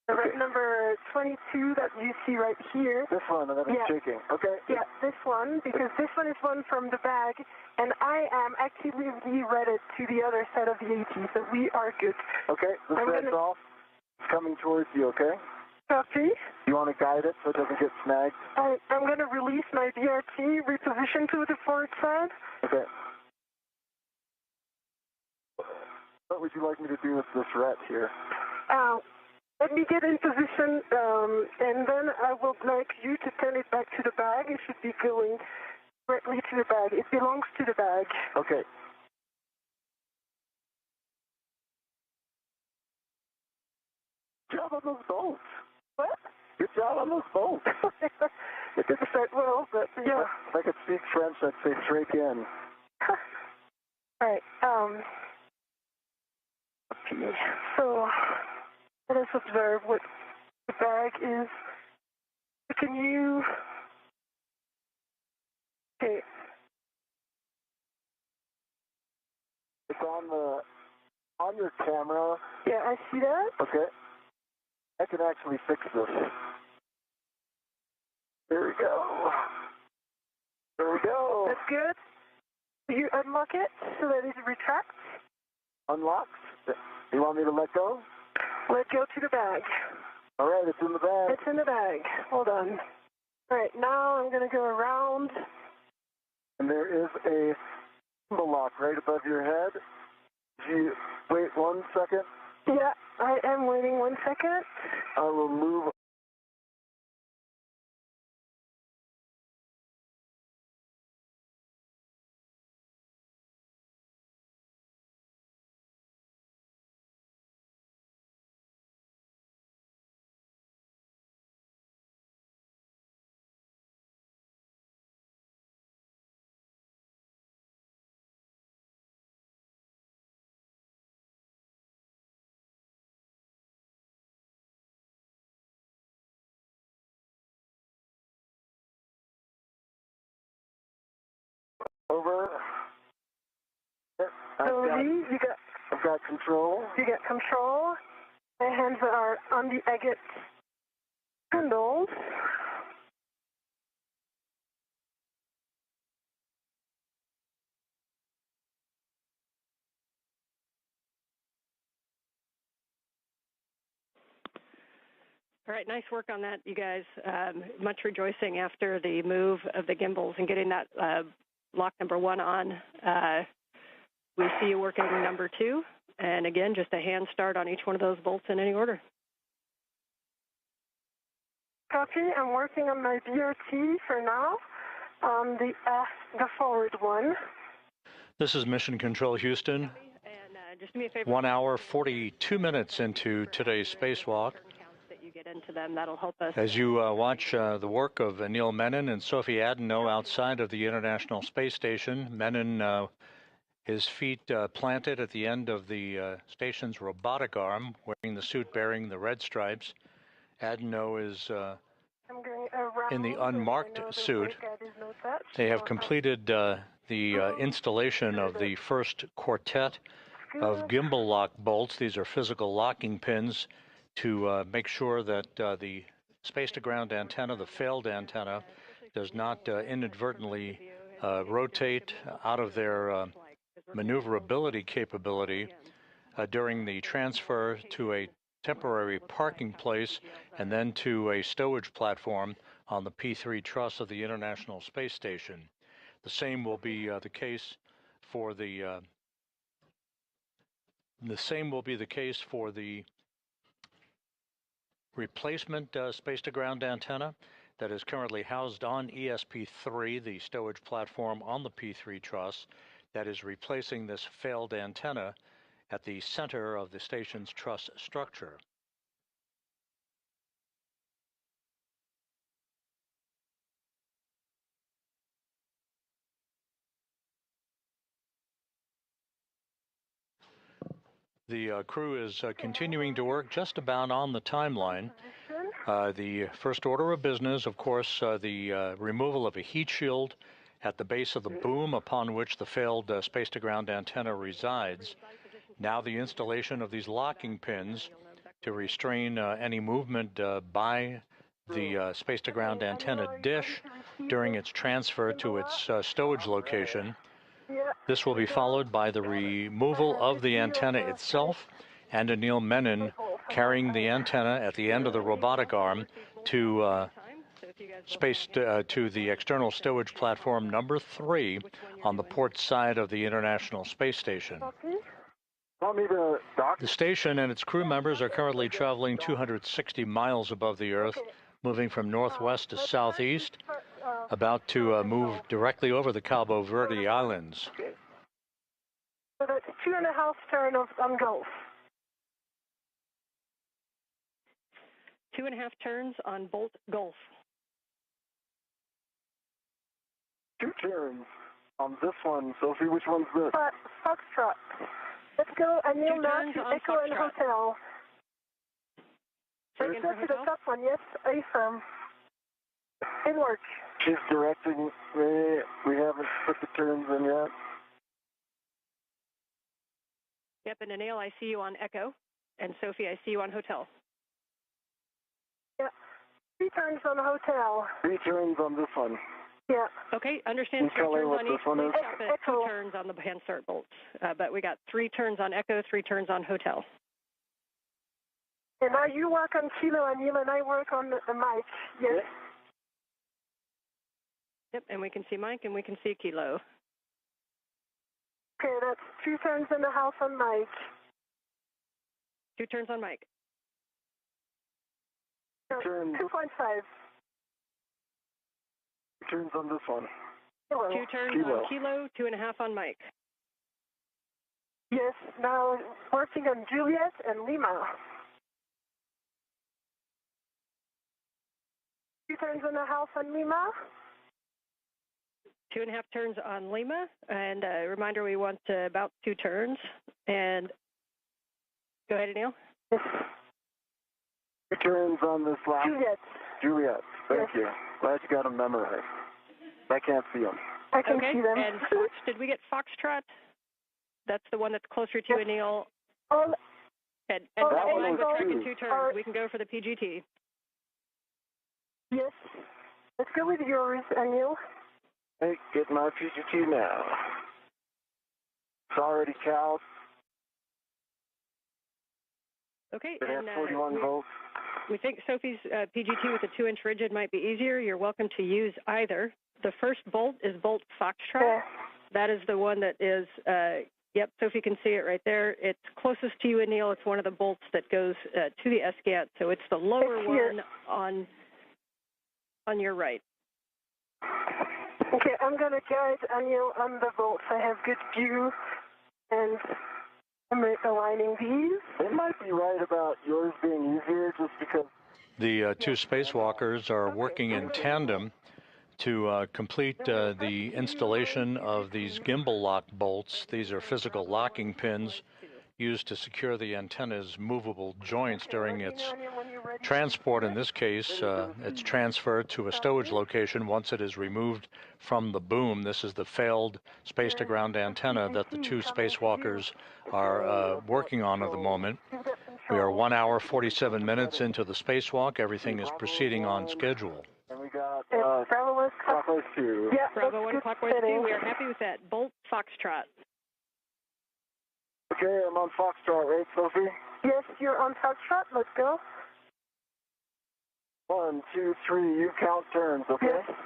Speaker 5: The ret number 22 that you see right here.
Speaker 4: This one that I'm shaking. Okay.
Speaker 5: Yeah, this one, because this one is one from the bag, and I am actively reretted to the other side of the AT, so we are good.
Speaker 4: Okay, this red's off. It's coming towards you, okay?
Speaker 5: Copy.
Speaker 4: You want to guide it so it doesn't get snagged?
Speaker 5: I'm going to release my BRT, reposition to the port side.
Speaker 4: Okay. What would you like me to do with this ret here?
Speaker 5: Let me get in position, and then I would like you to turn it back to the bag. It should be going directly to the bag. It belongs to the bag.
Speaker 4: Okay. Good job on those bolts.
Speaker 5: What?
Speaker 4: Good job on those bolts.
Speaker 5: It didn't start well, but yeah.
Speaker 4: If I could speak French, I'd say straight in.
Speaker 5: All right. So let us observe what the bag is. Can you? Okay.
Speaker 4: It's on your camera.
Speaker 5: Yeah, I see that.
Speaker 4: Okay. I can actually fix this. There we go. There we go.
Speaker 5: That's good. You unlock it so that it retracts.
Speaker 4: Unlocked. You want me to let go?
Speaker 5: Let go to the bag.
Speaker 4: All right, it's in the bag.
Speaker 5: It's in the bag. Hold on. All right, now I'm going to go around.
Speaker 4: And there is a gimbal lock right above your head. You wait 1 second.
Speaker 5: Yeah, I am waiting 1 second.
Speaker 4: I will move. Over. I've got control.
Speaker 5: You got control. My hands are on the agate handles.
Speaker 6: All right, nice work on that, you guys. Much rejoicing after the move of the gimbals and getting that lock number 1 on. We see you working number 2. And again, just a hand start on each one of those bolts in any order.
Speaker 5: Copy. I'm working on my BRT for now on the forward one.
Speaker 1: This is Mission Control Houston.
Speaker 6: And just do me a favor.
Speaker 1: 1 hour, 42 minutes into today's spacewalk.
Speaker 6: into them. That'll help us.
Speaker 1: As you watch the work of Anil Menon and Sophie Adenot outside of the International Space Station, Menon, his feet planted at the end of the station's robotic arm, wearing the suit bearing the red stripes. Adenot is in the unmarked suit. They have completed the installation of the first quartet of gimbal lock bolts. These are physical locking pins to make sure that the space-to-ground antenna, the failed antenna, does not inadvertently rotate out of their maneuverability capability during the transfer to a temporary parking place and then to a stowage platform on the P3 truss of the International Space Station. The same will be the case for the replacement space-to-ground antenna that is currently housed on ESP3, the stowage platform on the P3 truss, that is replacing this failed antenna at the center of the station's truss structure. The crew is continuing to work just about on the timeline. The first order of business, of course, the removal of a heat shield at the base of the boom upon which the failed space-to-ground antenna resides. Now the installation of these locking pins to restrain any movement by the space-to-ground antenna dish during its transfer to its stowage location. This will be followed by the removal of the antenna itself and Anil Menon carrying the antenna at the end of the robotic arm to to the external stowage platform number 3 on the port side of the International Space Station. The station and its crew members are currently traveling 260 miles above the Earth, moving from northwest to southeast, about to move directly over the Cabo Verde Islands.
Speaker 5: So that's 2.5 turn on Gulf.
Speaker 6: 2.5 turns on Bolt Gulf.
Speaker 4: 2 turns on this one. Sophie, which one's this?
Speaker 5: Foxtrot. Let's go Anil Menon, Echo and Hotel. Let's go to the top one, yes, affirm. It works.
Speaker 4: She's directing me. We haven't put the turns in yet.
Speaker 6: Yep, and Anil, I see you on Echo, and Sophie, I see you on Hotel.
Speaker 5: Yeah, 3 turns on the Hotel.
Speaker 4: 3 turns on this one.
Speaker 5: Yeah.
Speaker 6: Okay, understand 3 turns on each. Please stop at 2 turns on the hand start bolts. But we got 3 turns on Echo, 3 turns on Hotel.
Speaker 5: And now you work on Kilo, Anil, and I work on the mic. Yes.
Speaker 6: Yep, and we can see Mike and we can see Kilo.
Speaker 5: Okay, that's 2 turns in the house on Mike.
Speaker 6: 2 turns on Mike.
Speaker 5: 2.5.
Speaker 4: 2 turns on this one.
Speaker 5: Kilo.
Speaker 6: 2 turns on Kilo, 2.5 on Mike.
Speaker 5: Yes, now working on Juliet and Lima. 2 turns in the house on Lima.
Speaker 6: 2.5 turns on Lima, and a reminder, we want about 2 turns. And go ahead, Anil.
Speaker 4: 2 turns on this last. Juliet. Thank you. Glad you got them memorized. I can't see them.
Speaker 5: I can see them.
Speaker 6: And Fox, did we get Foxtrot? That's the one that's closer to Anil.
Speaker 5: And
Speaker 6: that one was tracking 2 turns. We can go for the PGT.
Speaker 5: Yes. Let's go with yours, Anil.
Speaker 4: Hey, get my PGT now. It's already cowed.
Speaker 6: Okay,
Speaker 4: It has
Speaker 6: and
Speaker 4: 41 volts.
Speaker 6: We think Sophie's PGT with a 2-inch rigid might be easier. You're welcome to use either. The first bolt is bolt Foxtrot.
Speaker 5: Yeah.
Speaker 6: That is the one that is, yep, Sophie can see it right there. It's closest to you, Anil. It's one of the bolts that goes to the SGAT, so it's the lower one on your right.
Speaker 5: Okay, I'm going to guide Anil on the bolts. I have good view, and I'm aligning these.
Speaker 4: It might be right about yours being easier just because
Speaker 1: The two spacewalkers are working in tandem to complete the installation of these gimbal lock bolts. These are physical locking pins used to secure the antenna's movable joints during its transport. In this case, it's transferred to a stowage location once it is removed from the boom. This is the failed space-to-ground antenna that the two spacewalkers are working on at the moment. We are 1 hour, 47 minutes into the spacewalk. Everything is proceeding on schedule.
Speaker 4: And we got Bravo 1 Clockwise 2.
Speaker 6: Yeah, Bravo 1 Clockwise 2. We are happy with that. Bolt Foxtrot.
Speaker 4: Okay, I'm on Foxtrot, right, Sophie?
Speaker 5: Yes, you're on Foxtrot. Let's go.
Speaker 4: 1, 2, 3, you count turns, okay?
Speaker 5: Yes.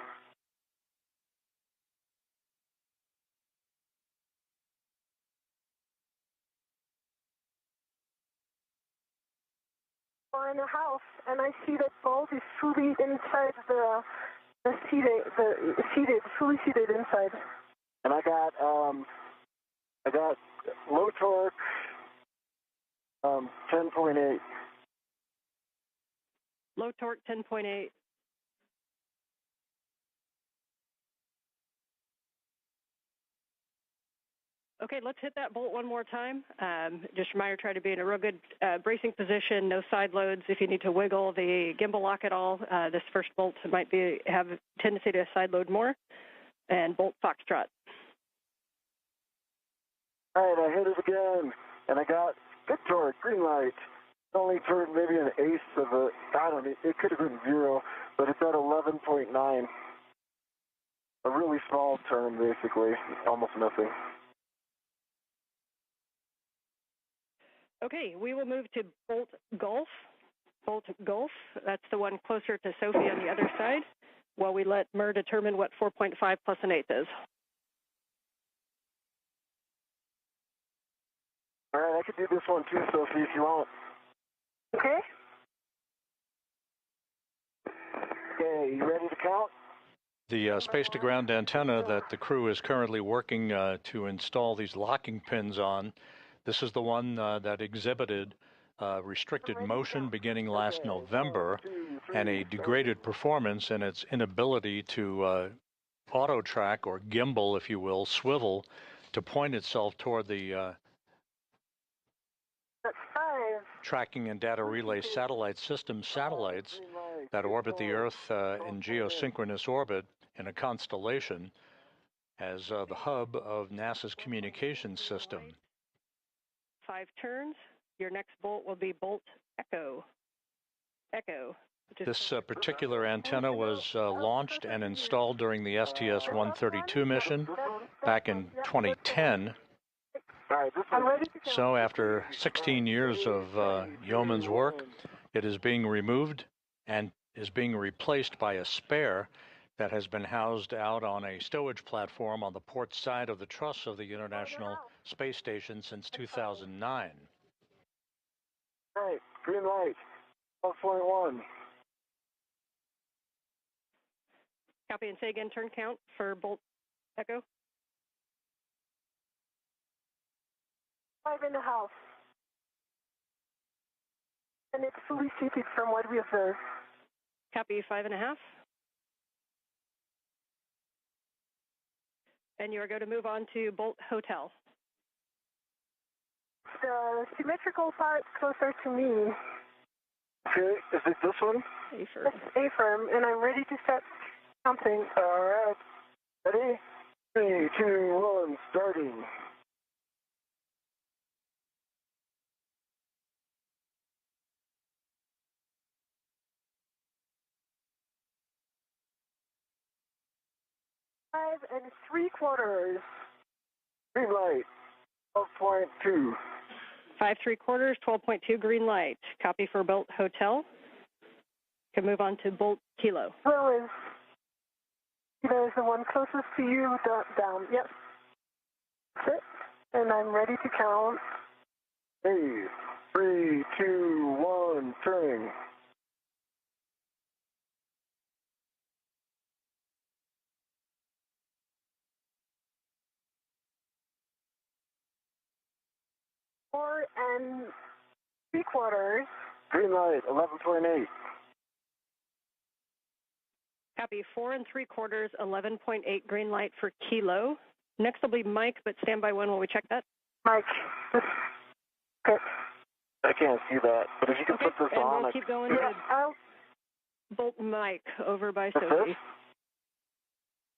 Speaker 5: We're in a house, and I see that Bolt is fully inside fully seated inside.
Speaker 4: And I got low torque, 10.8.
Speaker 6: Low torque 10.8. Okay, let's hit that bolt one more time. Just a reminder, try to be in a real good bracing position, no side loads. If you need to wiggle the gimbal lock at all, this first bolt might have a tendency to side load more. And bolt Foxtrot.
Speaker 4: All right, I hit it again, and I got good torque, green light. Only turned maybe an eighth of it. I don't know, it could have been 0, but it's at 11.9. A really small turn, basically, almost nothing.
Speaker 6: Okay, we will move to Bolt Golf. Bolt Golf, that's the one closer to Sophie on the other side, while we let MER determine what 4.5 plus an eighth is.
Speaker 4: All right, I could do this one too, Sophie, if you want.
Speaker 5: Okay.
Speaker 4: Okay, you ready to count?
Speaker 1: The space-to-ground antenna that the crew is currently working to install these locking pins on, this is the one that exhibited restricted motion beginning last November and a degraded performance in its inability to auto-track or gimbal, if you will, swivel to point itself toward the tracking and data relay satellite system satellites that orbit the Earth in geosynchronous orbit in a constellation as the hub of NASA's communications system.
Speaker 6: 5 turns. Your next bolt will be Bolt Echo. Echo.
Speaker 1: This particular antenna was launched and installed during the STS-132 mission back in 2010. So after 16 years of yeoman's work, it is being removed and is being replaced by a spare that has been housed out on a stowage platform on the port side of the truss of the International Space Station since 2009.
Speaker 4: Right, green light, 12.1.
Speaker 6: Copy and say again, turn count for Bolt Echo.
Speaker 5: 5.5. And it's fully seated from what we observe.
Speaker 6: Copy 5.5. And you are going to move on to Bolt Hotel.
Speaker 5: The symmetrical part closer to me.
Speaker 4: Okay, is it this one?
Speaker 6: A-firm.
Speaker 5: It's A-firm, and I'm ready to start counting.
Speaker 4: All right, ready? 3, 2, 1, starting.
Speaker 5: Five and 3/4.
Speaker 4: Green light, 12.2.
Speaker 6: 5 3/4, 12.2 green light. Copy for Bolt Hotel. Can move on to Bolt Kilo.
Speaker 5: Well, is the one closest to you down. Yep. That's it. And I'm ready to count.
Speaker 4: Hey, 3, 2, 1, turning.
Speaker 5: Four and 3/4.
Speaker 4: Green light, 11.8.
Speaker 6: Copy, 4 3/4, 11.8, green light for kilo. Next will be Mike, but stand by one while we check that.
Speaker 4: Mike. Okay. I can't see that, but if you can put this
Speaker 6: and
Speaker 4: on.
Speaker 6: We'll keep going to Bolt Mike over by Sophie.
Speaker 4: This?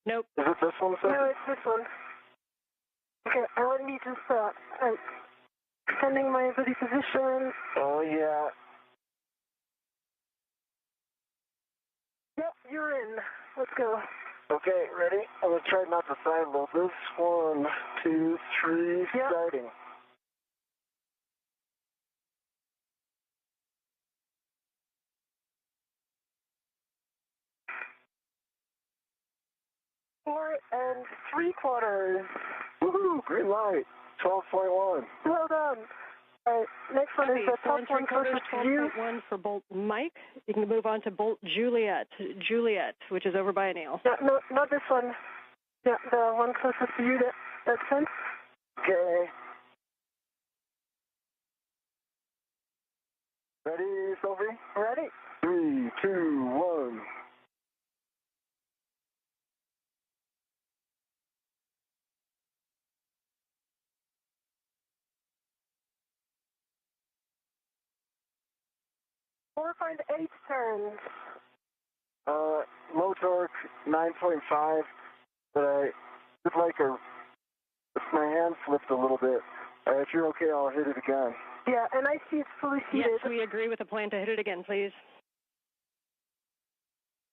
Speaker 6: Nope.
Speaker 4: Is it this one, Sophie?
Speaker 5: No, it's this one. Okay, let me just extending my body position.
Speaker 4: Oh, yeah.
Speaker 5: Yep, you're in. Let's go.
Speaker 4: Okay, ready? I'm going to try not to side load this. 1, 2, 3, starting.
Speaker 5: Four and 3/4.
Speaker 4: Woohoo! Green light. 12.1.
Speaker 5: Well done. All right, next one is the
Speaker 6: 4
Speaker 5: top one
Speaker 6: 3/4,
Speaker 5: closest to you.
Speaker 6: 12.1 for Bolt Mike. You can move on to Bolt Juliet, which is over by Anil.
Speaker 5: Yeah, no, not this one. Yeah, the one closest to you, that sense.
Speaker 4: Okay. Ready, Sophie?
Speaker 5: Ready?
Speaker 4: 3, 2, 1.
Speaker 5: Four, 5, 8 turns.
Speaker 4: Low torque, 9.5, but I just like my hand slipped a little bit. If you're okay, I'll hit it again.
Speaker 5: Yeah, and I see it's fully seated.
Speaker 6: Yes, we agree with the plan to hit it again, please.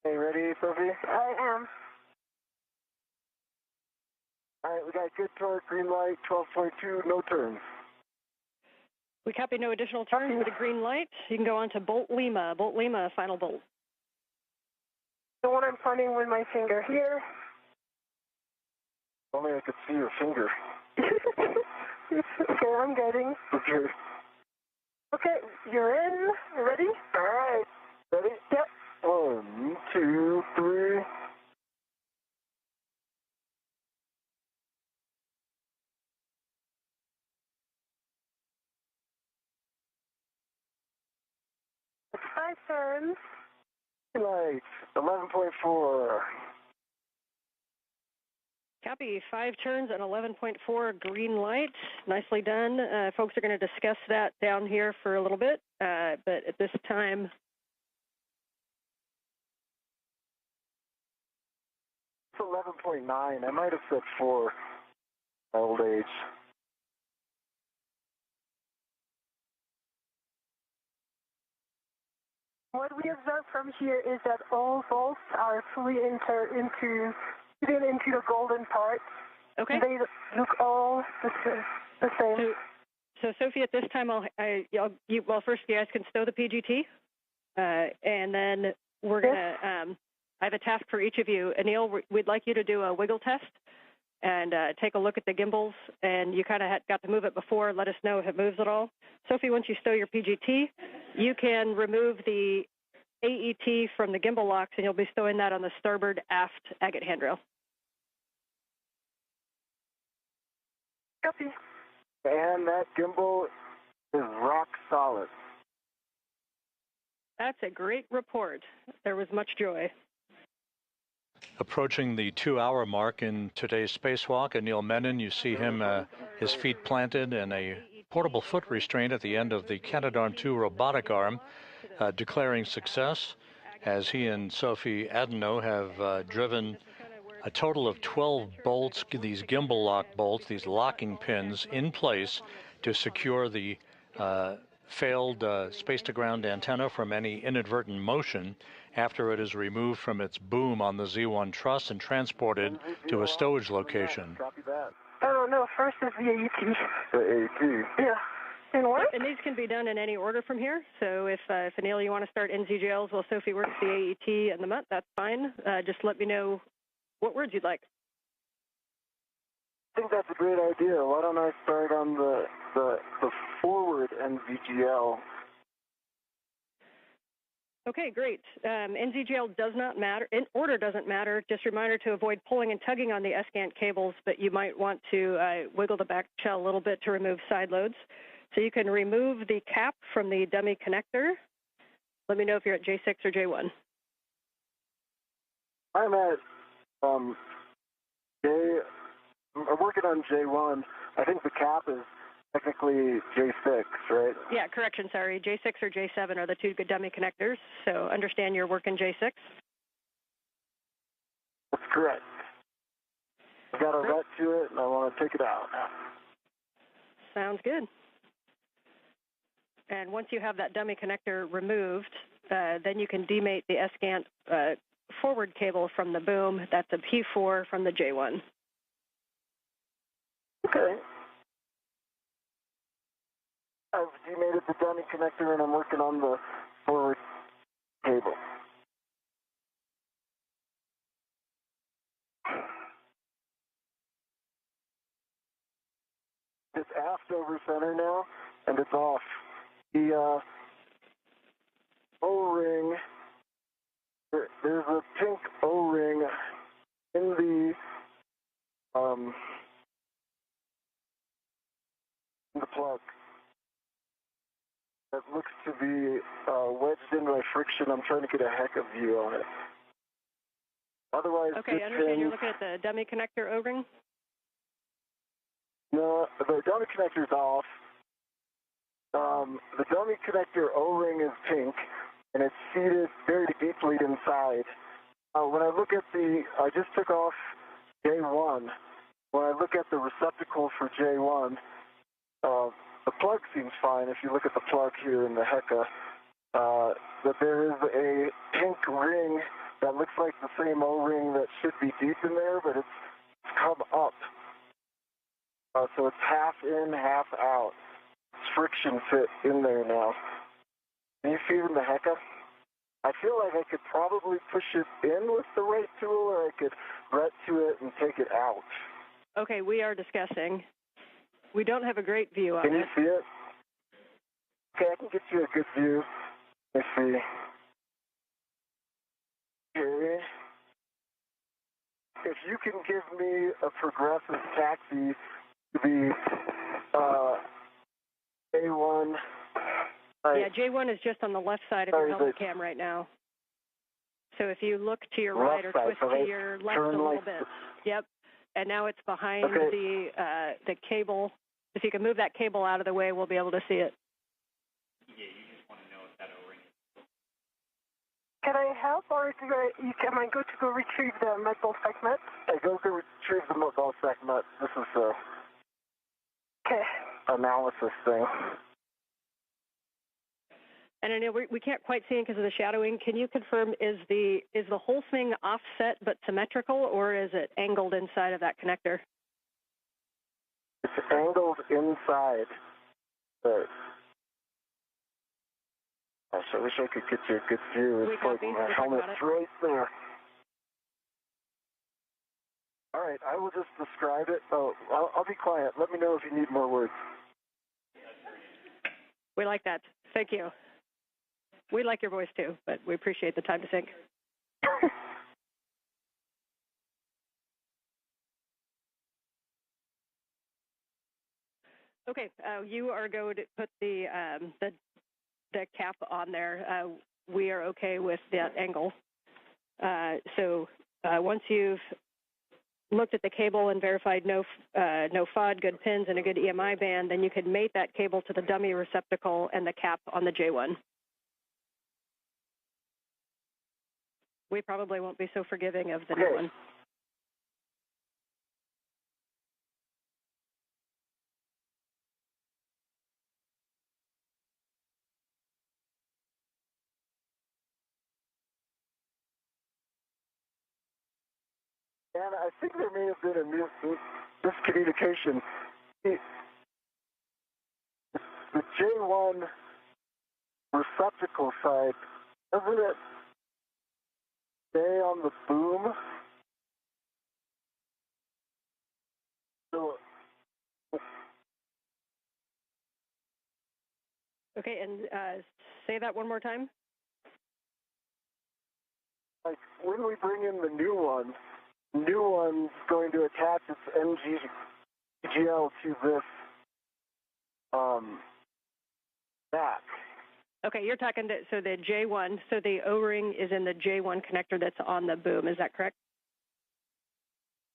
Speaker 4: Okay, ready, Sophie?
Speaker 5: I am.
Speaker 4: All right, we got good torque, green light, 12.2, no turns.
Speaker 6: We copy no additional turns with a green light. You can go on to Bolt Lima. Bolt Lima, final bolt.
Speaker 5: The one I'm pointing with my finger here.
Speaker 4: Only I could see your finger.
Speaker 5: Okay, I'm getting.
Speaker 4: Okay.
Speaker 5: Okay, you're in. Ready?
Speaker 4: All right. Ready?
Speaker 5: Yep.
Speaker 4: 1, 2, 3.
Speaker 5: It's 5 turns.
Speaker 4: Light, 11.4.
Speaker 6: Copy, 5 turns and 11.4 green light. Nicely done. Folks are going to discuss that down here for a little bit, but at this time...
Speaker 4: It's 11.9. I might have said 4. Old age.
Speaker 5: What we observe from here is that all bolts are fully fitted into the golden part.
Speaker 6: Okay.
Speaker 5: They look all the same.
Speaker 6: So Sophie, at this time, first you guys can stow the PGT, and then we're going to, I have a task for each of you. Anil, we'd like you to do a wiggle test and take a look at the gimbals, and you kind of got to move it before. Let us know if it moves at all. Sophie, once you stow your PGT, you can remove the AET from the gimbal locks, and you'll be stowing that on the starboard aft agate handrail.
Speaker 5: Copy.
Speaker 4: And that gimbal is rock solid.
Speaker 6: That's a great report. There was much joy.
Speaker 1: Approaching the 2-hour mark in today's spacewalk, Anil Menon, you see him, his feet planted and a portable foot restraint at the end of the Canadarm2 robotic arm, declaring success as he and Sophie Adenot have driven a total of 12 bolts, these gimbal lock bolts, these locking pins in place to secure the failed space-to-ground antenna from any inadvertent motion after it is removed from its boom on the Z1 truss and transported to a stowage location.
Speaker 4: Copy that.
Speaker 5: Oh, no, first is the AET.
Speaker 4: The AET.
Speaker 5: Yeah. And what?
Speaker 6: And these can be done in any order from here. So if Anil, you want to start NZGLs while Sophie works the AET and the MUT, that's fine. Just let me know what words you'd like.
Speaker 4: I think that's a great idea. Why don't I start on the forward NVGL?
Speaker 6: Okay, great. NZGL does not matter. In order doesn't matter. Just a reminder to avoid pulling and tugging on the SCANT cables, but you might want to wiggle the back shell a little bit to remove side loads. So you can remove the cap from the dummy connector. Let me know if you're at J6 or J1.
Speaker 4: I'm at I'm working on J1. I think the cap is technically J6, right?
Speaker 6: Yeah, correction, sorry. J6 or J7 are the two good dummy connectors, so understand you're working J6?
Speaker 4: That's correct. I've got a ret to it, and I want to take it out.
Speaker 6: Sounds good. And once you have that dummy connector removed, then you can demate the S-Gant forward cable from the boom. That's a P4 from the J1.
Speaker 4: Okay. I've demated the dummy connector, and I'm working on the forward cable. It's aft over center now, and it's off. The O-ring, there's a pink O-ring in the plug that looks to be wedged in by friction. I'm trying to get a heck of view on it. Otherwise,
Speaker 6: okay, I understand you're looking at the dummy connector O-ring?
Speaker 4: No, the dummy connector's off. The dummy connector O-ring is pink, and it's seated very deeply inside. When I look at I just took off J1. When I look at the receptacle for J1, the plug seems fine. If you look at the plug here in the HECA, that there is a pink ring that looks like the same O-ring that should be deep in there, but it's come up. So it's half in, half out. It's friction fit in there now. Can you feel the HECA? I feel like I could probably push it in with the right tool, or I could ret to it and take it out.
Speaker 6: Okay, we are discussing. We don't have a great view on it.
Speaker 4: Can you see it? Okay, I can get you a good view. Let's see. Okay. If you can give me a progressive taxi to the A1.
Speaker 6: Yeah, J1 is just on the left side of your helmet cam right now. So if you look to your right or twist to your left a little bit. Yep. And now it's behind the cable. If you can move that cable out of the way, we'll be able to see it.
Speaker 8: Yeah, you just want to know if that O-ring is.
Speaker 5: Can I help, or am I good to go retrieve the metal segment?
Speaker 4: Hey, go retrieve the metal segment. This is a analysis thing.
Speaker 6: And I know we can't quite see it because of the shadowing. Can you confirm, is the whole thing offset but symmetrical, or is it angled inside of that connector?
Speaker 4: It's angled inside. Gosh, I wish I could get you a good view. It's like my helmet's right there. All right, I will just describe it. Oh, I'll be quiet. Let me know if you need more words.
Speaker 6: We like that. Thank you. We like your voice too, but we appreciate the time to think. Okay, you are going to put the cap on there. We are okay with that angle. So once you've looked at the cable and verified no FOD, good pins, and a good EMI band, then you can mate that cable to the dummy receptacle and the cap on the J1. We probably won't be so forgiving of the new one.
Speaker 4: And I think there may have been a miscommunication. The J1 receptacle side, doesn't it stay on the boom? So,
Speaker 6: okay, and say that one more time.
Speaker 4: Like when we bring in the new one's going to attach its NGL to this back.
Speaker 6: Okay, you're talking to, so the J1, so the O-ring is in the J1 connector that's on the boom, is that correct?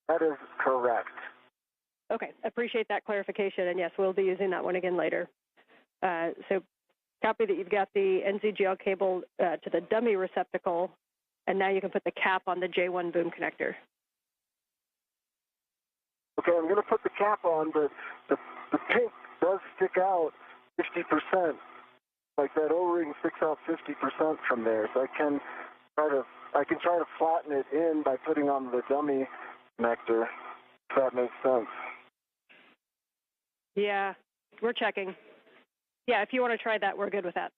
Speaker 4: That is correct.
Speaker 6: Okay, appreciate that clarification, and yes, we'll be using that one again later. So copy that you've got the NZGL cable to the dummy receptacle, and now you can put the cap on the J1 boom connector.
Speaker 4: Okay, I'm going to put the cap on, but the pink does stick out 50%. Like that O-ring sticks out 50% from there, so I can try to flatten it in by putting on the dummy connector, if that makes sense.
Speaker 6: Yeah, we're checking. Yeah, if you want to try that, we're good with that.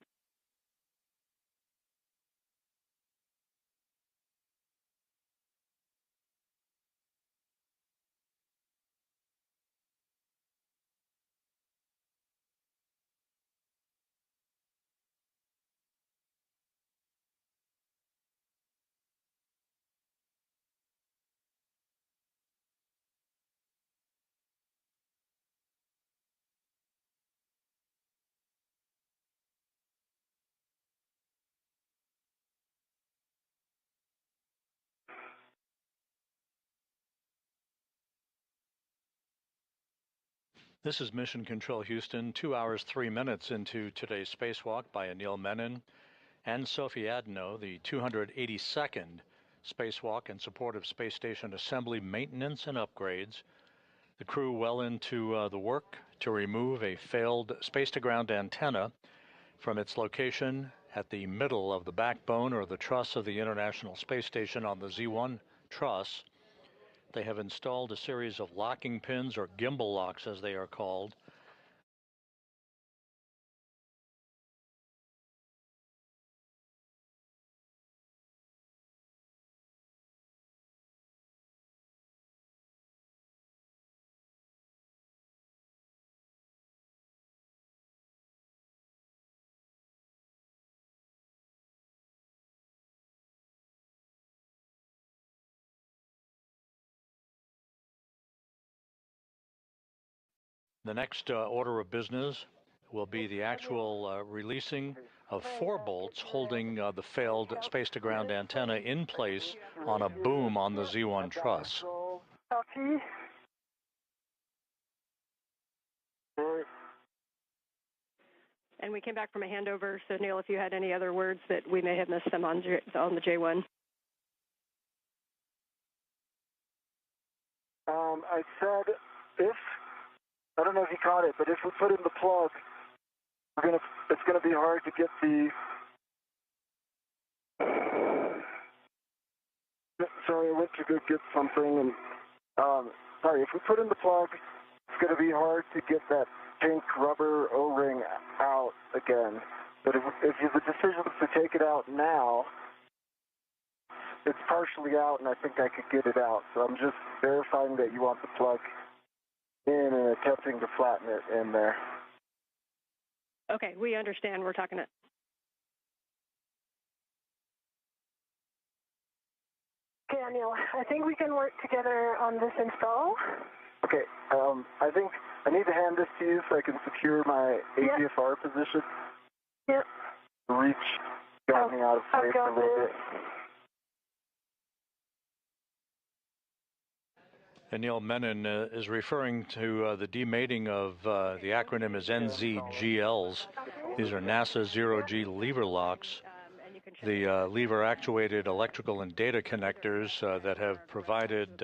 Speaker 1: This is Mission Control Houston, 2 hours, 3 minutes into today's spacewalk by Anil Menon and Sophie Adenot, the 282nd spacewalk in support of space station assembly, maintenance, and upgrades. The crew well into the work to remove a failed space-to-ground antenna from its location at the middle of the backbone or the truss of the International Space Station on the Z1 truss. They have installed a series of locking pins, or gimbal locks as they are called. The next order of business will be the actual releasing of 4 bolts holding the failed space-to-ground antenna in place on a boom on the Z1 truss.
Speaker 4: Copy.
Speaker 6: And we came back from a handover, so Neil, if you had any other words that we may have missed them on the J1.
Speaker 4: I said if, I don't know if you caught it, but if we put in the plug, it's gonna be hard to get the. Sorry, I went to go get something, and sorry. If we put in the plug, it's gonna be hard to get that pink rubber O-ring out again. But if the decision is to take it out now, it's partially out, and I think I could get it out. So I'm just verifying that you want the plug in and attempting to flatten it in there.
Speaker 6: Okay, we understand. We're talking it.
Speaker 5: Okay, Anil, I think we can work together on this install.
Speaker 4: Okay, I think I need to hand this to you so I can secure my ATFR position.
Speaker 5: Yep.
Speaker 4: Reach got me out of place a little bit.
Speaker 1: Anil Menon is referring to the demating of the acronym is NZGLs. These are NASA zero-G lever locks. The lever-actuated electrical and data connectors that have provided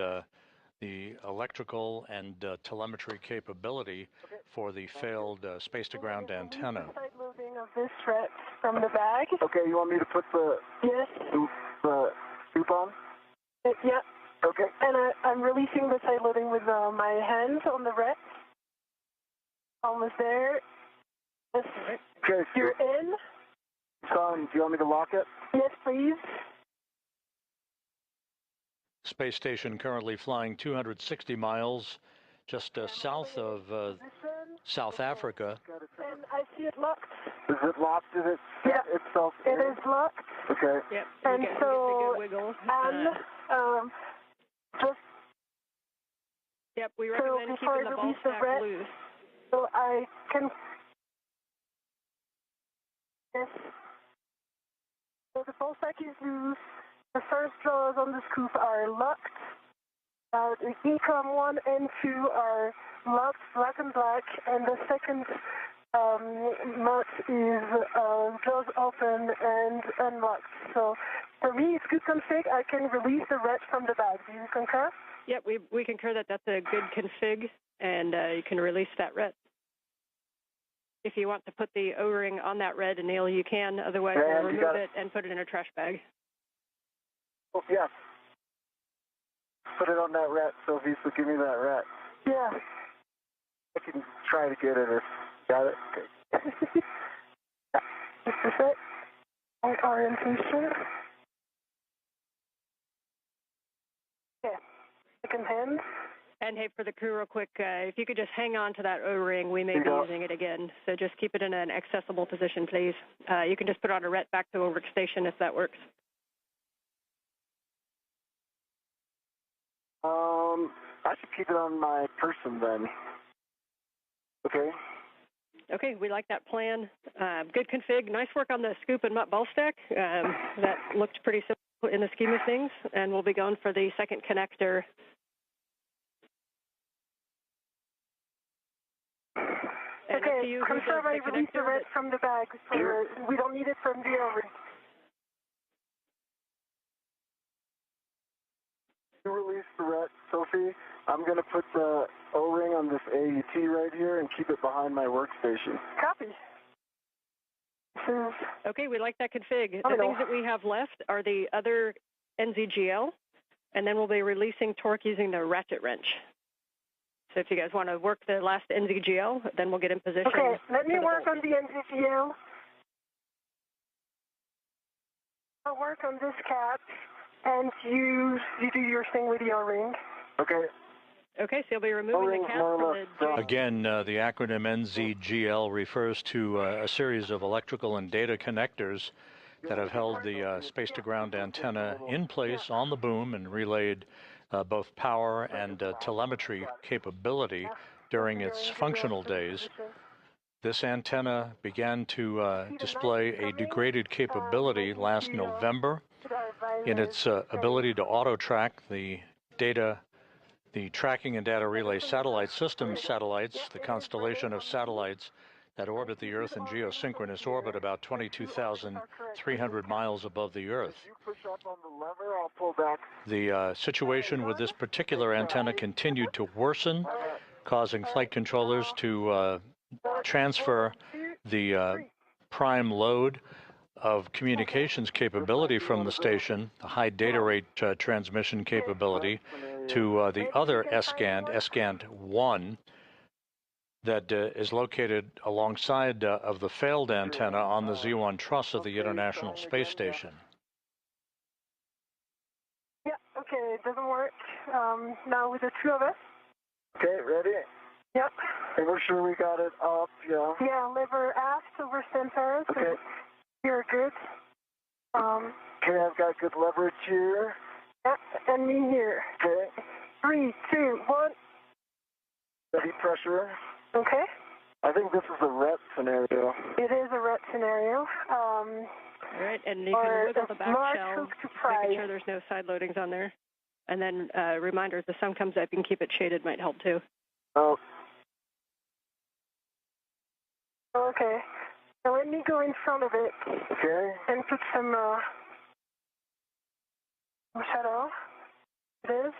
Speaker 1: the electrical and telemetry capability for the failed space-to-ground antenna.
Speaker 5: Side loading of this thread from the bag.
Speaker 4: Okay, you want me to put the scoop on?
Speaker 5: Yeah.
Speaker 4: Okay.
Speaker 5: And I'm releasing the side loading with my hands on the ret. Almost there. Yes.
Speaker 4: Okay.
Speaker 5: You're in.
Speaker 4: Son, do you want me to lock it?
Speaker 5: Yes, please.
Speaker 1: Space station currently flying 260 miles just south of South Africa.
Speaker 5: And I see it locked.
Speaker 4: Is it locked? Is it set itself in?
Speaker 5: It is locked.
Speaker 4: Okay.
Speaker 6: Yep.
Speaker 5: And
Speaker 6: you get
Speaker 5: so,
Speaker 6: the good wiggle.
Speaker 5: just
Speaker 6: Yep, we recommend keeping the ball stack loose.
Speaker 5: So I can Yes. So the ball sack is loose. The first drawers on the scoop are locked. The ECOM 1 and 2 are locked, black and black, and the second nut is jaws open and unlocked. So for me, it's good config. I can release the red from the bag. Do you concur?
Speaker 6: Yep, we concur that that's a good config, and you can release that red. If you want to put the O-ring on that red, Anil, you can. Otherwise, we'll remove it and put it in a trash bag.
Speaker 4: Oh, yeah. Put it on that rat, Sophie, so give me that rat.
Speaker 5: Yeah.
Speaker 4: I can try to get it if... Got it? Okay.
Speaker 5: Just a sec. Right orientation. Yeah. Second hand.
Speaker 6: And hey, for the crew real quick, if you could just hang on to that O-ring, we may be using it again. So just keep it in an accessible position, please. You can just put on a ret back to a workstation if that works.
Speaker 4: I should keep it on my person then. Okay.
Speaker 6: Okay, we like that plan. Good config. Nice work on the scoop and mutt ball stack. That looked pretty simple in the scheme of things. And we'll be going for the second connector. And
Speaker 5: okay, confirm I released the red from the bag. So we don't need it from the O-ring.
Speaker 4: You release the rat, Sophie. I'm going to put the O-ring on this AUT right here and keep it behind my workstation.
Speaker 5: Copy.
Speaker 6: Okay, we like that config. The things that we have left are the other NZGL, and then we'll be releasing torque using the ratchet wrench. So if you guys want to work the last NZGL, then we'll get in position.
Speaker 5: Okay, let me work on the NZGL. I'll work on this cap, and you do your thing with the O-ring.
Speaker 4: Okay.
Speaker 6: Okay, so you'll be removing the cap from the...
Speaker 1: Again, the acronym NZGL refers to a series of electrical and data connectors that have held the space-to-ground antenna in place on the boom and relayed both power and telemetry capability during its functional days. This antenna began to display a degraded capability last November in its ability to auto-track the data, the tracking and data relay satellite system satellites, the constellation of satellites that orbit the Earth in geosynchronous orbit about 22,300 miles above the Earth. The situation with this particular antenna continued to worsen, causing flight controllers to transfer the prime load of communications capability from the station, the high data rate transmission capability, to the other S-GAN 1, that is located alongside of the failed antenna on the Z1 truss of the International Space Station.
Speaker 5: Yeah, okay, it doesn't work. Now with the two of us.
Speaker 4: Okay, ready?
Speaker 5: Yep.
Speaker 4: And we're sure we got it up, yeah.
Speaker 5: Yeah, lever aft over center. So
Speaker 4: okay.
Speaker 5: You're good.
Speaker 4: Okay, I've got good leverage here.
Speaker 5: Yep, and me here.
Speaker 4: Okay.
Speaker 5: 3, 2, 1.
Speaker 4: Steady pressure.
Speaker 5: Okay.
Speaker 4: I think this is a ret scenario.
Speaker 5: It is a ret scenario.
Speaker 6: All right, and you can wiggle the back shell, making sure there's no side loadings on there. And then reminder, if the sun comes up, you can keep it shaded, might help too.
Speaker 4: Oh.
Speaker 5: Okay. Now let me go in front of it.
Speaker 4: Okay.
Speaker 5: And put some shadow. It is.